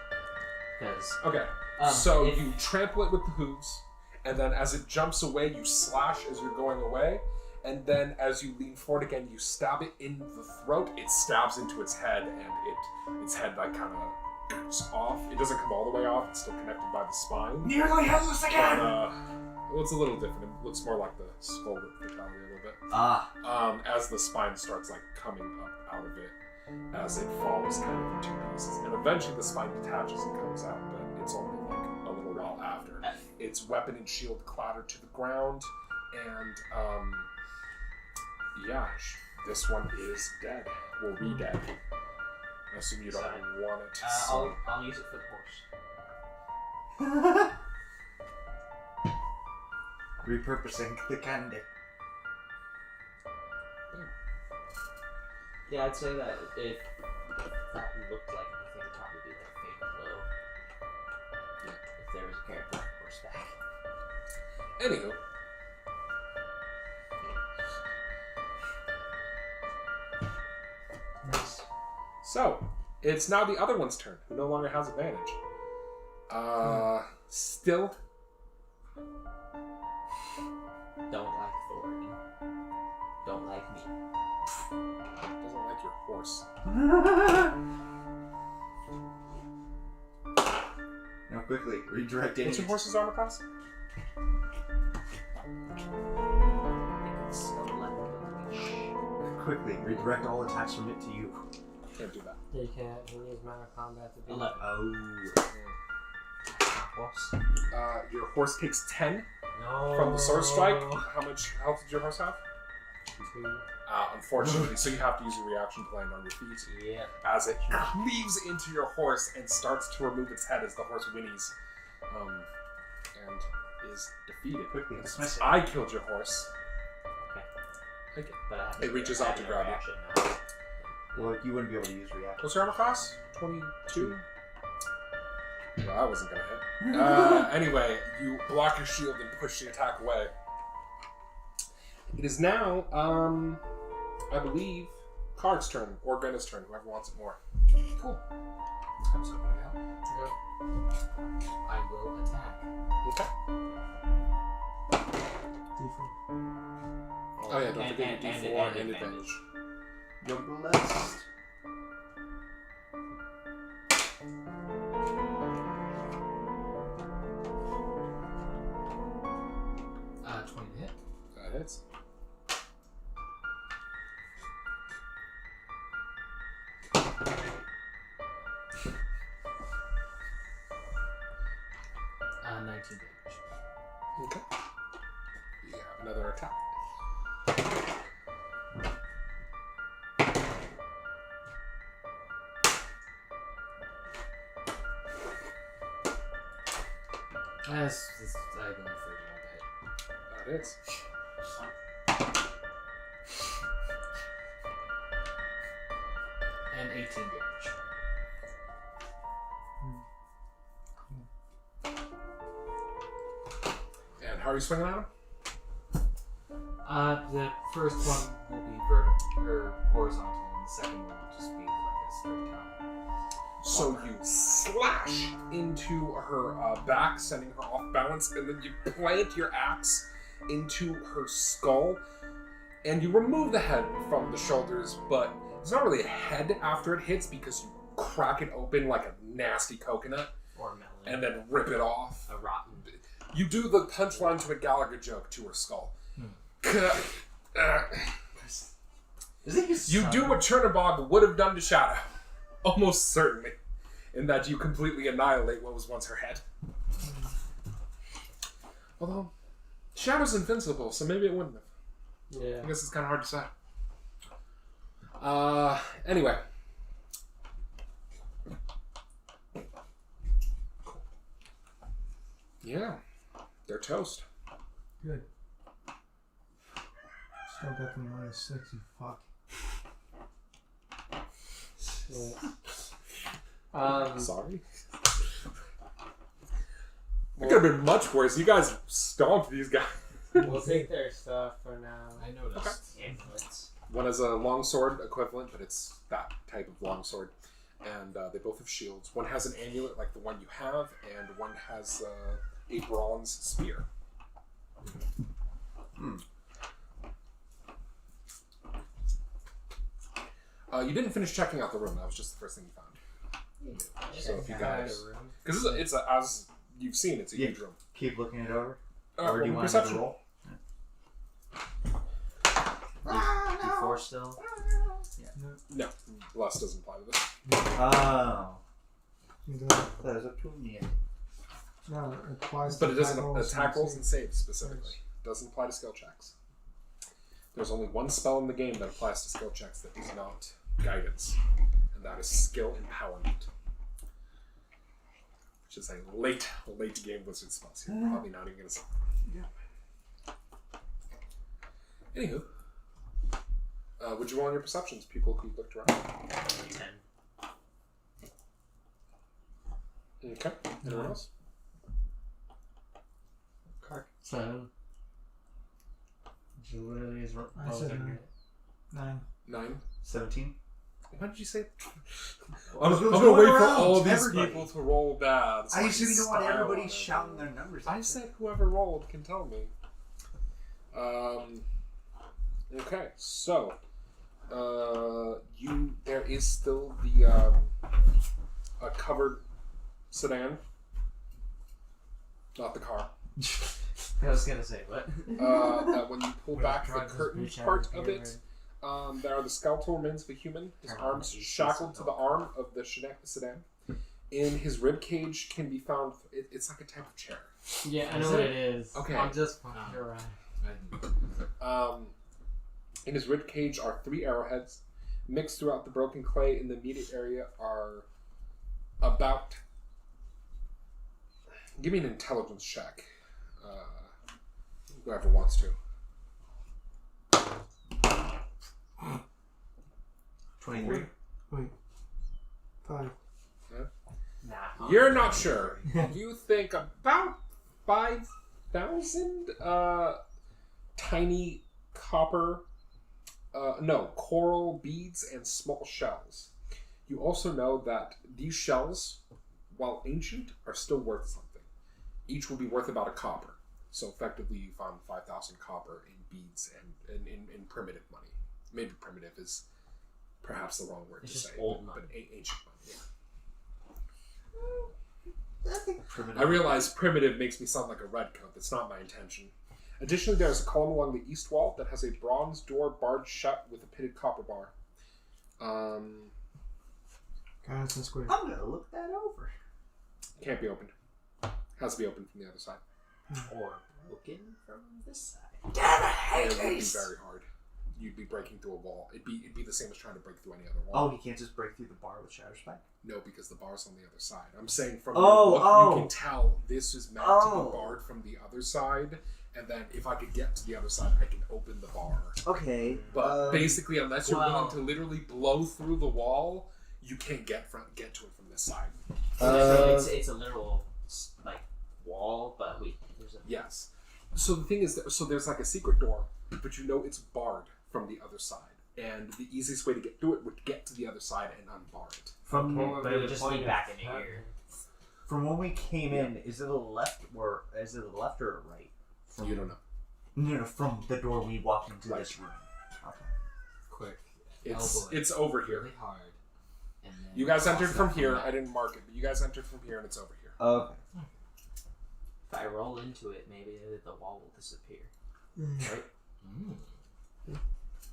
Because Okay. So you trample it with the hooves, and then as it jumps away, you slash as you're going away, and then as you lean forward again, you stab it in the throat. It stabs into its head, and its head like kind of goes off. It doesn't come all the way off. It's still connected by the spine. Nearly headless again. Well, it's a little different. It looks more like the skull fatality a little bit. As the spine starts like coming up out of it, as it falls kind of into pieces, and eventually the spine detaches and comes out, but it's only like a little while after. Its weapon and shield clatter to the ground, and this one is dead. Well, re-dead. I assume you don't want it. So. I'll use it for the horse. Repurposing the candy. Yeah, I'd say that if that looked like anything, it'd probably be like Fatal Blow. If there was a character on horseback. Anywho. Nice. So, it's now the other one's turn, who no longer has advantage. Still. Don't like Thoradin. Don't like me. Doesn't like your horse. Now quickly, redirect What's your horse's armor class? It's 11. Quickly, redirect all attacks from it to you. Can't do that. You can't. He needs mana combat to be. 11. Oh. Your horse takes 10 No. from the sword strike. How much health did your horse have? Unfortunately, so you have to use your reaction to land on your feet. Yeah. As it cleaves into your horse and starts to remove its head as the horse whinnies, and is defeated. Quickly dismiss it. I killed your horse. Okay. But I have It reaches out to grab you. now. Well, you wouldn't be able to use reaction. What's your armor class? 22? Well, I wasn't gonna hit. Anyway, you block your shield and push the attack away. It is now, I believe, Carac's turn, or Grenna's turn, whoever wants it more. Cool. I'm so going out. I will attack. Okay. D4. Oh yeah, don't forget your D4 and advantage. You're blessed. Uh, 20 to hit. That hits. Uh, 19 damage. Okay. You have another attack. That's I have only 31 to hit. That hits. And 18 damage. And how are you swinging at him? The first one will be vertical or horizontal, and the second one will just be like a straight down. So you slash into her back, sending her off balance, and then you plant your axe into her skull, and you remove the head from the shoulders, but it's not really a head after it hits because you crack it open like a nasty coconut Or melon. and then rip it off. A rotten. You do the punchline to a Gallagher joke to her skull. Is it his You son? do what Chernobog would have done to Shadow. Almost certainly. In that you completely annihilate what was once her head. Although, Shadow's invincible, so maybe it wouldn't have. Yeah. I guess it's kind of hard to say. Anyway. Yeah. They're toast. Good. Still got the -6, you fuck. Sorry. It could have been much worse. You guys stomped these guys. We'll take their stuff for now. I noticed. Amulets. One has a longsword equivalent, but it's that type of longsword. And they both have shields. One has an amulet like the one you have, and one has a bronze spear. You didn't finish checking out the room. That was just the first thing you found. So if you guys... Because it's as you've seen, it's a huge room. Keep looking it over. Or Or do you want to perception roll? D4 still. No, less doesn't apply to this. Oh. You do- That is up to me. No, it applies But to it doesn't rolls attack rolls and and saves specifically. It doesn't apply to skill checks. There's only one spell in the game that applies to skill checks that is not guidance, and that is skill empowerment, which is a late game Wizard spell. So you're probably not even gonna see. Anywho, would you roll on your perceptions? People who looked around. 10. Okay. Anyone else? 7. Which literally is I said 9. 9. 17. Why did you say? I'm I'm going gonna wait for around, all these everybody. people to roll bad. so I can usually don't want style everybody on shouting everyone. their numbers. I said whoever rolled can tell me. Okay, so there is still the a covered sedan, not the car. I was gonna say, what? That when you pull back the Drive this curtain bitch out part of of here, it, there are the skeletal remains of a human. His arms shackled to the arm of the sedan. In his rib cage can be found. It's like a type of chair. Yeah, I know Is what it? it is. Okay. I'm just fucking around. In his rib cage are 3 arrowheads. Mixed throughout the broken clay in the immediate area are about... Give me an intelligence check. Whoever wants to. 23. Wait. 5. Nah. You're not sure. You think about 5,000 tiny copper, coral beads and small shells. You also know that these shells, while ancient, are still worth something. Each will be worth about a copper. So effectively you found 5,000 copper in beads and in primitive money. Maybe primitive is perhaps the wrong word It's to just say, old but money. ancient money, yeah. I think primitive. I realize primitive makes me sound like a redcoat. That's not my intention. Additionally, there is a column along the east wall that has a bronze door barred shut with a pitted copper bar. Guys, and Squig. I'm gonna look that over. Can't be opened. Has to be opened from the other side. Or broken from this side. It would be very hard. You'd be breaking through a wall. It'd be the same as trying to break through any other wall. Oh, you can't just break through the bar with Shatterspike? No, because the bar's on the other side. I'm saying from Oh, your look, oh. you can tell this is meant to Oh. be barred from the other side, and then if I could get to the other side, I can open the bar. Okay. But basically, unless you're well- willing to literally blow through the wall, you can't get to it from this side. So it's a literal like wall, but there's a Yes. So the thing is, so there's like a secret door, but you know it's barred from the other side. And the easiest way to get through it would get to the other side and unbar it. From What would but be it the would just point lead of back into that? here. from when we came in, is it a left or a right? From, You don't know. No, from the door we walked into Right. this room. Okay. Quick. It's elbow it it's over here. really hard. And then You guys entered cross from it here. up. I didn't mark it, but you guys entered from here, and it's over here. Okay. If I roll into it, maybe the wall will disappear. Right? Mm.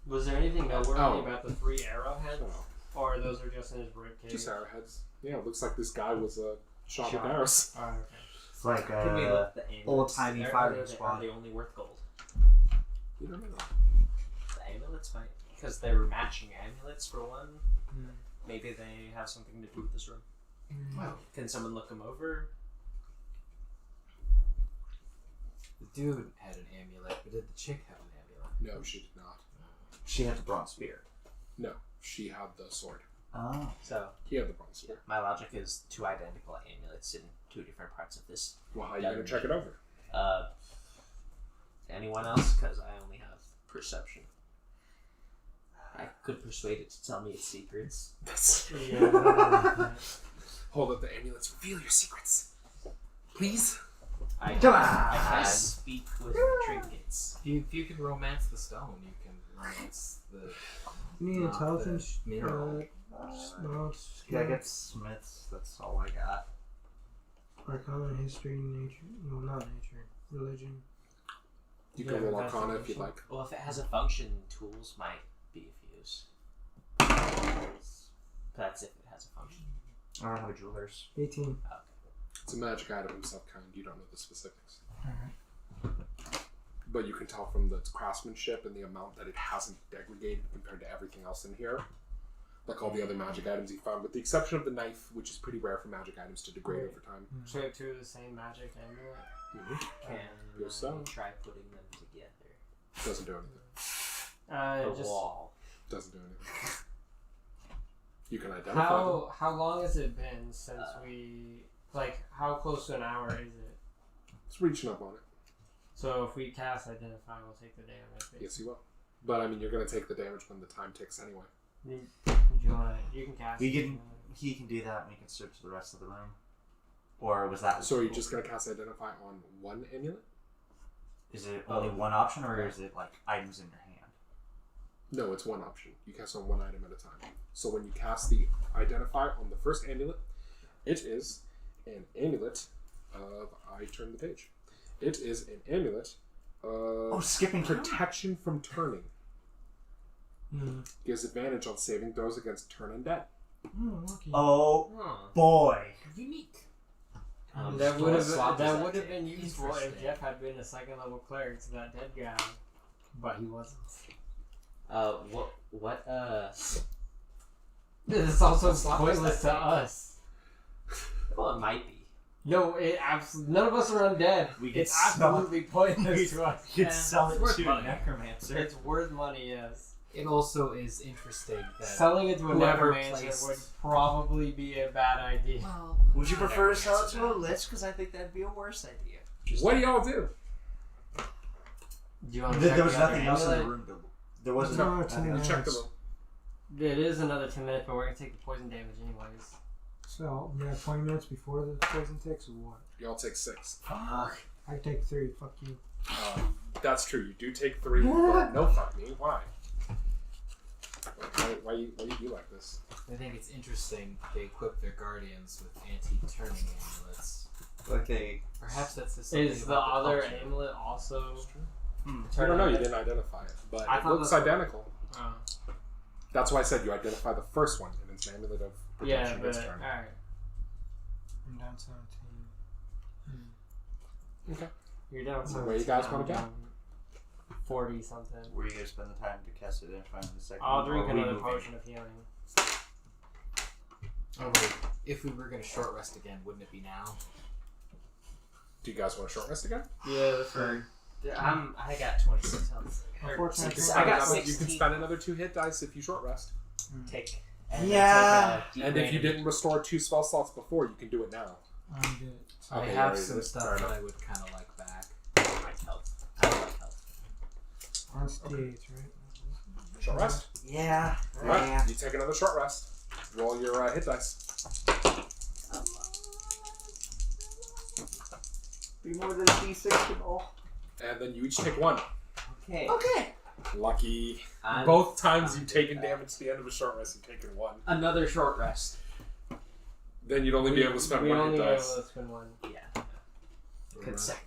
Was there anything noteworthy Oh. about the 3 arrowheads? Oh, Or those are just in his ribcage? just arrowheads. Yeah, it looks like this guy was shot with Shot. arrows. Oh, okay. It's like Could we look the amulets? old-timey firing Are squad. they only worth gold? You don't know. The amulets might, because they were matching amulets for one. Maybe they have something to do with this room. Wow. Can someone look them over? The dude had an amulet, but did the chick have an amulet? No, she did not. She had the bronze spear. No, she had the sword. Oh. So He had the bronze sword. my logic is 2 identical amulets in 2 different parts of this. Well, how are you going to check it over? Anyone else? Because I only have perception. I could persuade it to tell me its secrets. Yeah. Hold up the amulets. Reveal your secrets. Please? I Come on! can speak with trinkets. If you can romance the stone, you can romance the Need not intelligence? the mineral. No, Yeah, I get Smiths. That's all I got. Arcana, history, nature. No, not nature. Religion. You Yeah, can roll that's Arcana an if you'd issue. like. Well, if it has a function, tools might be of use. That's if it has a function. I don't have a jeweler's. 18. It's a magic item of some kind. You don't know the specifics. But you can tell from the craftsmanship and the amount that it hasn't degraded compared to everything else in here. Like all the other magic items you found, with the exception of the knife, which is pretty rare for magic items to degrade over time. So you have 2 of the same magic amulet? Can Guess so. try putting them together? Doesn't do anything. The Just wall. Doesn't do anything. You can identify them. how long has it been since we how close to an hour is it? It's reaching up on it. So if we cast identify, we'll take the damage. Yes, you will. But I mean, you're going to take the damage when the time ticks anyway. You can cast. He can do that and we can search the rest of the room. Or was that... So are you just going to cast identify on one amulet? Is it only one option or is it like items in your hand? No, it's one option. You cast on one item at a time. So when you cast the identify on the first amulet, it is an amulet of... I turn the page. It is an amulet of skipping protection from turning. Gives advantage on saving throws against turn and dead. Lucky. Oh Huh. boy. Unique. That would have Swap that is would have that been too? useful if Interesting. Jeff had been a 2nd level cleric to that dead guy, but he wasn't. What? This is also Slap pointless us to that us. Well, it might be. No, it absolutely. None of us are undead. We could It's sell- absolutely pointless to us. You could sell it's it worth to a money. necromancer. It's worth money, yes. It also is interesting that Selling it to a whoever necromancer placed- would probably be a bad idea. Would you prefer to sell it to a lich? Because I think that'd be a worse idea. What do y'all do? Do you want to There check was the nothing other else in the amulet? room. There wasn't. No, nothing it's else. Check the room. It is another 10 minutes, but we're going to take the poison damage anyways. So, yeah, 20 minutes before the poison takes or what? Y'all take 6. Fuck. I take 3, fuck you. That's true. You do take 3. But no, fuck me. Why? Why you be like this? I think it's interesting they equip their guardians with anti-turning amulets. Okay. Perhaps that's just something Is the about other culture. amulet also... I don't know. You didn't identify it, but I it thought looks that's- identical. Oh. That's why I said you identify the first one, and it's an amulet of Yeah, protection but... against turn. Alright. I'm down 17. Okay. You're down to Where you guys wanna go? 40 something. Were you gonna spend the time to cast it and find the second? I'll one, drink or are we another moving? potion of healing. Oh wait, if we were going to short rest again, wouldn't it be now? Do you guys want to short rest again? Yeah, that's right. I got 26 health. Unfortunately, I got You can 16. spend another 2 hit dice if you short rest. Take. Yeah. Take, And if you didn't restore 2 spell slots before, you can do it now. I'm good. I Okay, have yeah, some that's stuff fair that enough. I would kind of like back. I like health. I like health. On stage, right? Short rest. Yeah. Alright, Yeah. you take another short rest. Roll your hit dice. Be more than a D6 and all. And then you each take 1. Okay. Okay. Lucky. I'm- Both times I'm you've taken good. damage at the end of a short rest, you've taken 1. Another short rest. Then you'd only be able to spend we 1 only hit able dice. to spend 1. Yeah.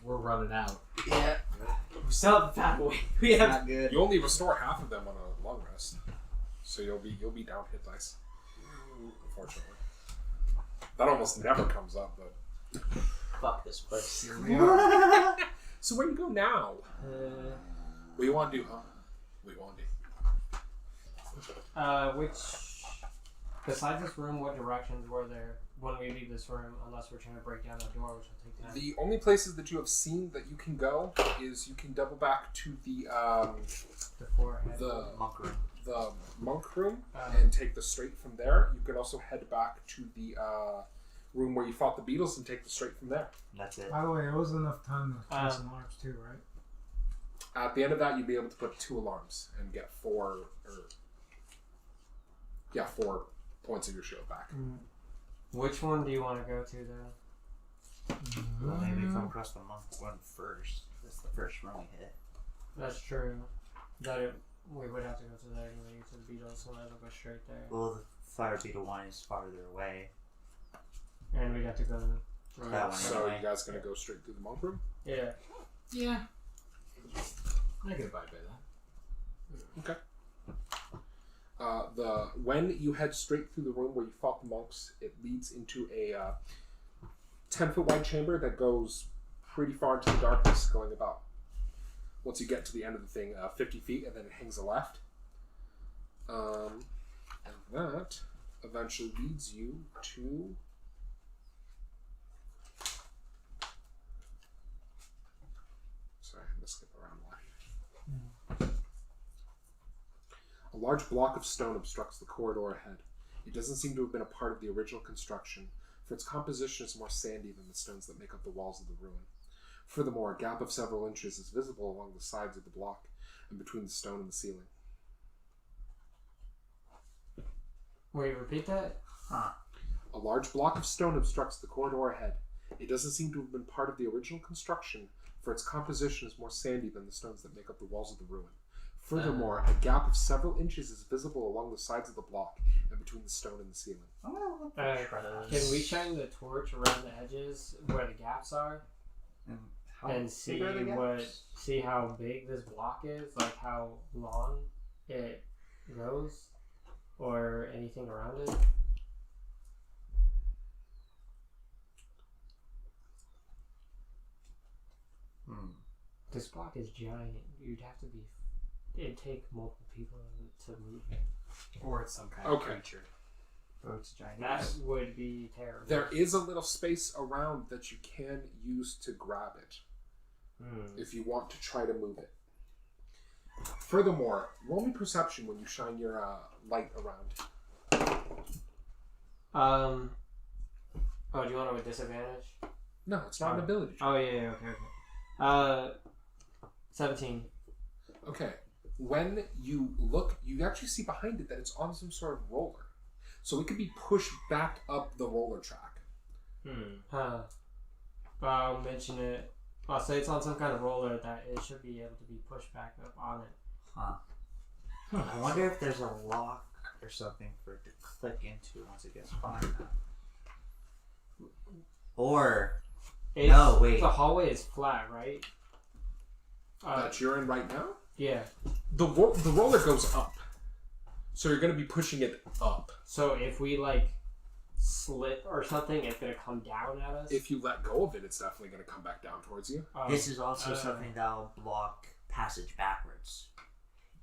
We're running out. Yeah. We still have the fat boy. We have. Not good. You only restore half of them on a long rest. So you'll be down hit dice. Unfortunately. That almost never comes up, but Fuck this place. Here we are. so where you go now? What you want to do, huh? What you want to do? Which... Besides this room, what directions were there when we leave this room, unless we're trying to break down that door, which will take time? The only places that you have seen that you can go is you can double back to the Monk room. the monk room Uh, and take the straight from there. You can also head back to the room where you fought the beetles and take the straight from there. That's it. By the way, it was enough time to cast some alarms too, right? At the end of that, you'd be able to put 2 alarms and get 4 points of your shield back. Which one do you want to go to, then? Well, maybe come across the monk one first. That's the first room we hit. That's true. We would have to go to there anyway, to the beetles, so might as well go straight there. Well, the fire beetle one is farther away. And we'd have to go... That one So anyway. you guys gonna go straight through the monk room? Yeah. Yeah. I can abide by that. Okay. When you head straight through the room where you fought the monks, it leads into a 10-foot wide chamber that goes pretty far into the darkness, going about, once you get to the end of the thing, 50 feet, and then it hangs a left. And that eventually leads you to... Sorry, I'm going to skip around one. A large block of stone obstructs the corridor ahead. It doesn't seem to have been a part of the original construction, for its composition is more sandy than the stones that make up the walls of the ruin. Furthermore, a gap of several inches is visible along the sides of the block and between the stone and the ceiling. Wait, repeat that? A large block of stone obstructs the corridor ahead. It doesn't seem to have been part of the original construction, for its composition is more sandy than the stones that make up the walls of the ruin. Furthermore, a gap of several inches is visible along the sides of the block and between the stone and the ceiling. Can we shine the torch around the edges where the gaps are and see see how big this block is, like how long it goes, or anything around it? This block is giant. You'd have to be it'd take multiple people to move it. Or it's some kind of creature. Oh, it's a giant. That would be terrible. There is a little space around that you can use to grab it if you want to try to move it. Furthermore, roll me perception when you shine your light around. Oh, do you want it with disadvantage? No, it's not an ability. Oh yeah, okay. 17. Okay. When you look, you actually see behind it that it's on some sort of roller. So it could be pushed back up the roller track. Huh. I'll mention it. I'll say it's on some kind of roller that it should be able to be pushed back up on it. Huh. I wonder if there's a lock or something for it to click into once it gets far enough. Or... no, wait. The hallway is flat, right? That you're in right now? Yeah. The roller goes up. So you're going to be pushing it up. So if we, like, slip or something, it's going to come down at us? If you let go of it, it's definitely going to come back down towards you. This is also something that'll block passage backwards.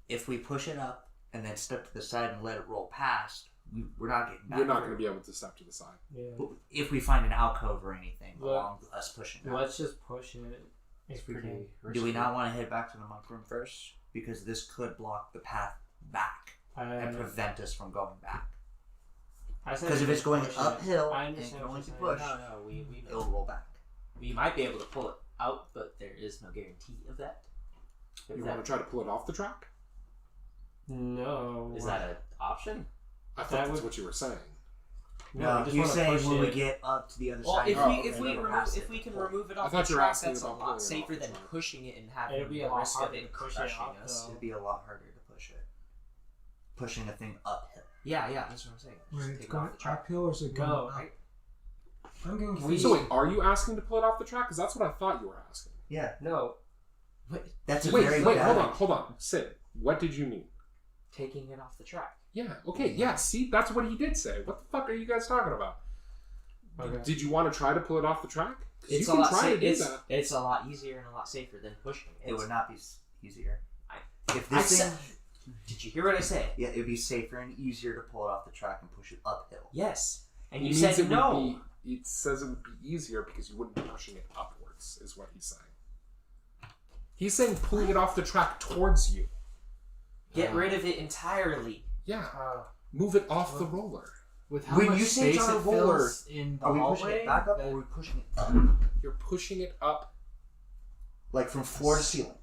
If we push it up and then step to the side and let it roll past, we're not getting back. You're not going to be able to step to the side. Yeah. If we find an alcove or anything along with us pushing it. Let's just push it. It's pretty... Do we not want to head back to the monk room first? Because this could block the path back and prevent us from going back. Because if it's going uphill and going to push, it'll roll back. We might be able to pull it out, but there is no guarantee of that. You want to try to pull it off the track? No. Is that an option? I thought that's what you were saying. No, you're saying when we get up to the other side. If we can remove it off the track, that's a lot safer than pushing it and having the risk of it crushing us. It'd be a lot harder to push it. Pushing a thing uphill. Yeah, that's what I'm saying. Wait, it's going uphill or is it going up? I'm getting confused. So wait, are you asking to pull it off the track? Because that's what I thought you were asking. Yeah. No. That's a wait, very hold on. Sid, what did you mean? Taking it off the track. Yeah, okay, yeah, see, that's what he did say. What the fuck are you guys talking about? Okay. Did you want to try to pull it off the track? It's a lot easier and a lot safer than pushing it. It would not be easier. Did you hear what I said? Yeah, it would be safer and easier to pull it off the track and push it uphill. Yes. And you said no. It says it would be easier because you wouldn't be pushing it upwards, is what he's saying. He's saying pulling it off the track towards you. Get rid of it entirely. Yeah. Move it off the roller. With how much space it fills in the hallway? Are we pushing it back up or are we pushing it up? You're pushing it up. Like from floor to ceiling?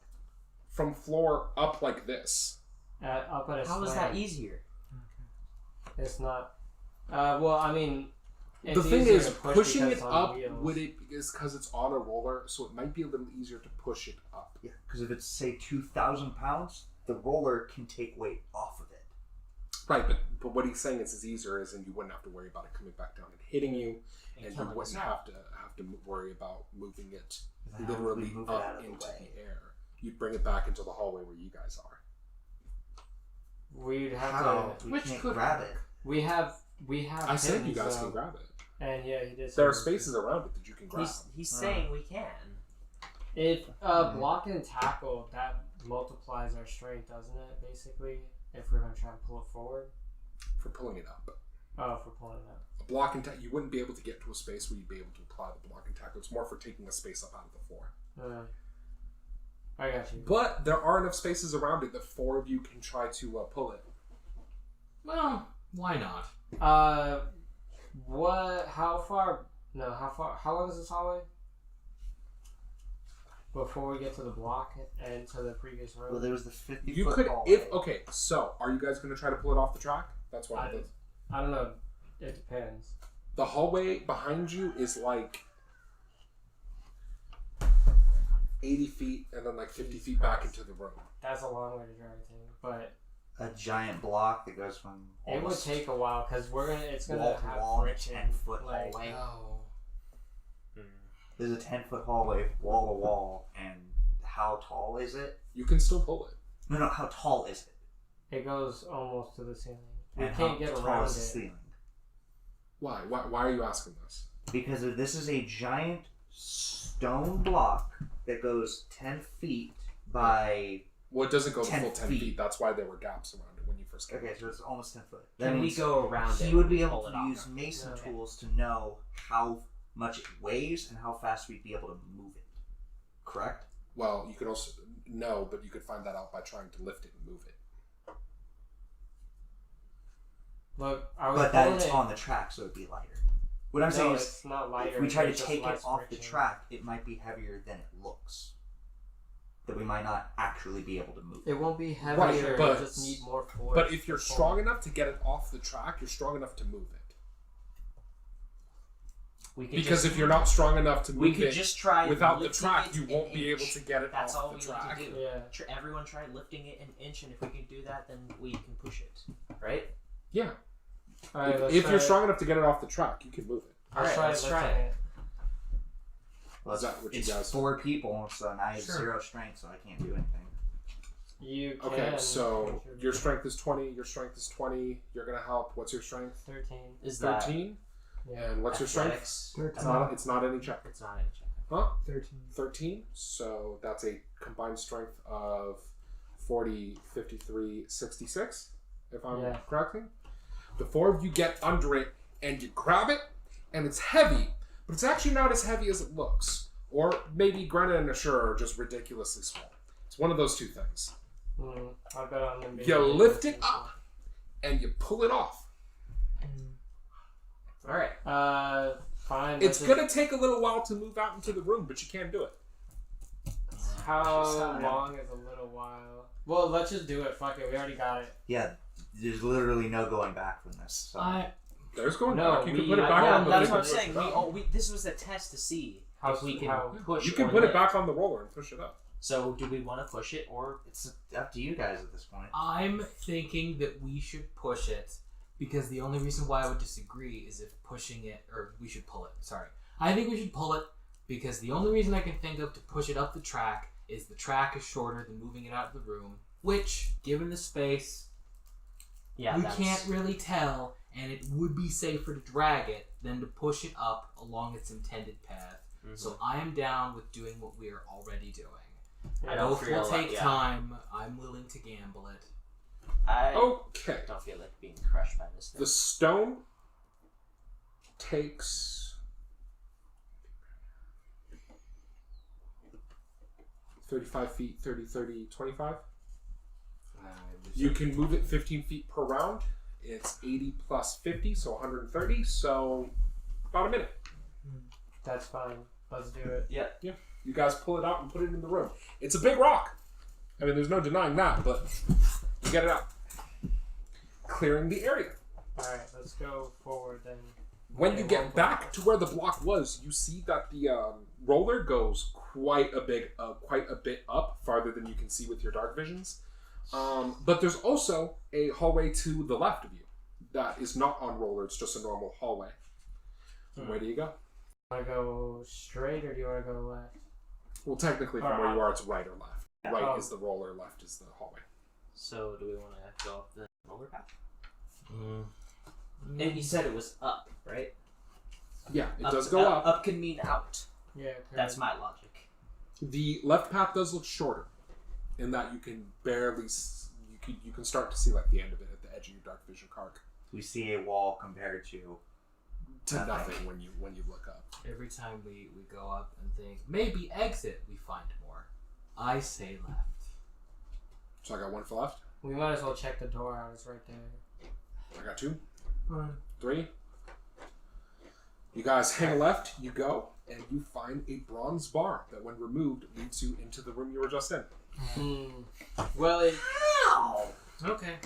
From floor up like this. Up at a How is that easier? It's not... well, I mean... The thing is, pushing it up is because it's on a roller, so it might be a little easier to push it up. Yeah, because if it's, say, 2,000 pounds, the roller can take weight off of it. Right, but what he's saying is it's easier, and you wouldn't have to worry about it coming back down and hitting you, and you wouldn't have to worry about moving it literally up into the air. You'd bring it back into the hallway where you guys are. We'd have to... We can't grab it. We have I said you guys can grab it. And yeah, he did. There are spaces around it that you can grab. He's saying we can. If block and tackle, that multiplies our strength, doesn't it? Basically, if we're gonna try and pull it forward. For pulling it up. Oh, for pulling it up. A block and tackle, you wouldn't be able to get to a space where you'd be able to apply the block and tackle. It's more for taking a space up out of the floor. I got you. But there are enough spaces around it that 4 of you can try to pull it. Well, why not? How long is this hallway? Before we get to the block and to the previous room? Well, there was the 50 You foot could, hallway. okay, so are you guys going to try to pull it off the track? That's why I don't know. It depends. The hallway behind you is like 80 feet and then like 50 feet back into the room. That's a long way to drive, I think, but... A giant block that goes from it would take a while because it's gonna have wall, friction. 10-foot like, hallway. Oh. There's a 10-foot hallway, wall to wall, and how tall is it? You can still pull it. No, how tall is it? It goes almost to the ceiling. We and can't get around is it. The ceiling? Why? Why are you asking this? Because this is a giant stone block that goes 10 feet by Well, it doesn't go the 10 full 10 feet. feet. That's why there were gaps around it when you first came. Okay, so it's almost 10 foot. Can we means go around it? he would be and able pull it to off? use mason Okay. tools to know how much it weighs and how fast we'd be able to move it. Correct? Well, you could also but you could find that out by trying to lift it and move it. Look, I was But that pulling it's it. on the track, so it'd be lighter. What I'm No, saying is, it's not lighter. if we try to it's just take it less off the friction. track, it might be heavier than it looks. That we might not actually be able to move. It won't be heavier. Right, but- you just need more force. But if you're to pull strong it. enough to get it off the track, you're strong enough to move it. We could Because just, if you're not strong enough to we move could it just try without the lifting track, it you an won't be able inch. to get it That's off all the we track. need to do. Yeah. Everyone try lifting it an inch, and if we can do that, then we can push it, right? Yeah. All right, let's If try you're it. strong enough to get it off the track, you can move it. Let's try let's lifting try it. Well, Is that what you it's guys- 4 people, so now I have Sure. 0 strength, so I can't do anything. You can. Okay, so your strength is 20, your strength is 20, you're going to help. What's your strength? 13. Is that 13? Yeah. And what's your strength? athletics? 13. It's not any check. It's not any check. Huh? 13. 13. So that's a combined strength of 40, 53, 66, if I'm Yeah. correcting. The 4 of you get under it and you grab it, and it's heavy, but it's actually not as heavy as it looks. Or maybe Grenna and Asura are just ridiculously small. It's one of those two things. I bet on them. You lift it up and you pull it off. All right. Fine. It's going to take a little while to move out into the room, but you can do it. How Just how- long is a little while? Well, let's just do it. Fuck it. We already got it. Yeah, there's literally no going back from this. So. There's going No, back. You can we- put it back yeah, on the That's roller. what I'm saying. This was a test to see How- if we can how- push. You can or put it lift. back on the roller and push it up. So, do we want to push it or? It's up to you guys at this point. I'm thinking that we should push it because the only reason why I would disagree is if pushing it, or we should pull it. Sorry. I think we should pull it because the only reason I can think of to push it up the track is the track is shorter than moving it out of the room, which, given the space, Yeah, we that's, can't really tell, and it would be safer to drag it than to push it up along its intended path. Mhm. So I am down with doing what we are already doing. I don't Both feel will take yeah. time. I'm willing to gamble it. I Okay. don't feel like being crushed by this thing. The stone takes 35 feet, 30, 30, 25. You can move it 15 feet per round. It's 80 plus 50, so 130. So about a minute. That's fine. Let's do it. Yeah. You guys pull it out and put it in the room. It's a big rock. I mean, there's no denying that, but you get it out. Clearing the area. Alright, let's go forward then. When you Okay, get one back block. to where the block was, you see that the roller goes quite a bit up, farther than you can see with your dark visions. But there's also a hallway to the left of you that is not on roller. It's just a normal hallway. Where do you go? Want to go straight or do you want to go left? Well, technically, from where you are, it's right or left. Yeah. Right Oh. is the roller, left is the hallway. So, do we want to go up the roller path? And you said it was up, right? Yeah, it Up, does go up. Up can mean out. Yeah, That's my logic. The left path does look shorter, in that you can barely you can start to see like the end of it at the edge of your dark vision card. We see a wall compared to Nothing when you look up. Every time we go up and think, maybe exit, we find more. I say left. So I got 1 for left. We might as well check the door out. It's right there. I got 2, 3. You guys hang left. You go and you find a bronze bar that, when removed, leads you into the room you were just in. Well, it. Okay.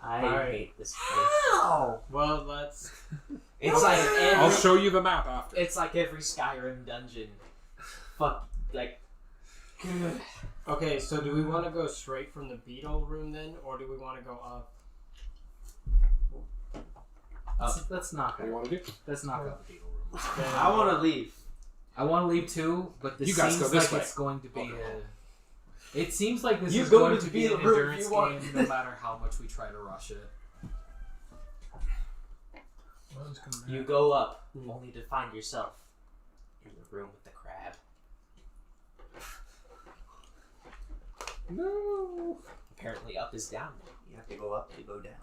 I Alright. hate this place. Well, let's. It's like I'll every. show you the map after. It's like every Skyrim dungeon. Fuck, like. Okay, so do we want to go straight from the beetle room then, or do we want to go up? Let's knock What do you out. want to do? Let's knock out the beetle room. Then- I want to leave. I want to leave too, but this You guys seems go this like way. it's going to be Okay. It seems like this You is go going to to the be an beetle room if endurance you want. game, no matter how much we try to rush it. You go up, only to find yourself in the room with the crab. No. Apparently, up is down. You have to go up to go down.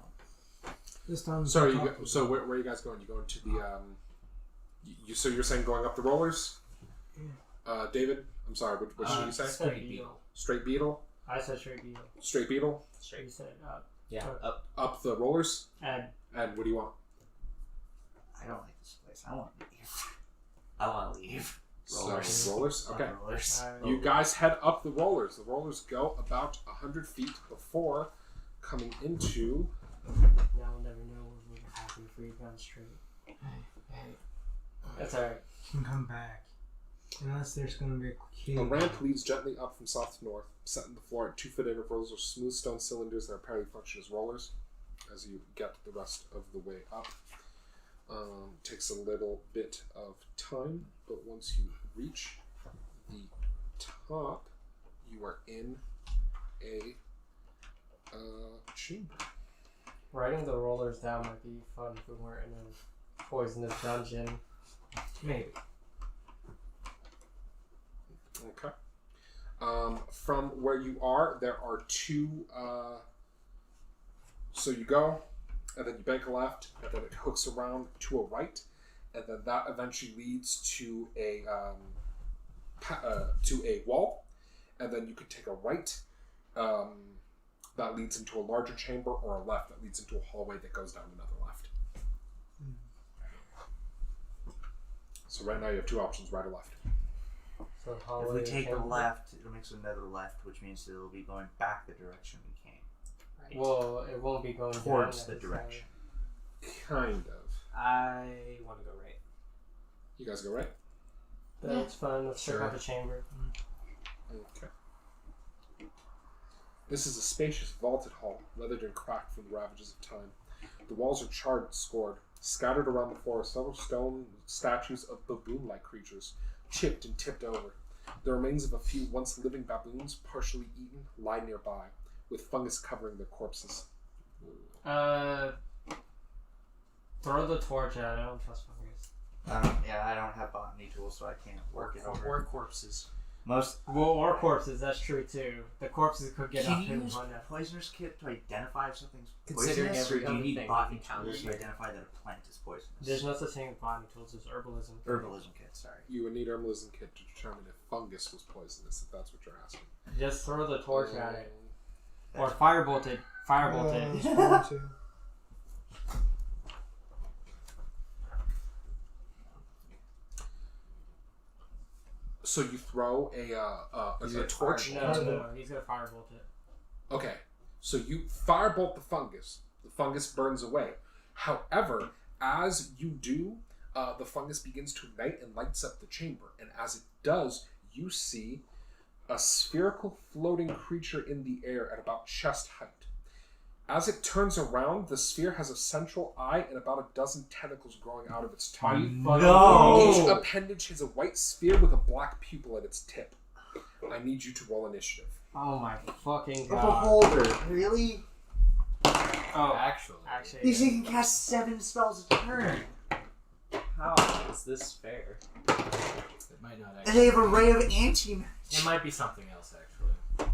This time. Sorry, where are you guys going? You going to the so you're saying going up the rollers? David, I'm sorry. What should you say? Straight beetle. Straight beetle. I said straight beetle. Straight beetle. You said up. Yeah, up. Up the rollers. And And what do you want? I don't like this place. I want to leave. I want to leave. Rollers. So, rollers. Okay. Rollers. You guys head up the rollers. The rollers go about 100 feet before coming into. now we'll never know when we're happy if we've gone straight. That's alright. You can come back. Unless there's going to be a key. A ramp leads gently up from south to north, setting the floor at 2-foot intervals or smooth stone cylinders that apparently function as rollers as you get the rest of the way up. Takes a little bit of time, but once you reach the top, you are in a chamber. Writing the rollers down might be fun if we weren't in a poisonous dungeon. Maybe. Okay. From where you are, there are two. So you go, and then you bank a left, and then it hooks around to a right, and then that eventually leads to a wall, and then you could take a right. That leads into a larger chamber, or a left that leads into a hallway that goes down another left. So right now you have two options, right or left. So If hallway we take the chamber. left, it'll make another left, which means it'll be going back the direction we came. Right. Well, it won't be going Towards down the direction. Kind of. I want to go right. You guys go right? That's fun. Let's check Sure. out the chamber. Okay. This is a spacious, vaulted hall, weathered and cracked from the ravages of time. The walls are charred and scored. Scattered around the floor are several stone statues of baboon-like creatures, chipped and tipped over. The remains of a few once living baboons, partially eaten, lie nearby, with fungus covering their corpses. Throw the torch at it. I don't trust fungus. I don't have botany tools, so I can't work it over. Or corpses. Most. Well, or corpses. That's true too. The corpses could get up Can you and use run out. poisoner's kit to identify if something's Considering poisonous, every or do you other need thing botany we found tools to here. identify that a plant is poisonous? There's no such thing as botany tools. There's herbalism. Herbalism kit, sorry. You would need herbalism kit to determine if fungus was poisonous, if that's what you're asking. Just throw the torch at it, Um, or firebolt it. Firebolt it. It's fun too. So you throw a torch. No, he's gonna firebolt it. Okay, so you firebolt the fungus. The fungus burns away. However, as you do, the fungus begins to ignite and lights up the chamber. And as it does, you see a spherical floating creature in the air at about chest height. As it turns around, the sphere has a central eye and about a dozen tentacles growing out of its top. No! Each appendage has a white sphere with a black pupil at its tip. I need you to roll initiative. Oh my fucking A god. beholder, really? Oh, Actually. These yeah. things can cast 7 spells a turn. How is this fair? It might not And actually. they have a ray of anti-magic. It might be something else, actually.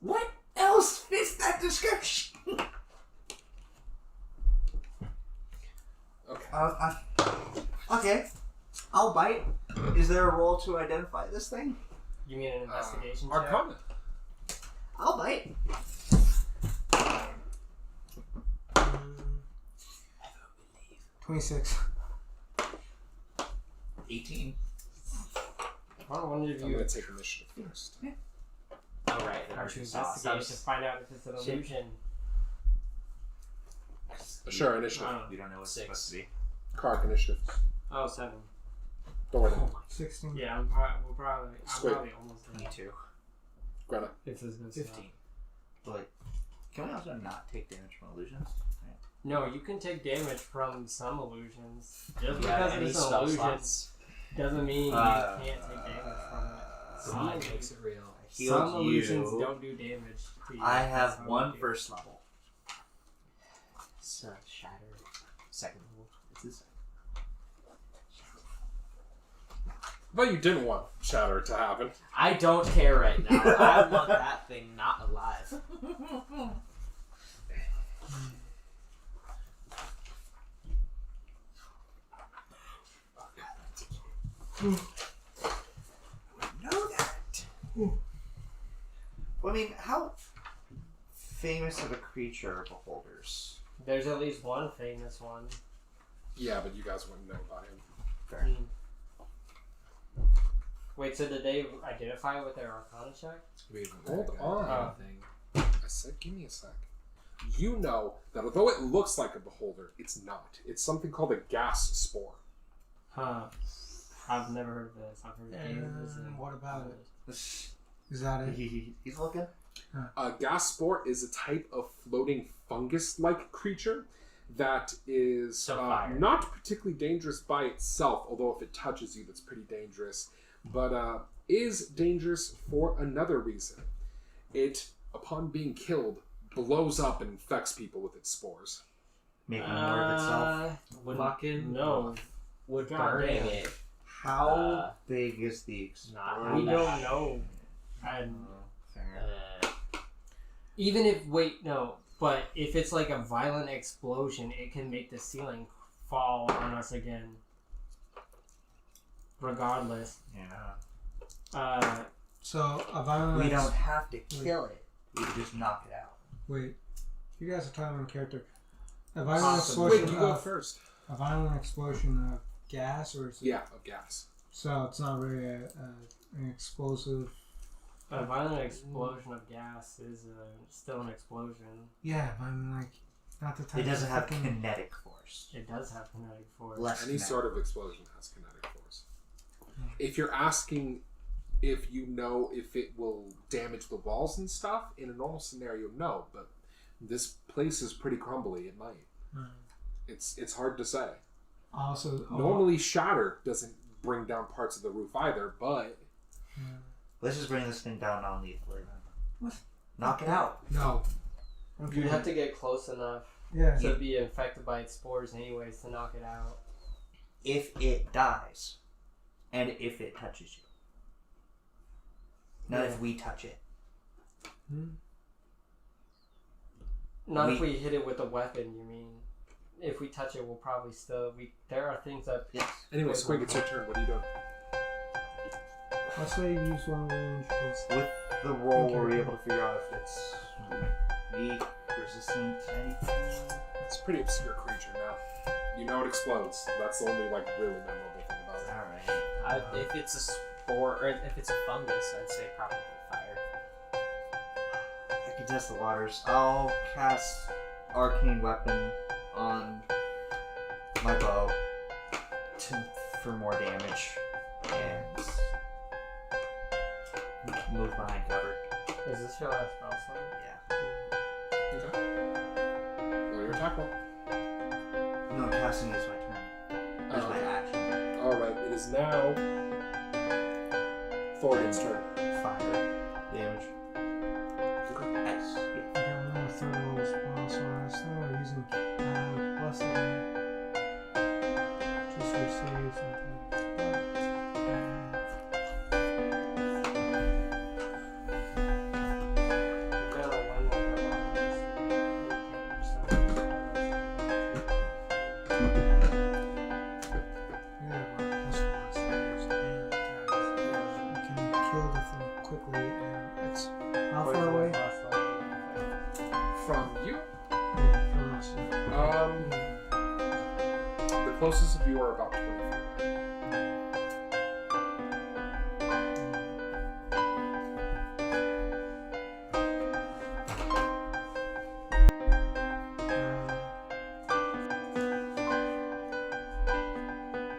What else fits that description? Okay. Okay. I'll bite. Is there a roll to identify this thing? You mean an investigation check? Arcana. I'll bite. 26. 18. I don't wonder if I'm you going to take initiative first. Oh, right. Then are our to two investigate to find out if it's an illusion. Sure, initiative. You don't know what it's 6. supposed to be. Carac initiative. Oh, 7. Don't worry. 16. Yeah, I'm probably Squig. almost Me there. too. Greta. If this goes well. 15. But can we also not take damage from illusions? No, you can take damage from some illusions. Just Yeah, because any it's an spell illusion slots. doesn't mean you can't take damage from it. Some, God makes it real. some illusions don't do damage to you. I That's have how one you do. first level. It's shatter. Second level. It's his. But you didn't want Shatter to happen. I don't care right now. I want that thing not alive. Know that. Well, I mean, how famous of a creature are beholders? There's at least one famous one. Yeah, but you guys wouldn't know about him. Fair. Wait, so did they identify it with their Arcana check? Hold on. Thing. I said, give me a sec. You know that although it looks like a beholder, it's not. It's something called a gas spore. Huh. I've never heard of this. I've heard of games. What about it? Is that it? He's looking. A gas spore is a type of floating fungus-like creature that is So fire. not particularly dangerous by itself, although if it touches you, that's pretty dangerous, but is dangerous for another reason. It, upon being killed, blows up and infects people with its spores. Making more of itself. Fucking No. Would God burning damn. it. How big is the explosion? We don't know. And Fair. even if but if it's like a violent explosion, it can make the ceiling fall on us again. Regardless. Yeah. So a violent. We don't have to kill it. We can just knock it out. Wait, you guys are talking on character. A violent Awesome. Wait, explosion. you go first. A violent explosion of gas, or is it? Yeah, of gas. So it's not really an explosive. A violent explosion of gas is still an explosion. Yeah, but I mean, like, not the type. It doesn't have fucking- kinetic force. It does have kinetic force. Less Any kinetic. sort of explosion has kinetic force. If you're asking if you know if it will damage the walls and stuff, in a normal scenario, no. But this place is pretty crumbly. It might. It's hard to say. Also, Normally, shatter doesn't bring down parts of the roof either, but Let's just bring this thing down non-lethally then. Knock it out. no. You'd have to get close enough Yeah. to be infected by its spores anyways to knock it out. If it dies, and if it touches you. Not if we touch it. Not if we hit it with a weapon, you mean. If we touch it, we'll probably still... There are things that... Yes. anyway, Squig, it's your turn. What are you doing? I'll say use long range because With the roll, were we able to figure out if it's weak, resistant to anything? It's a pretty obscure creature now. You know it explodes. That's the only like really memorable thing about it. Alright. If it's a spore or if it's a fungus, I'd say probably fire. I can test the waters. I'll cast Arcane Weapon on my bow for more damage and move behind cover. Is this your last spell slot? Yeah. Okay. Roll your attack roll. No, casting is my turn. That's my action. Alright, it is now Thoradin's turn. Fire damage. Nice. I got another third roll as well, so I started using plus just for saves. The closest of you are about 20 feet away.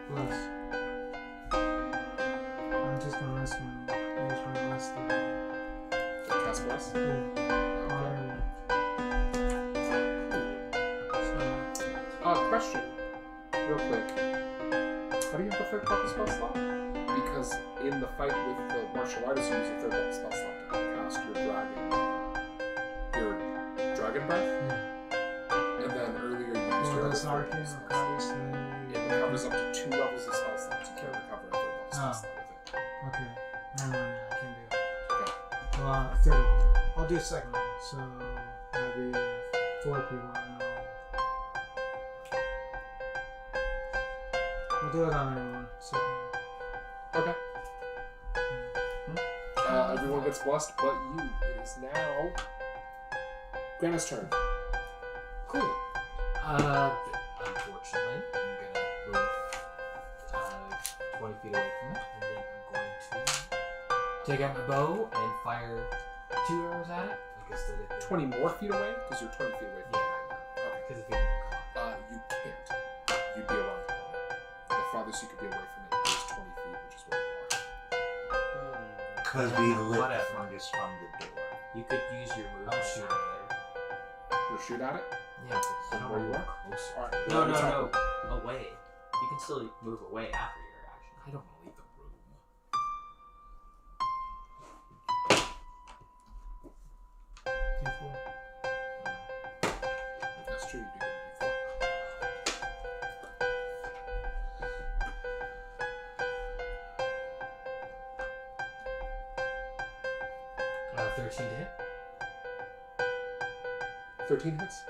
Bless. I'm just gonna listen. Use my bless. Cast bless? Question, real quick. How do you have the third level spell slot? Because in the fight with the martial artist, you use the third level spell slot to cast your dragon breath. And then earlier you used your other third level spell slot. It recovers up to 2 levels of spell slots. You can't recover a third level spell slot with it. Okay. No, I can't do it. Okay. Well, third one. I'll do a second one. So that'll be 4 people. And I'll do it on everyone. So. Okay. Everyone gets blessed, but you. It is now Grana's turn. Cool. Unfortunately, I'm gonna move 20 feet away from it, and then I'm going to take out my bow and fire 2 arrows at it. I guess that 20 more feet away? Because you're 20 feet away from it right now. Okay. Because if it You can't. You'd be around the corner. The farthest you could be away from it is 20 feet, which is where you are. Because we lit the Whatever. fungus from the door. You could use your move. I'll shoot it there. You'll shoot at it? Yeah, From where you are? closer. Alright. No. Away. You can still move away after your action. I don't want to leave the room. That's true, you do get a D4. 13 to hit. 13 hits?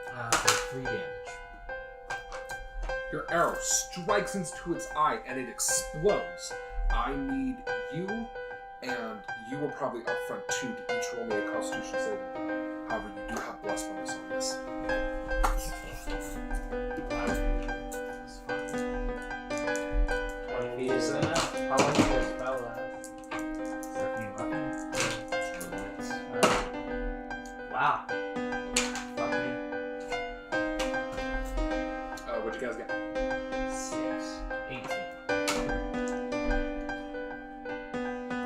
For 3 damage. Your arrow strikes into its eye and it explodes. I need you, and you were probably up front too, to each roll me a Constitution saving throw. However, you do have bless bonus on this. Is enough. How long does your spell last? 13 weapons. Wow. Fuck me. What'd you guys get? 6. 18.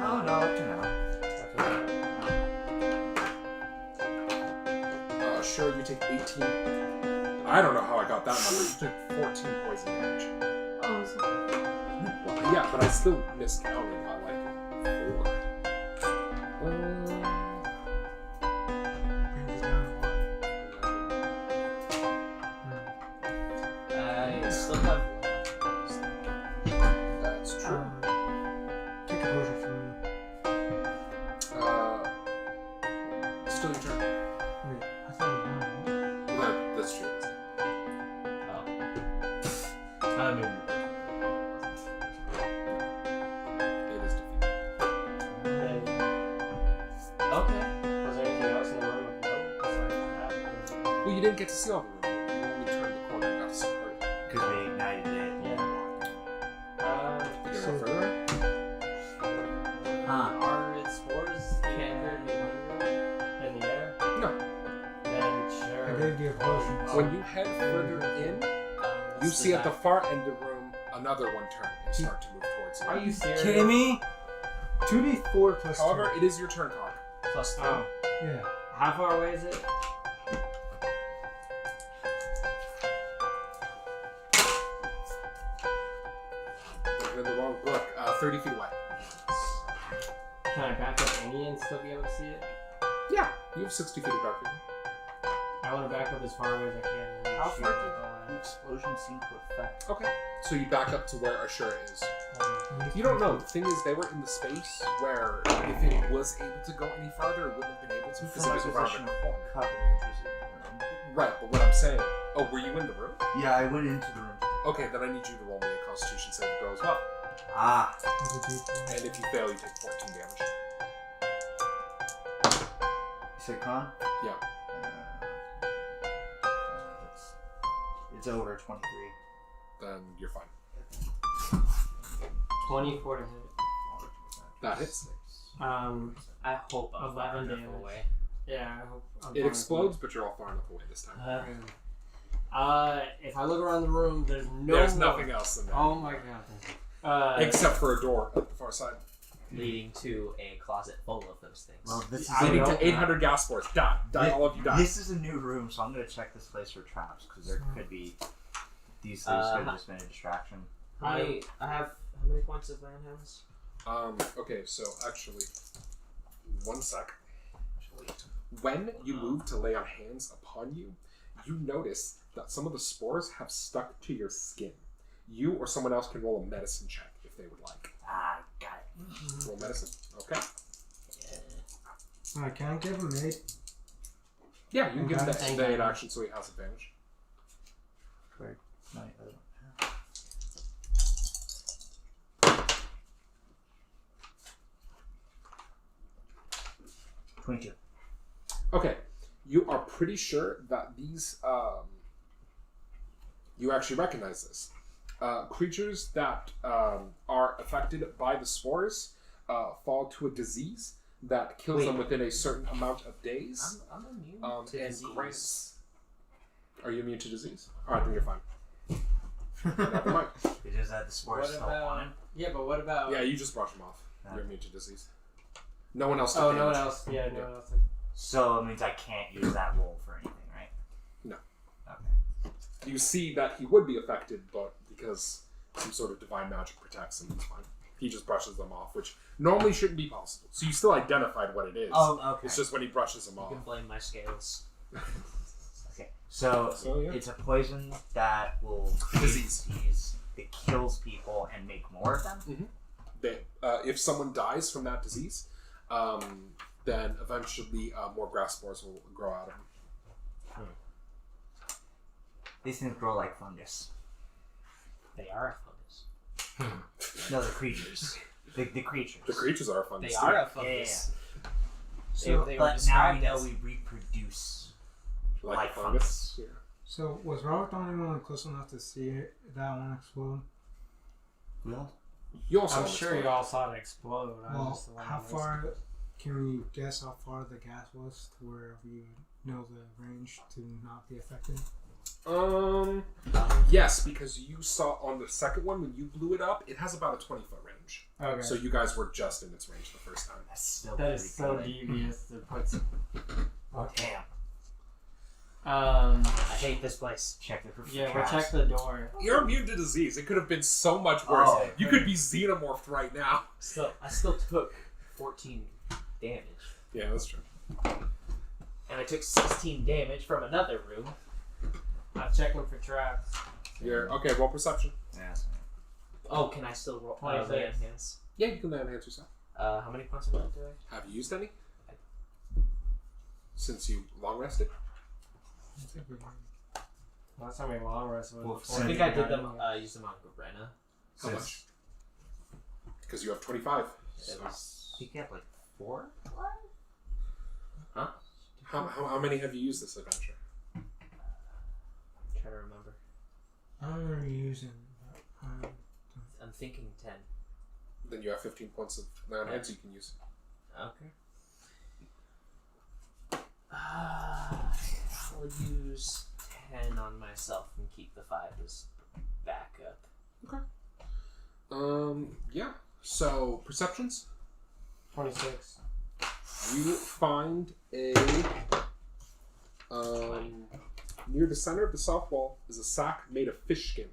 Oh no, up to now. Sure, you take 18. I don't know how I got that number. You took 14 poison damage. Oh, it's Well, yeah, but I still miscounted by like 4. Brings it down I still have That's to true. 1. Take a potion from Still your turn. Wait, I thought it was 1. No, that's true. Maybe. It is defeated. Okay. Was there anything else in the room of note besides that? Well, you didn't get to see all the room. You only turned the corner and got to see part of it. Because we ignited it. You gonna go further? Are its spores cancer In the air? No. Then sure. I did get a potion. When you head further in, you see at the far end of the room another one turn and start to move towards you. Are you serious? Kidding me? 2d4 plus However, it is your turn, Cog. plus 3? Oh. 2. Yeah. How far away is it? You're in the wrong book. 30 feet away. Can I back up any and still be able to see it? Yeah. You have 60 feet of dark vision. I want to back up as far away as I can. And How shoot far with did the bow the and- explosion seem to affect? Okay. So you back up to where Asura is. You don't know. The thing is, they were in the space where if it was able to go any farther, it wouldn't have been able to because From it my was around position the of corner. cover, which was in the room. Right, but what I'm saying... Oh, were you in the room? Yeah, I went into the room. Okay, then I need you to roll me a Constitution saving throw as well. Ah. With a d4. And if you fail, you take 14 damage. You said con? Yeah. It's over 23. Then you're fine. 24 to hit. That hits. I hope I'm 11 far enough damage. away. Yeah, I hope. I'm It far explodes, but you're all far enough away this time. If I look around the room, there's no. There's more. nothing else in there. Oh my god. Except for a door at the far side. Leading to a closet full of those things. Well, this is I Leading don't to 800 gas spores. Die. Die, all of you die. This is a new room, so I'm gonna check this place for traps because there could be these things could have just been a distraction. I have how many points of land hands? Okay, so actually, one sec. When you move to lay on hands upon you, you notice that some of the spores have stuck to your skin. You or someone else can roll a medicine check if they would like. Ah, got it. Roll medicine. Okay. Can I give him aid? Yeah, you can give him Okay. the aid action so he has advantage. Correct. No, I don't. 22. Okay, you are pretty sure that these, you actually recognize this. Creatures that are affected by the spores fall to a disease that kills them within a certain amount of days. I'm immune to And disease. grants. Are you immune to disease? Alright, then you're fine. Never mind. It is that the spores What still about- on him. Yeah, but what about? Yeah, you just brush them off. Yeah. You're immune to disease. No one else took Oh, damage. no one else. Yeah, no one else. So it means I can't use that roll for anything, right? No. Okay. You see that he would be affected, but because some sort of divine magic protects him, it's fine. He just brushes them off, which normally shouldn't be possible. So you still identified what it is. Oh, okay. It's just when he brushes them You off. can blame my scales. Okay. So, So, yeah. it's a poison that will create Disease. disease that kills people and make more of them? They, if someone dies from that disease, then eventually more grass spores will grow out of him. These things grow like fungus. They are a fungus. No, the creatures. The creatures. The creatures are a fungus. They too. are a fungus. So, They were But now described we know as- we reproduce like, like a fungus. Yeah. So was Robert the only one close enough to see that one explode? Well, You also I'm sure you all saw it explode. I was Well, just the one how who missed far it. can we guess how far the gas was to where you know the range to not be affected? Yes, because you saw on the second one when you blew it up, it has about a 20-foot range. Okay. So you guys were just in its range the first time. that's still that pretty is so good. devious to put. Oh, damn. I hate this place. Check the for Yeah, we'll traps. check the door. You're immune to disease. It could have been so much worse. Oh. You could be xenomorphed right now. I still took 14 damage. Yeah, that's true. And I took 16 damage from another room. I'm checking for traps. You're okay. Roll perception. Yeah. Oh, can I still roll lay on 26. hands? Yeah, you can lay on hands yourself. How many points of life do I? Have you used any since you long rested? Last time we long rest was. Well, I think I did them. Use them on Garena. How much? Because you have 25. It was You get like 4? How many have you used this adventure? trying to remember. I don't remember using. I'm thinking 10. Then you have 15 points of lay on hands you can use. Okay. I'll use 10 on myself and keep the 5 as backup. Yeah. So perceptions. 26. You find a near the center of the south wall is a sack made of fish skin.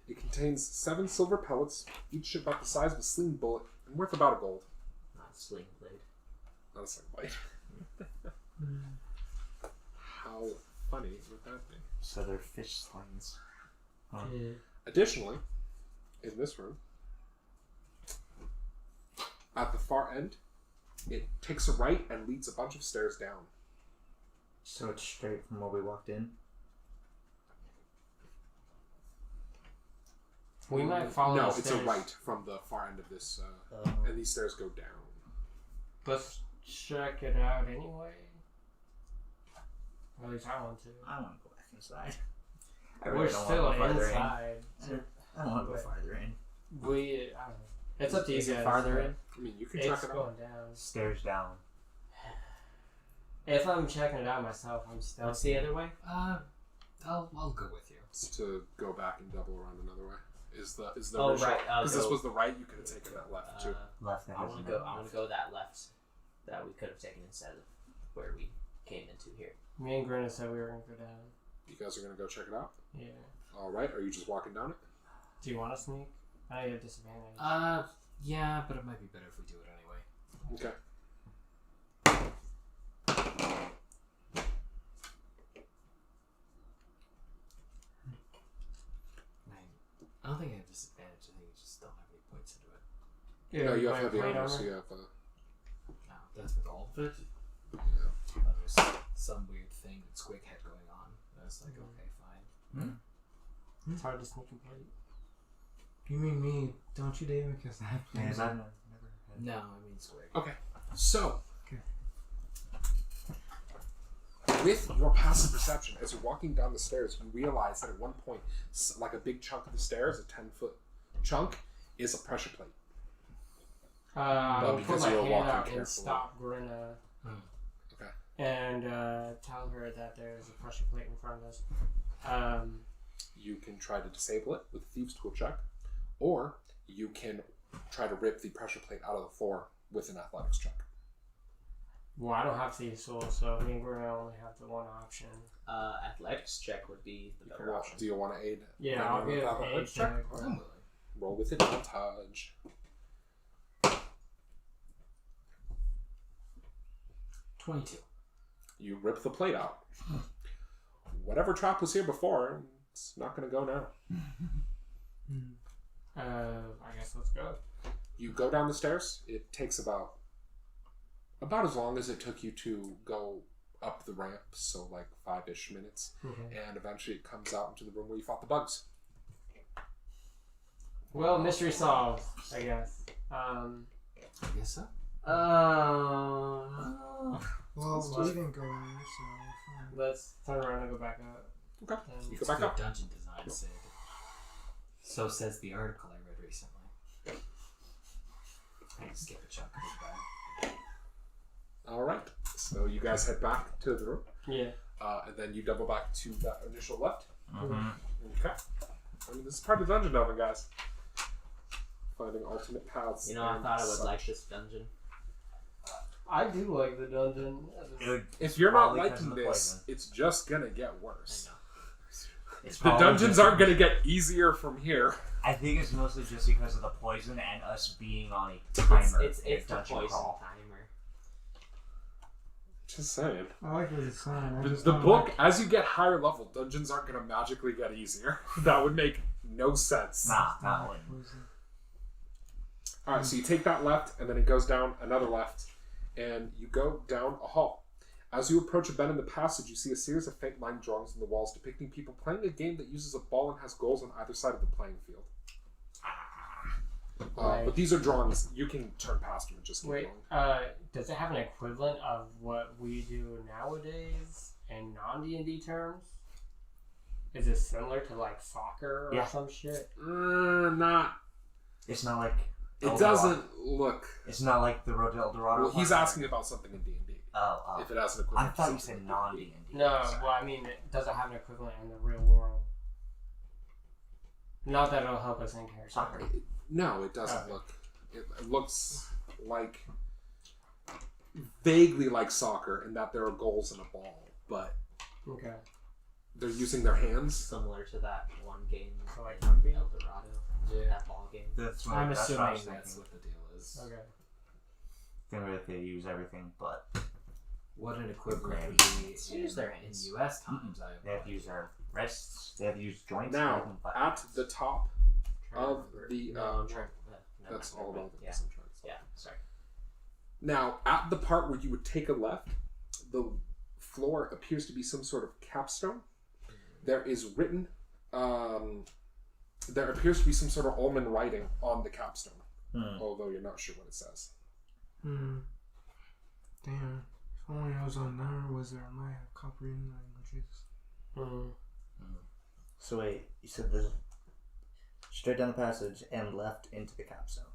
It contains 7 silver pellets, each about the size of a sling bullet and worth about a gold. Not a sling blade. Not a sling blade. How funny would that be? So they're fish slings. Huh. Additionally, in this room, at the far end, it takes a right and leads a bunch of stairs down. So it's straight from where we walked in? We might follow No, the it's stairs. a right from the far end of this, and these stairs go down. Let's check it out anyway. Or at least I want to. I want to go back inside. I We're really don't still want to go farther inside. in. I don't want to go farther in. We. I don't know. It's up to you Is it guys. farther in? I mean, you can check It's it out. going down. Stairs down. If I'm checking it out myself, I'm still. What's the other way? I'll go with you. It's to go back and double around another way. Is the Oh, original? right, I'll Because this go. was the right. You could have taken that left too. Left I want to go. I want to go that left. That we could have taken instead of where we came into here. Me and Grinna said we were gonna go down. You guys are gonna go check it out. Yeah. All right. Are you just walking down it? Do you want to sneak? I know you have disadvantage. Yeah, but it might be better if we do it anyway. Okay. I don't think I have disadvantage. I think you just don't have any points into it. No, you have my heavy plate armor, so armor? you have. No, that's with all of it. Yeah. There's some weird thing that Squig had going on. I was like, okay, fine. It's hard to sneak and plate. You mean me, don't you, Dave? Because I have Yeah, plans. I've never had. No, I mean Squig. Okay, so. Okay. With your passive perception, as you're walking down the stairs, you realize that at one point, like a big chunk of the stairs, a 10-foot chunk, is a pressure plate. I'll put because my you were hand walking out carefully. and stop Grinna. Okay. And tell her that there's a pressure plate in front of us. You can try to disable it with a Thieves' Tool check, or you can try to rip the pressure plate out of the floor with an athletics check. Well, I don't have Thieves' Tool, so me and Grinna only have the one option. Athletics check would be the better option. Do you want to aid? Yeah, Grinna I'll with give that athletics a check. I'm willing. Roll with advantage. 22. You rip the plate out. Whatever trap was here before, it's not going to go now. I guess let's go. You go down the stairs. It takes about as long as it took you to go up the ramp, so like 5-ish minutes. Okay. And eventually it comes out into the room where you fought the bugs. Well, mystery solved, I guess. I guess so. Well, we didn't go in, so fine. Let's turn around and go back up. Okay. And You go It's back good up. dungeon design, Sid. So says the article I read recently. I can skip a chunk of it back. All right. So you guys head back to the room. Yeah. And then you double back to that initial left. Mm-hmm. Okay. I mean, this is part of dungeon delving, guys. Finding alternate paths. You know, I and thought I would such. like this dungeon. I do like the dungeon. If you're not Probably because liking of the this, poison. it's just gonna get I worse. know. It's The probably dungeons just- aren't gonna get easier from here. I think it's mostly just because of the poison and us being on a timer. It's in a the dungeon poison crawl. timer. Just saying. I like what it's saying. I The, just the don't book, like- as you get higher level, dungeons aren't gonna magically get easier. That would make no sense. Nah, not one. Alright, so you take that left, and then it goes down another left, and you go down a hall. As you approach a bend in the passage, you see a series of faint line drawings on the walls depicting people playing a game that uses a ball and has goals on either side of the playing field. But these are drawings. You can turn past them and just keep Wait, going. does it have an equivalent of what we do nowadays in non-D&D terms? Is it similar to like soccer or Yeah. some shit? Not. It's not like It Eldorado. doesn't look. It's not like the Road to Eldorado. Well, he's one? asking about something in D&D. Oh, If it has an I equivalent. thought to you something said in non D&D. D&D. No, well, I mean, does it have an equivalent in the real world? Not that it'll help us in character. Soccer. No, it doesn't Okay. look. It looks like vaguely like soccer in that there are goals in a ball, but Okay. they're using their hands. Similar to that one game So like in rugby? Eldorado. Yeah. That ball game. That's I'm that's what I was assuming that's thinking. what the deal is. Okay. Thinking that they use everything, but What an equivalent would be Use their in hands. US times, I they have to use their wrists. They have to use joints. Now, and buttons. at the top Trying to of remember. the No, I'm trying. No, that's never all mind. about the Yeah. concentrates. Yeah. Sorry. Now, at the part where you would take a left, the floor appears to be some sort of capstone. There is written, there appears to be some sort of Omen writing on the capstone, although you're not sure what it says. Damn. If only I was on there, was there my comprehending languages? So wait, you said the straight down the passage and left into the capstone.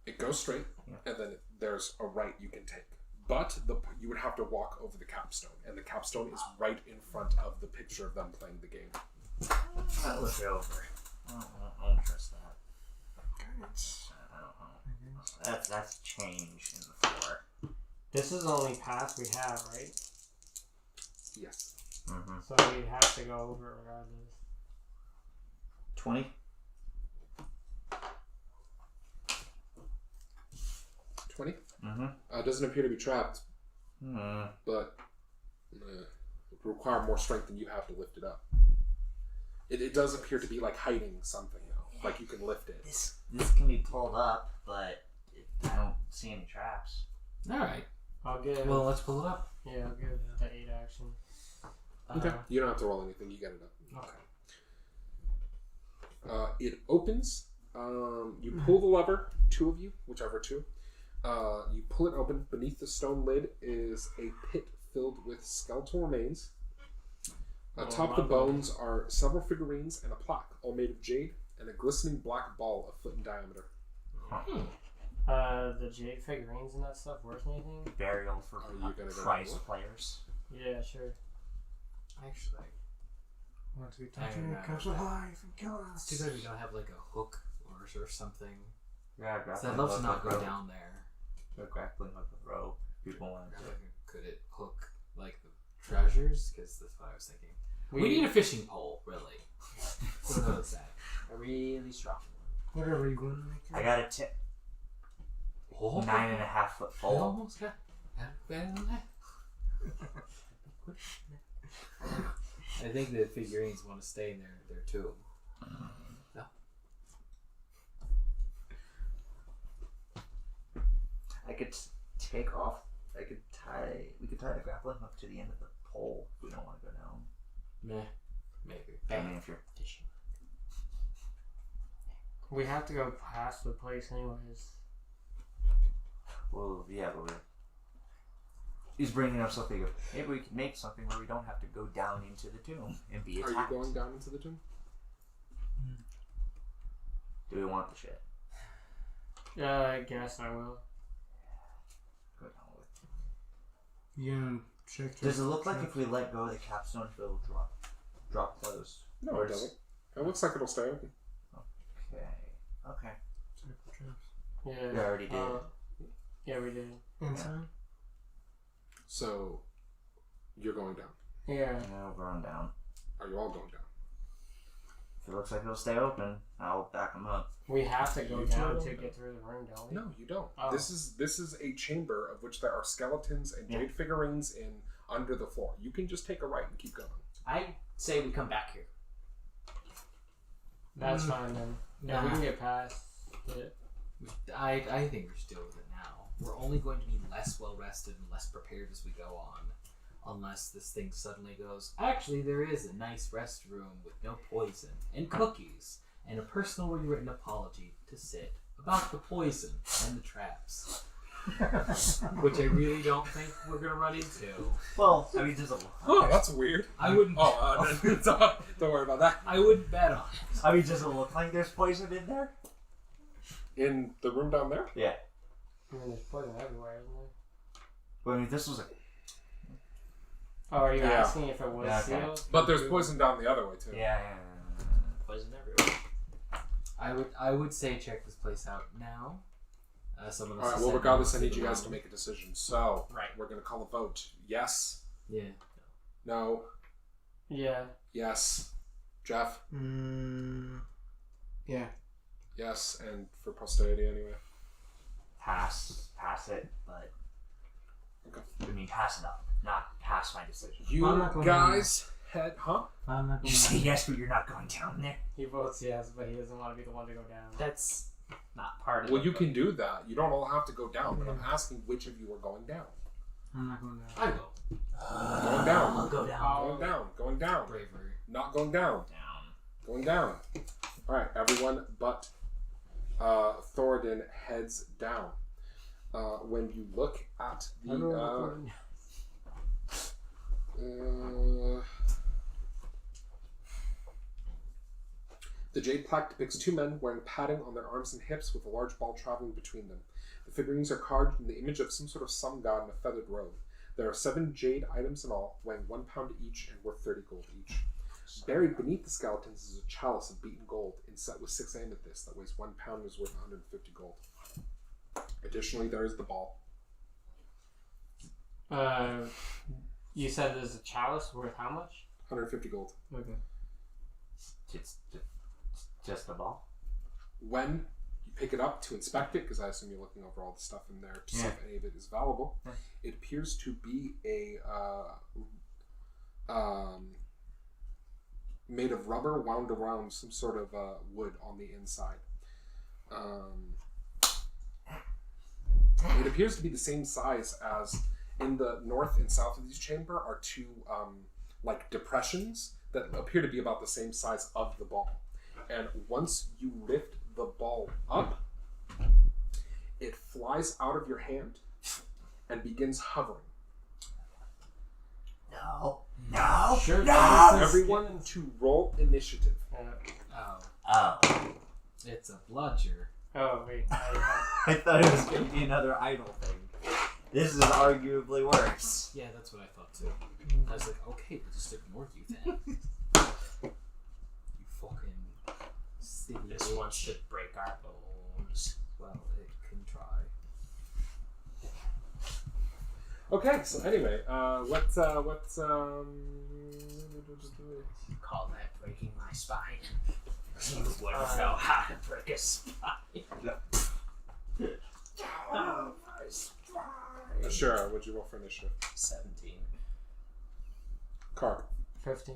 It goes straight, and then there's a right you can take. But you would have to walk over the capstone, and the capstone is right in front of the picture of them playing the game. I'll look it over. I don't trust that. I don't know. That's change in the floor. This is the only path we have, right? Yes. Mm-hmm. So we have to go over it regardless. 20. 20? Mm-hmm. Doesn't appear to be trapped, but it would require more strength than you have to lift it up. It does appear to be like hiding something, like you can lift it. This can be pulled up, but I don't see any traps. All right. I'll give. Well, let's pull it up. Yeah, I'll give the 8 action. Okay. You don't have to roll anything. You get it up. Okay. It opens. You pull the lever, 2 of you, whichever 2. You pull it open. Beneath the stone lid is a pit filled with skeletal remains. Atop the bones are several figurines and a plaque, all made of jade, and a glistening black ball a foot in diameter. The jade figurines and that stuff worth anything? Burial for prize players. Yeah, sure. Actually, Want to be touching it, comes alive and kill us. it's too bad we don't have like a hook or something. Yeah, So I'd love to not go down there. The grappling hook with rope. People want to. Could it hook like the treasures? Because that's what I was thinking. We need a fishing pole, really. What do those say? A really strong. Whatever you want to make. I got a tip. Oh, 9.5 foot I pole. almost got better than that. I think the figurines want to stay in their tomb. No. I could take off. We could tie the grappling hook to the end of the pole if we don't want to go down. Meh. Maybe. I mean, if you're Fishing. We have to go past the place anyways. well, yeah, but he's bringing up something. Maybe we can make something where we don't have to go down into the tomb and be Are attacked. you going down into the tomb? Do we want the shit? I guess I will. Go down with. You check. Does it look like if we let go of the capstone, it'll drop close? No, Or it doesn't. It looks like it'll stay open. Okay. Check for traps. Yeah. We already did. Yeah, we did. Inside. So, you're going down. Yeah. No, we're on down. Are you all going down? If it looks like it'll stay open, I'll back them up. We have to go You down two? to get through the room, don't we? No, you don't. Oh. This is a chamber of which there are skeletons and jade figurines in under the floor. You can just take a right and keep going. I say we come back here. That's fine then. Yeah, we can get past it. I think we should deal with it now. We're only going to be less well rested and less prepared as we go on. Unless this thing suddenly goes, actually there is a nice rest room with no poison and cookies and a personally written apology to Sid about the poison and the traps. Which I really don't think we're going to run into. Well, I mean, there's a. Oh, that's weird. I wouldn't. Don't worry about that. I wouldn't bet on it. I mean, does it look like there's poison in there? In the room down there? Yeah. I mean, there's poison everywhere, isn't there? Well, I mean, this was a. Oh, are you Yeah. asking if it was Yeah, okay. sealed? But there's poison down the other way too. Yeah. Poison everywhere. I would say check this place out now. Someone else All right. has Well, said regardless, I no need to you the guys to round. make a decision. So, Right. we're gonna call a vote. Yes. Yeah. No. Yeah. Yes. Jeff. Yeah. Yes. And for posterity, anyway. Pass it, but. Okay. I mean, pass it up, not pass my decision. You I'm not going guys had I'm not You going say yes, but you're not going down there. He votes yes, but he doesn't want to be the one to go down. That's not part of Well, it. you can do that. You don't all have to go down, but I'm asking which of you are going down. I'm not going down. I go. Going down. I'll go down. Going down. Going down. Bravery. Not going down. Down. Going down. Alright, everyone but Thoradin heads down. When you look at the jade plaque depicts 2 men wearing padding on their arms and hips with a large ball traveling between them. The figurines are carved in the image of some sort of sun god in a feathered robe. There are 7 jade items in all, weighing 1 pound each and worth 30 gold each. Buried beneath the skeletons is a chalice of beaten gold inset with 6 amethysts that weighs 1 pound and is worth 150 gold. Additionally, there is the ball. You said there's a chalice worth how much? 150 gold. Okay. It's just the ball. When you pick it up to inspect it, because I assume you're looking over all the stuff in there to see if any of it is valuable, it appears to be a made of rubber wound around some sort of wood on the inside. It appears to be the same size as in the north and south of this chamber are two like depressions that appear to be about the same size of the ball. And once you lift the ball up, it flies out of your hand and begins hovering. No. Sure. Everyone to roll initiative. Oh. It's a bludger. Oh, wait. I thought it was going to be another idle thing. This is arguably worse. Yeah, that's what I thought too. I was like, okay, we'll just ignore you then. You fucking silly This one should break our bones. Well, it can try. Okay, so anyway, what's Call that breaking my spine. You wouldn't know how to break a spine. Oh, my spine. Sure, what'd you roll for initiative? 17. Carac, 15.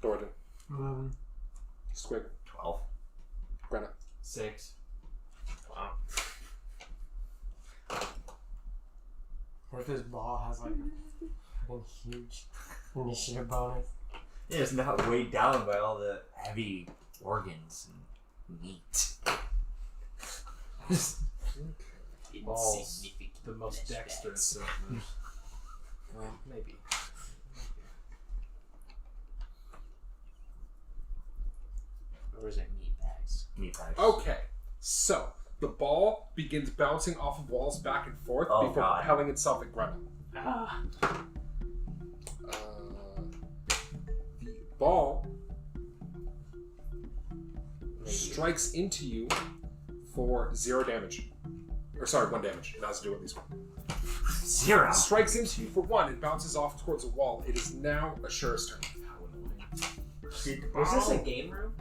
Thoradin, 11. Squig, 12. Brenna. 6. Wow. What if his ball has like a fucking huge initiative bonus? It is not weighed down by all the heavy organs and meat. Balls. Insignificant. The most dexterous of those. Well, maybe. Or is it meat bags? Meat bags. Okay, so the ball begins bouncing off of walls back and forth Oh, before God. propelling itself at Brenna. Ah. The ball strikes into you for 0 damage. Or sorry, 1 damage. It has to do at least 1. 0. Strikes into you for 1 and bounces off towards a wall. It is now Ashura's turn. How annoying. Is this a game room?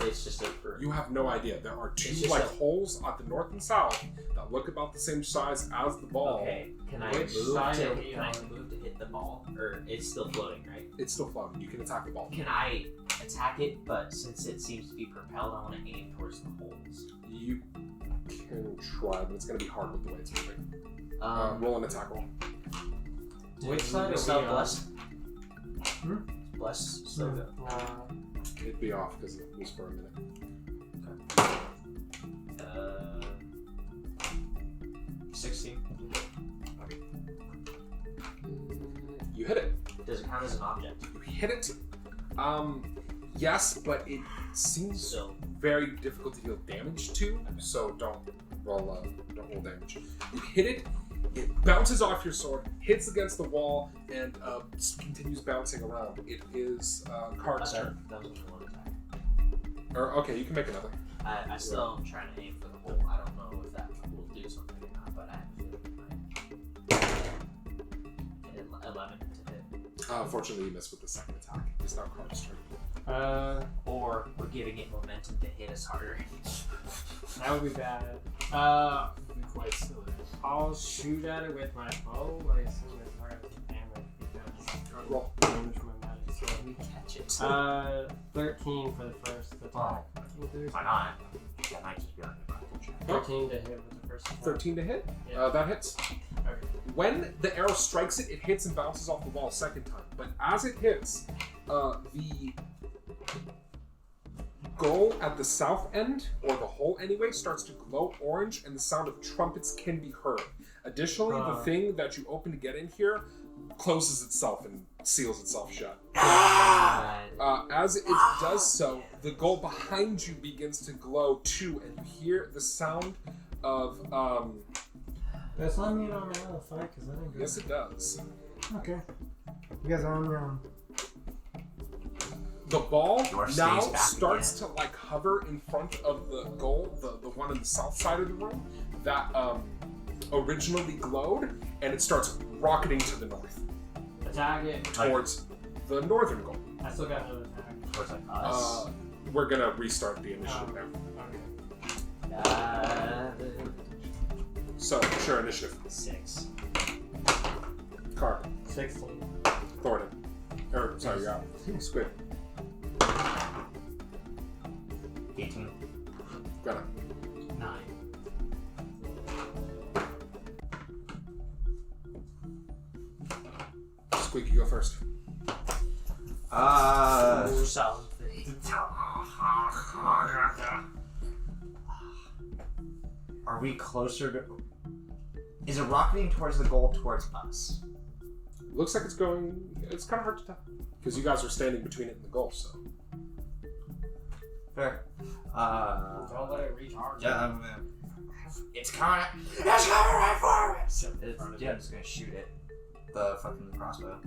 It's just a room. You have no idea. There are two It's just like a- holes at the north and south that look about the same size as the ball. Okay, can I Which move side to are we can I on? move to hit the ball? Or it's still floating, right? It's still floating. You can attack the ball. Can I attack it, but since it seems to be propelled, I want to aim towards the holes. You can try, but it's going to be hard with the way it's moving. Roll an attack roll. Which side Is are we that on? bless? Bless still Hmm. good. It'd be off because it was for a minute. Uh, 16. You hit it. Does it count as an object? You hit it. Yes, but it seems So very difficult to deal damage to. So don't roll damage. You hit it. It bounces off your sword, hits against the wall, and continues bouncing around. It is Cart's turn. that was only one attack. Or okay, you can make another. I still am trying to aim for the hole. I don't know if that will do something or not, but I have a feeling it might. 11 to hit. Unfortunately, you missed with the second attack. It's now Cart's turn. Or we're giving it momentum to hit us harder. That would be bad. It'd be quite silly. I'll shoot at it with my bow. I assume it's hard to damage because Roll. damage my magic sword. We catch it. 13 for the first attack. Why not? That might just be on the advantage. 13 to hit with the first attack. 13 to hit. Yeah. That hits. Okay. When the arrow strikes it, it hits and bounces off the wall a second time. But as it hits, the goal at the south end, or the hole anyway, starts to glow orange and the sound of trumpets can be heard. Additionally, the thing that you open to get in here closes itself and seals itself shut. As it does so, the goal behind you begins to glow too, and you hear the sound of, That's not me on the fight because I didn't go. yes it does. Okay. You guys are on your own. The ball Your now stays back starts to like hover in front of the goal, the one on the south side of the room that originally glowed, and it starts rocketing to the north Attack it. towards the northern goal. I still got another attack. Towards like us. We're gonna restart the initiative now. Okay. So, sure, initiative. 6. Carac, 16. Thoradin, or sorry, you're out. Squid. 18. Greta. 9. Squig, you go first. Solid thing. Are we closer to... Is it rocketing towards the goal towards us? Looks like it's going... It's kind of hard to tell. Because you guys are standing between it and the goal, so... Fair. Don't let it reach ours. Yeah, it's coming. It's coming right for me. Yeah, I'm just gonna shoot it. The fucking crossbow.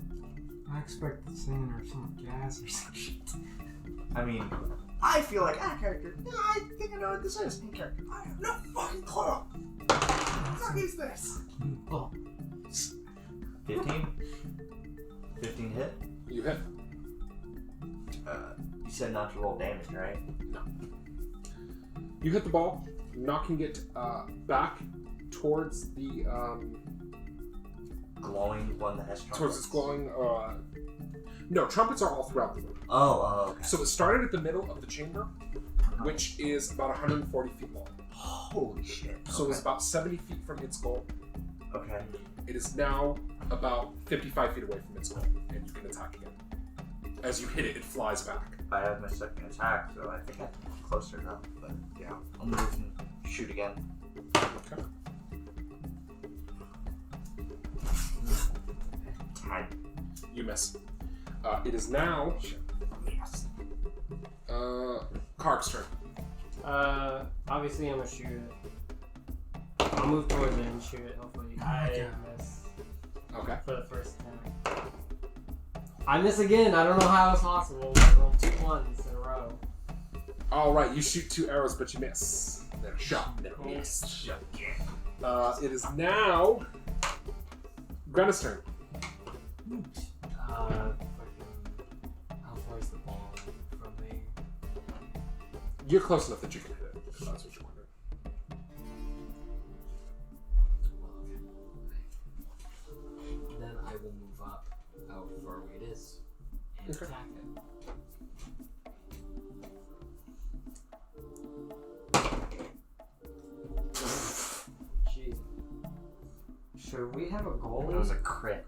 I expect the sand or some gas or some shit. I mean, I feel like a character. Yeah, I think I know what this is. In character. I have no fucking clue. What the fuck is this? 15? 15 hit? You hit. You said not to roll damage, right? No. You hit the ball, knocking it back towards the... glowing one that has trumpets? towards its glowing... No, trumpets are all throughout the room. Oh, okay. So it started at the middle of the chamber, which is about 140 feet long. Holy shit. So it's about 70 feet from its goal. Okay. It is now about 55 feet away from its goal, and you can attack again. As you hit it, it flies back. I have my second attack, so I think I'm closer now. But yeah, I'll move and shoot again. Okay. 10. You miss. It is now... Yes. Carac's turn. Obviously I'm gonna shoot it. I'll move towards it and shoot it, hopefully. I miss Okay. for the first attack. I miss again, I don't know how it's possible. I rolled 2 1s in a row. Alright, you shoot 2 arrows, but you miss. They're shot, they're missed. It is now... Grenna's turn. How far is the ball from me? You're close enough that you can hit it, if that's what you're wondering. Then I will move up out far away it is and Okay. attack it. Jeez. Should we have a goal? That was a crit.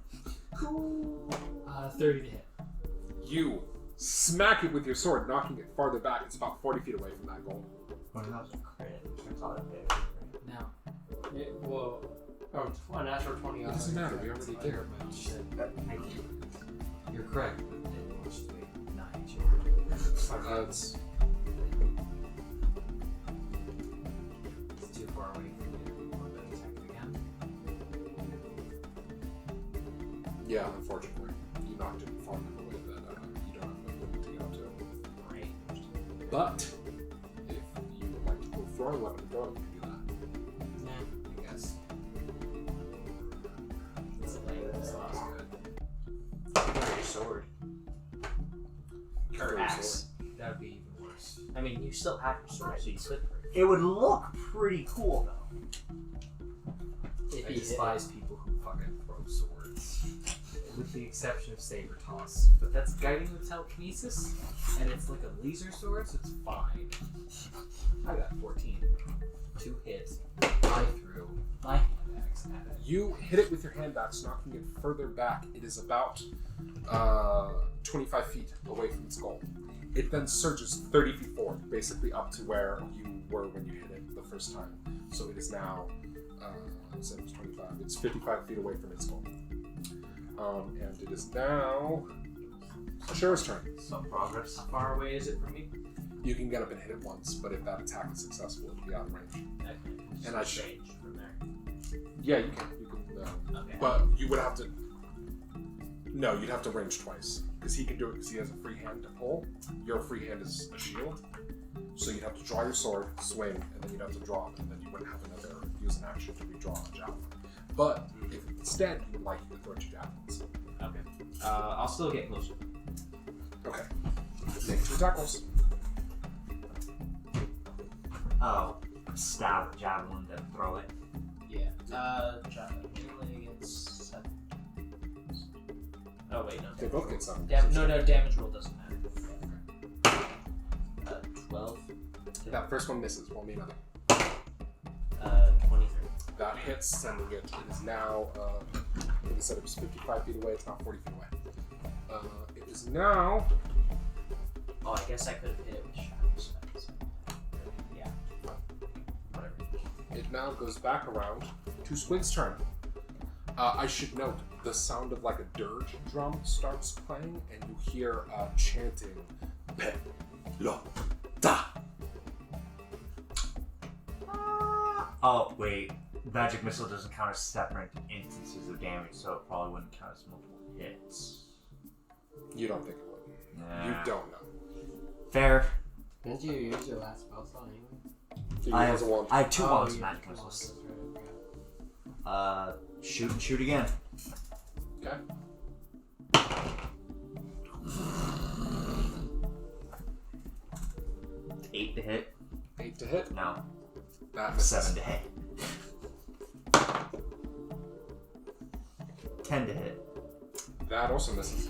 30 to hit. You smack it with your sword, knocking it farther back. It's about 40 feet away from that goal. Well, that was a crit. That's all it did. Now, A natural 20. It doesn't matter, we already did. you're correct. It was 9 It's It's too far away from you. I'm going to attack it again. yeah, unfortunately. You knocked it far enough away that you don't have enough to get up to. Great. But if you would like to pull a throwing weapon and throw it, you can do that. Nah, I guess. It's lame, so that's good. Your sword. Throw Or your axe. sword. That would be even worse. I mean, you still have your sword, so you could. It would look pretty cool, though. If I you hit despise people who fucking throw swords. With the exception of Saber Toss. But that's guiding with telekinesis, and it's like a laser sword, so it's fine. I got 14. 2 hits. I threw my hand axe at it. You hit it with your hand axe, knocking it further back. It is about 25 feet away from its goal. It then surges 30 feet forward, basically up to where you were when you hit it the first time. So it is now, I said it was 25. It's 55 feet away from its goal. And it is now Ashura's turn. Some progress. How far away is it from me? You can get up and hit it once, but if that attack is successful, it'll be out of range. Okay. And I change from there. Yeah, you can. Okay. But you would have to. No, you'd have to range twice. Because he can do it because he has a free hand to pull. Your free hand is a shield. So you'd have to draw your sword, swing, and then you'd have to drop, and then you wouldn't have another use an action to redraw a javelin. But if instead you would like you to throw 2 javelins. Okay. I'll still get closer. Okay. Make 2 attack rolls. Oh, stab a javelin, then throw it. Yeah. Javelin. Melee against 7. Oh wait, no. They both get some. No, damage roll doesn't matter. 12. That first one misses. Roll me another. 23. That hits, sending it. It is now, instead of 55 feet away, it's now 40 feet away. It is now. Oh, I guess I could have hit it with shadow spells. Yeah. Whatever. It now goes back around to Squig's turn. I should note, the sound of like a dirge drum starts playing, and you hear chanting, Pe, Lo, Da. Oh, wait. Magic Missile doesn't count as separate instances of damage, so it probably wouldn't count as multiple hits. You don't think it would. Nah. You don't know. Fair. Didn't you use your last spell slot anyway? So you I has have, a wand. I have 2 Oh, wands of yeah, Magic come on, Missiles. that's right, Shoot and shoot again. Okay. Eight to hit. 8 to hit. No. That misses. 7 to hit. 10 to hit. That also misses.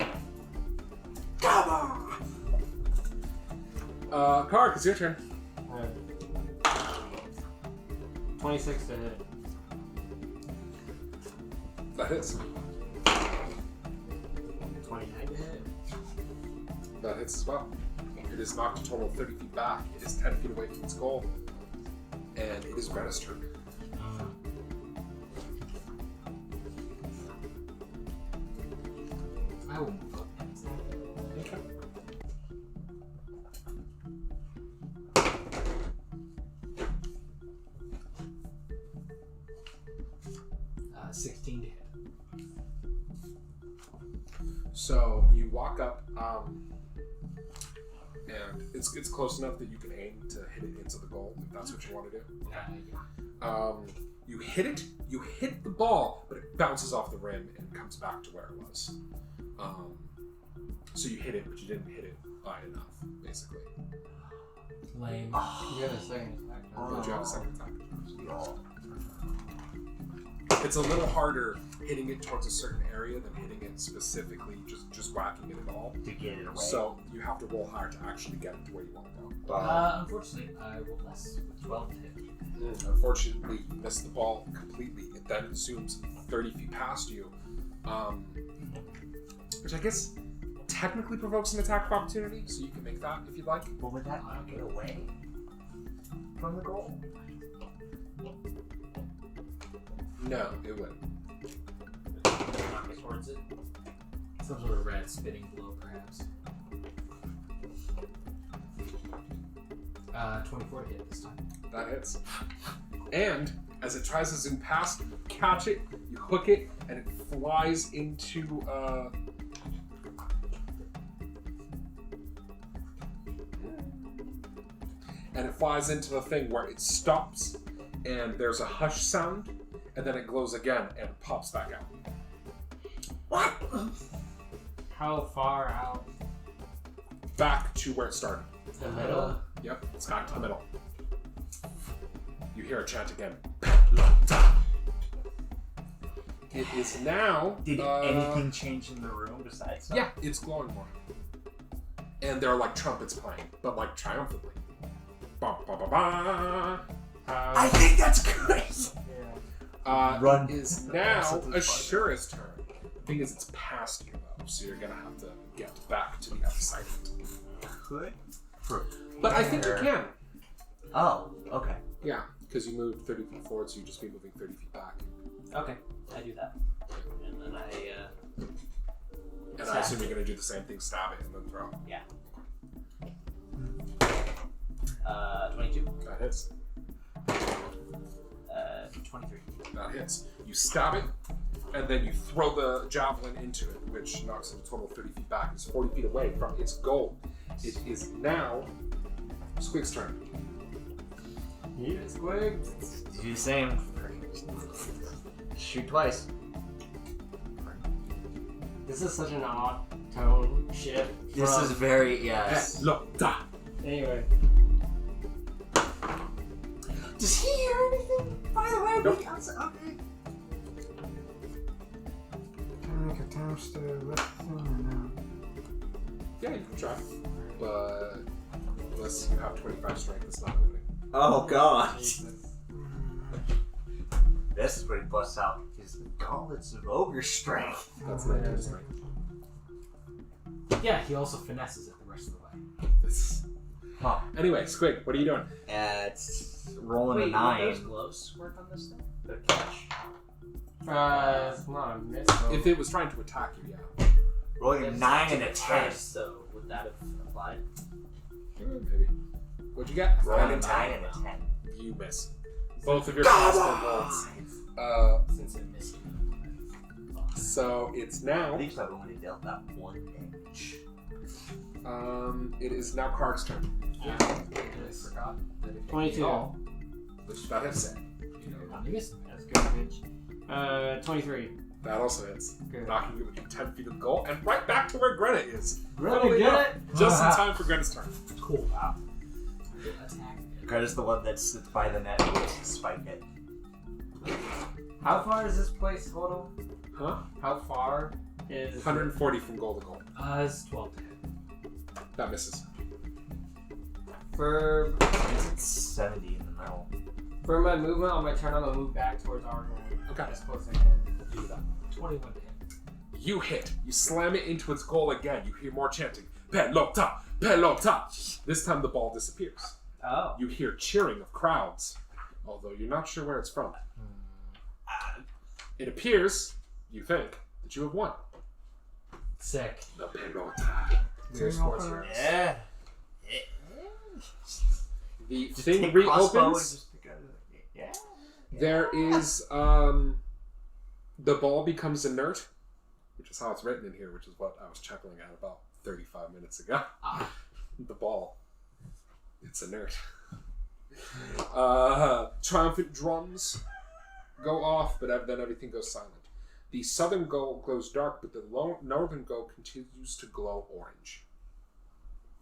Come on! Carac, it's your turn. Alright. 26 to hit. That hits. 29 to hit. That hits as well. It is knocked a total of 30 feet back. It is 10 feet away from its goal. And it is Grenna's turn. I will move up. Okay. 16 to hit. So you walk up, and it's close enough that you can aim to hit it into the goal, if that's what you want to do. You hit it, you hit the ball, but it bounces off the rim and comes back to where it was. So you hit it, but you didn't hit it by enough, basically. Lame. You have a second attack. But you have a second attack. It's a little harder hitting it towards a certain area than hitting it specifically, just whacking it at all. To get it away. So you have to roll higher to actually get it to where you want to go. Unfortunately, I rolled less with 12 to hit. Unfortunately, you missed the ball completely. It then zooms 30 feet past you, which I guess technically provokes an attack of opportunity, so you can make that if you'd like. But would that not get away from the goal? No, it wouldn't. Knock it towards it. Some sort of red spinning blow, perhaps. 24 to hit this time. That hits. And as it tries to zoom past, you catch it, you hook it, and it flies into the thing where it stops, and there's a hush sound, and then it glows again and pops back out. What? How far out? Back to where it started. The middle? Yep, it's back to the middle. You hear it chant again. It is now. Did anything change in the room besides that? Yeah, it's glowing more. And there are like trumpets playing, but like triumphantly. Ba ba ba ba. I think that's great! Run. It is now Ashura's turn. The thing is, it's past you though, so you're gonna have to get back to the other side of it. Could? But I think you can. Oh, okay. Yeah, because you moved 30 feet forward, so you just be moving 30 feet back. Okay, I do that. And then And I assume you're gonna do the same thing, stab it and then throw. Yeah. 22. That hits. 23. That hits. You stab it, and then you throw the javelin into it, which knocks it a total of 30 feet back. It's 40 feet away from its goal. It is now Squig's turn. Yeah, Squig. Do the same. Shoot twice. This is such an odd tone shift. This from- is very, yes. Look, da. Anyway. Does he hear anything? By the way, Nope. okay. make attempts to lift them or no? Yeah, you can try. But unless you have 25 strength, it's not moving. Oh god. This is what he busts out his gauntlets of ogre strength. That's not good strength. Yeah, he also finesses it the rest of the way. This... Huh. Anyway, Squig, what are you doing? It's rolling Wait, a 9. would those gloves work on this thing? The catch. It's not a miss. Though. If it was trying to attack you, yeah. Rolling a 9 and a 10. So would that have applied? Maybe. What'd you get? Rolling a 9 9 and a 10. You miss. Both of your crossbow bolts. Since it missed. So it's I now. think I've only dealt that 1 damage. It is now Carg's turn. I forgot that if 22. Which that hits. you know, you missed. That's good, bitch. 23. That also hits. Good. Knocking you within 10 feet of the goal and right back to where Greta is. Greta, Funnily get enough, it? Just in time for Greta's turn. Cool. Wow. Attack. Greta's the one that sits by the net and gets to spike it. How far is this place total? Huh? How far is 140 from goal to goal. It's 12 to hit. That misses. For It's 70 in the middle. my movement on my turn, I'm gonna move back towards our goal. Okay. As close as I can. Do that. 21 to hit. You hit. You slam it into its goal again. You hear more chanting. Pelota! Pelota! This time the ball disappears. Oh. You hear cheering of crowds, although you're not sure where it's from. It appears, you think, that you have won. Sick. The pelota. We're sports heroes. Yeah. The Just thing take crossbow and reopens. just pick out it. Yeah. There is, the ball becomes inert, which is how it's written in here, which is what I was chuckling at about 35 minutes ago. The ball. It's inert. Triumphant drums go off, but then everything goes silent. The southern goal glows dark, but the northern goal continues to glow orange.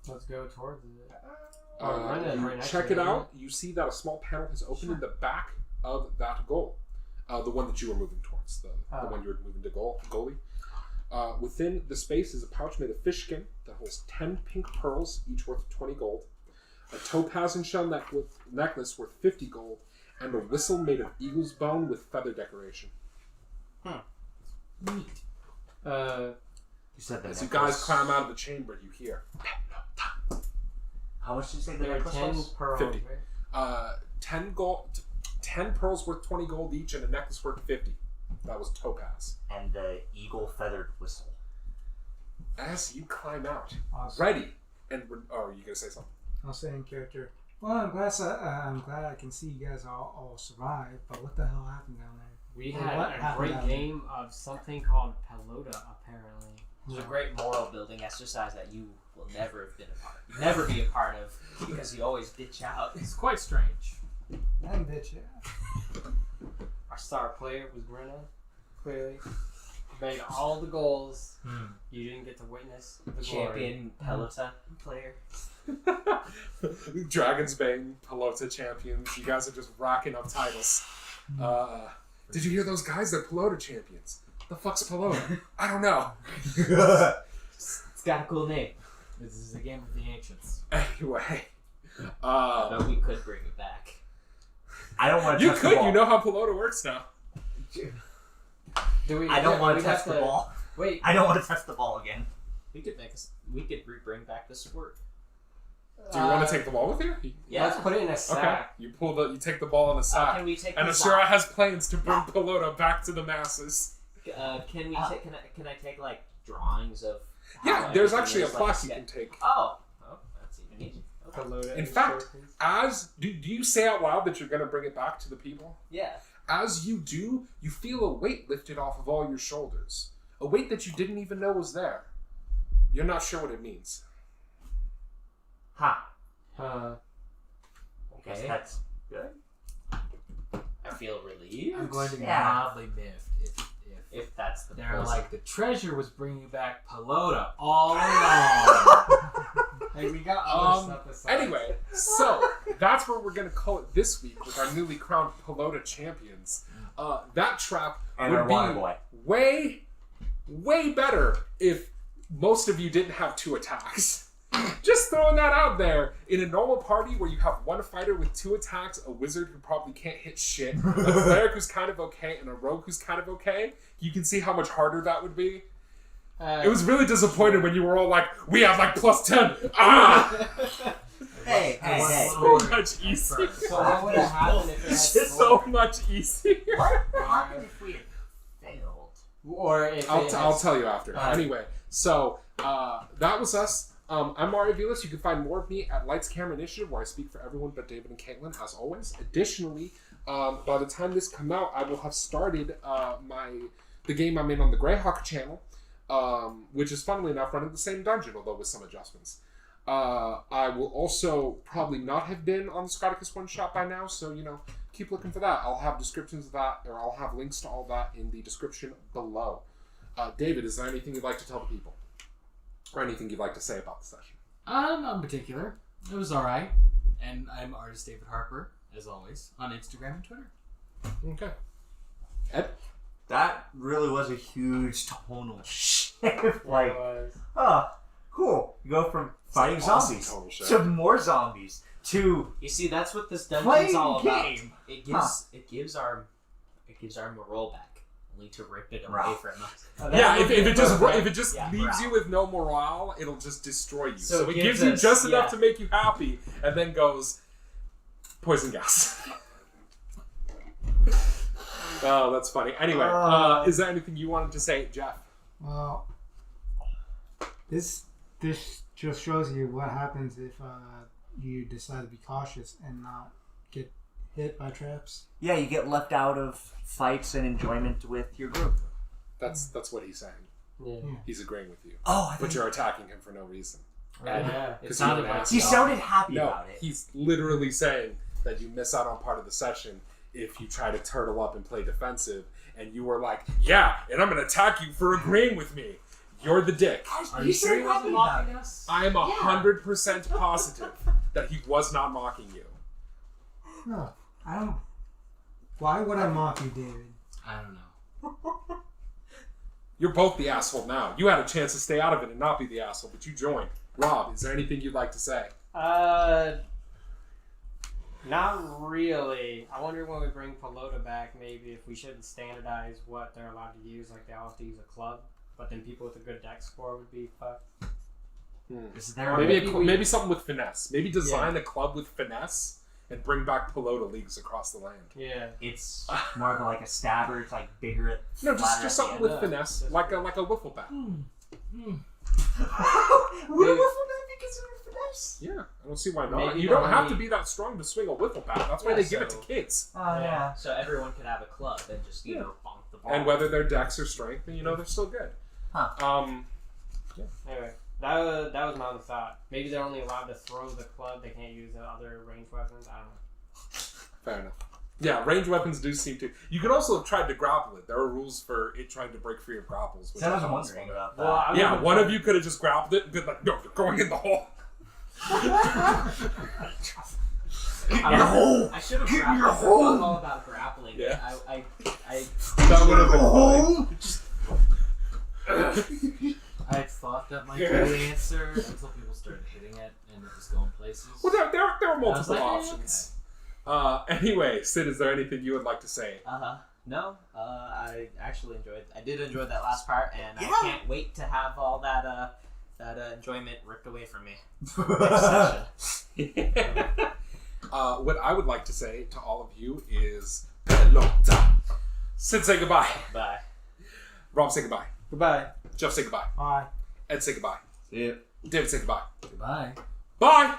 Let's go towards it. Brenda's right next Check to it it, out. You see that a small panel has opened in the back of that goal. The one that you were moving towards. The one you were moving to goalie. Within the space is a pouch made of fish skin that holds 10 pink pearls, each worth 20 gold. A topaz and shell necklace worth 50 gold. And a whistle made of eagle's bone with feather decoration. Neat. You said that. As you guys climb out of the chamber, you hear How much did you say the There are necklace 10 was? pearls, 50. right? 10 gold, 10 pearls worth 20 gold each, and a necklace worth 50. That was topaz. And the eagle feathered whistle. As you climb out, Awesome. ready, and are you gonna say something? I'll say in character. Well, I'm glad I can see you guys all survive, but what the hell happened down there? We Well, had what a happened great down there? game of something called Pelota, apparently. It's a great moral building exercise that you will never have been a part of. Never be a part of because you always ditch out. It's quite strange. That bitch, yeah. Our star player was Greta, clearly. Made all the goals. You didn't get to witness the glory. Champion Pelota player. Dragon's Bane, Pelota champions. You guys are just racking up titles. Did you hear those guys? They're Pelota champions. The fuck's Pelota? I don't know. It's got a cool name. This is a game of the ancients. Anyway. Although we could bring it back. I don't want to You touch the could. ball. You know how Pelota works now. Do we? I don't want we'd to touch have the ball. Wait. I don't want to touch the ball again. We could bring back the squirt. Do you want to take the ball with you? Yeah. Let's put it in a Okay. sack. You take the ball in a sack. Can we take And the Asura has plans to bring Pelota back to the masses. Can we take? Can I take like drawings of? Yeah, how there's everything actually a is, plaque you yeah. can take. Oh, that's even easier. Okay. Pelota. In fact, do you say out loud that you're going to bring it back to the people? Yeah. As you do, you feel a weight lifted off of all your shoulders. A weight that you didn't even know was there. You're not sure what it means. Ha. Guess Okay. that's good. I feel relieved. I'm going to be Yeah. mildly miffed If that's the they're person. like, the treasure was bringing back Pelota all along. Hey, we got other stuff aside. Anyway, so that's where we're going to call it this week with our newly crowned Pelota champions. That trap And our would water be boy. way way better if most of you didn't have 2 attacks. Just throwing that out there. In a normal party where you have 1 fighter with 2 attacks, a wizard who probably can't hit shit, a cleric who's kind of okay, and a rogue who's kind of okay, you can see how much harder that would be. It was really disappointing when you were all like, we have like +10. Ah! Hey. So much easier. So what would have happened if it had It's just so much easier. What happened if we had failed? Or if I'll tell you after. Alright. Anyway, so that was us. I'm Mario Vilas. You can find more of me at Lights Camera Initiative, where I speak for everyone but David and Caitlin, as always. Additionally, by the time this comes out, I will have started the game I'm in on the Greyhawk channel, which is funnily enough running the same dungeon, although with some adjustments. I will also probably not have been on the Scoticus One Shot by now, so keep looking for that. I'll have descriptions of that, or I'll have links to all that in the description below. David, is there anything you'd like to tell the people? Or anything you'd like to say about the session? Not in particular. It was alright. And I'm artist David Harper, as always, on Instagram and Twitter. Okay. Ed? That really was a huge tonal shift. Like, was. Cool. You go from fighting Awesome zombies tonal shift. to more zombies to You see, that's what this dungeon's playing all about. game. It gives our morale back, only to rip it away Morale. from us. Yeah, if it just Yeah, leaves morale. you with no morale, it'll just destroy you. So So it it gives gives you us- just enough yeah. to make you happy, and then goes poison gas. Oh, that's funny. Anyway, is there anything you wanted to say, Jeff? Well, this just shows you what happens if you decide to be cautious and not get hit by traps. yeah, you get left out of fights and enjoyment with your group. That's what he's saying. Yeah. He's agreeing with you, Oh, I but think you're attacking him for no reason. Yeah. It 'Cause sounded you like asked. he sounded happy No, about it. he's literally saying that you miss out on part of the session if you try to turtle up and play defensive, and you were like, yeah, and I'm going to attack you for agreeing with me. You're the dick. Are you sure he wasn't mocking us? I am 100% positive that he was not mocking you. No, I don't. Why would I mock you, David? I don't know. You're both the asshole now. You had a chance to stay out of it and not be the asshole, but you joined. Rob, is there anything you'd like to say? Not really. I wonder when we bring Pelota back, maybe if we shouldn't standardize what they're allowed to use, like they all have to use a club, but then people with a good dex score would be fucked. Is there Maybe something with finesse. Maybe design a club with finesse and bring back Pelota leagues across the land. Yeah. It's more of like a stabber. It's like bigger. No, flatter just at something the with end. finesse, like a wiffle bat. end. Would a wiffle bat be considered finesse? Yeah, I don't see why not. Maybe You don't not have only- to be that strong to swing a wiffle bat. That's why Yeah, they give it to so- kids. Oh yeah. So everyone could have a club and just bonk the ball. And whether their dex or strength, they're still good. Huh. Anyway, that was my own thought. Maybe they're only allowed to throw the club. They can't use the other ranged weapons. I don't know. Fair enough. Yeah, ranged weapons do seem to. You could also have tried to grapple it. There are rules for it trying to break free of grapples. Which So I was is wondering about that. Well, I Yeah, would've one tried- of you could have just grappled it and been like, no, you're going in the hole. I should have grappled. your I hole. was all about grappling. Yeah. I That would have been funny. I thought that might be the answer until people started hitting it and it was going places. Well, there are multiple like, yeah, options. Anyway, Sid, is there anything you would like to say? No, I actually I did enjoy that last part, and Yeah. I can't wait to have all that enjoyment ripped away from me next session. What I would like to say to all of you is Pelota. Sid, say goodbye. Bye. Rob, say goodbye. Goodbye. Jeff, say goodbye. Bye. Ed, say goodbye. Yeah. David, say goodbye. Goodbye. Bye!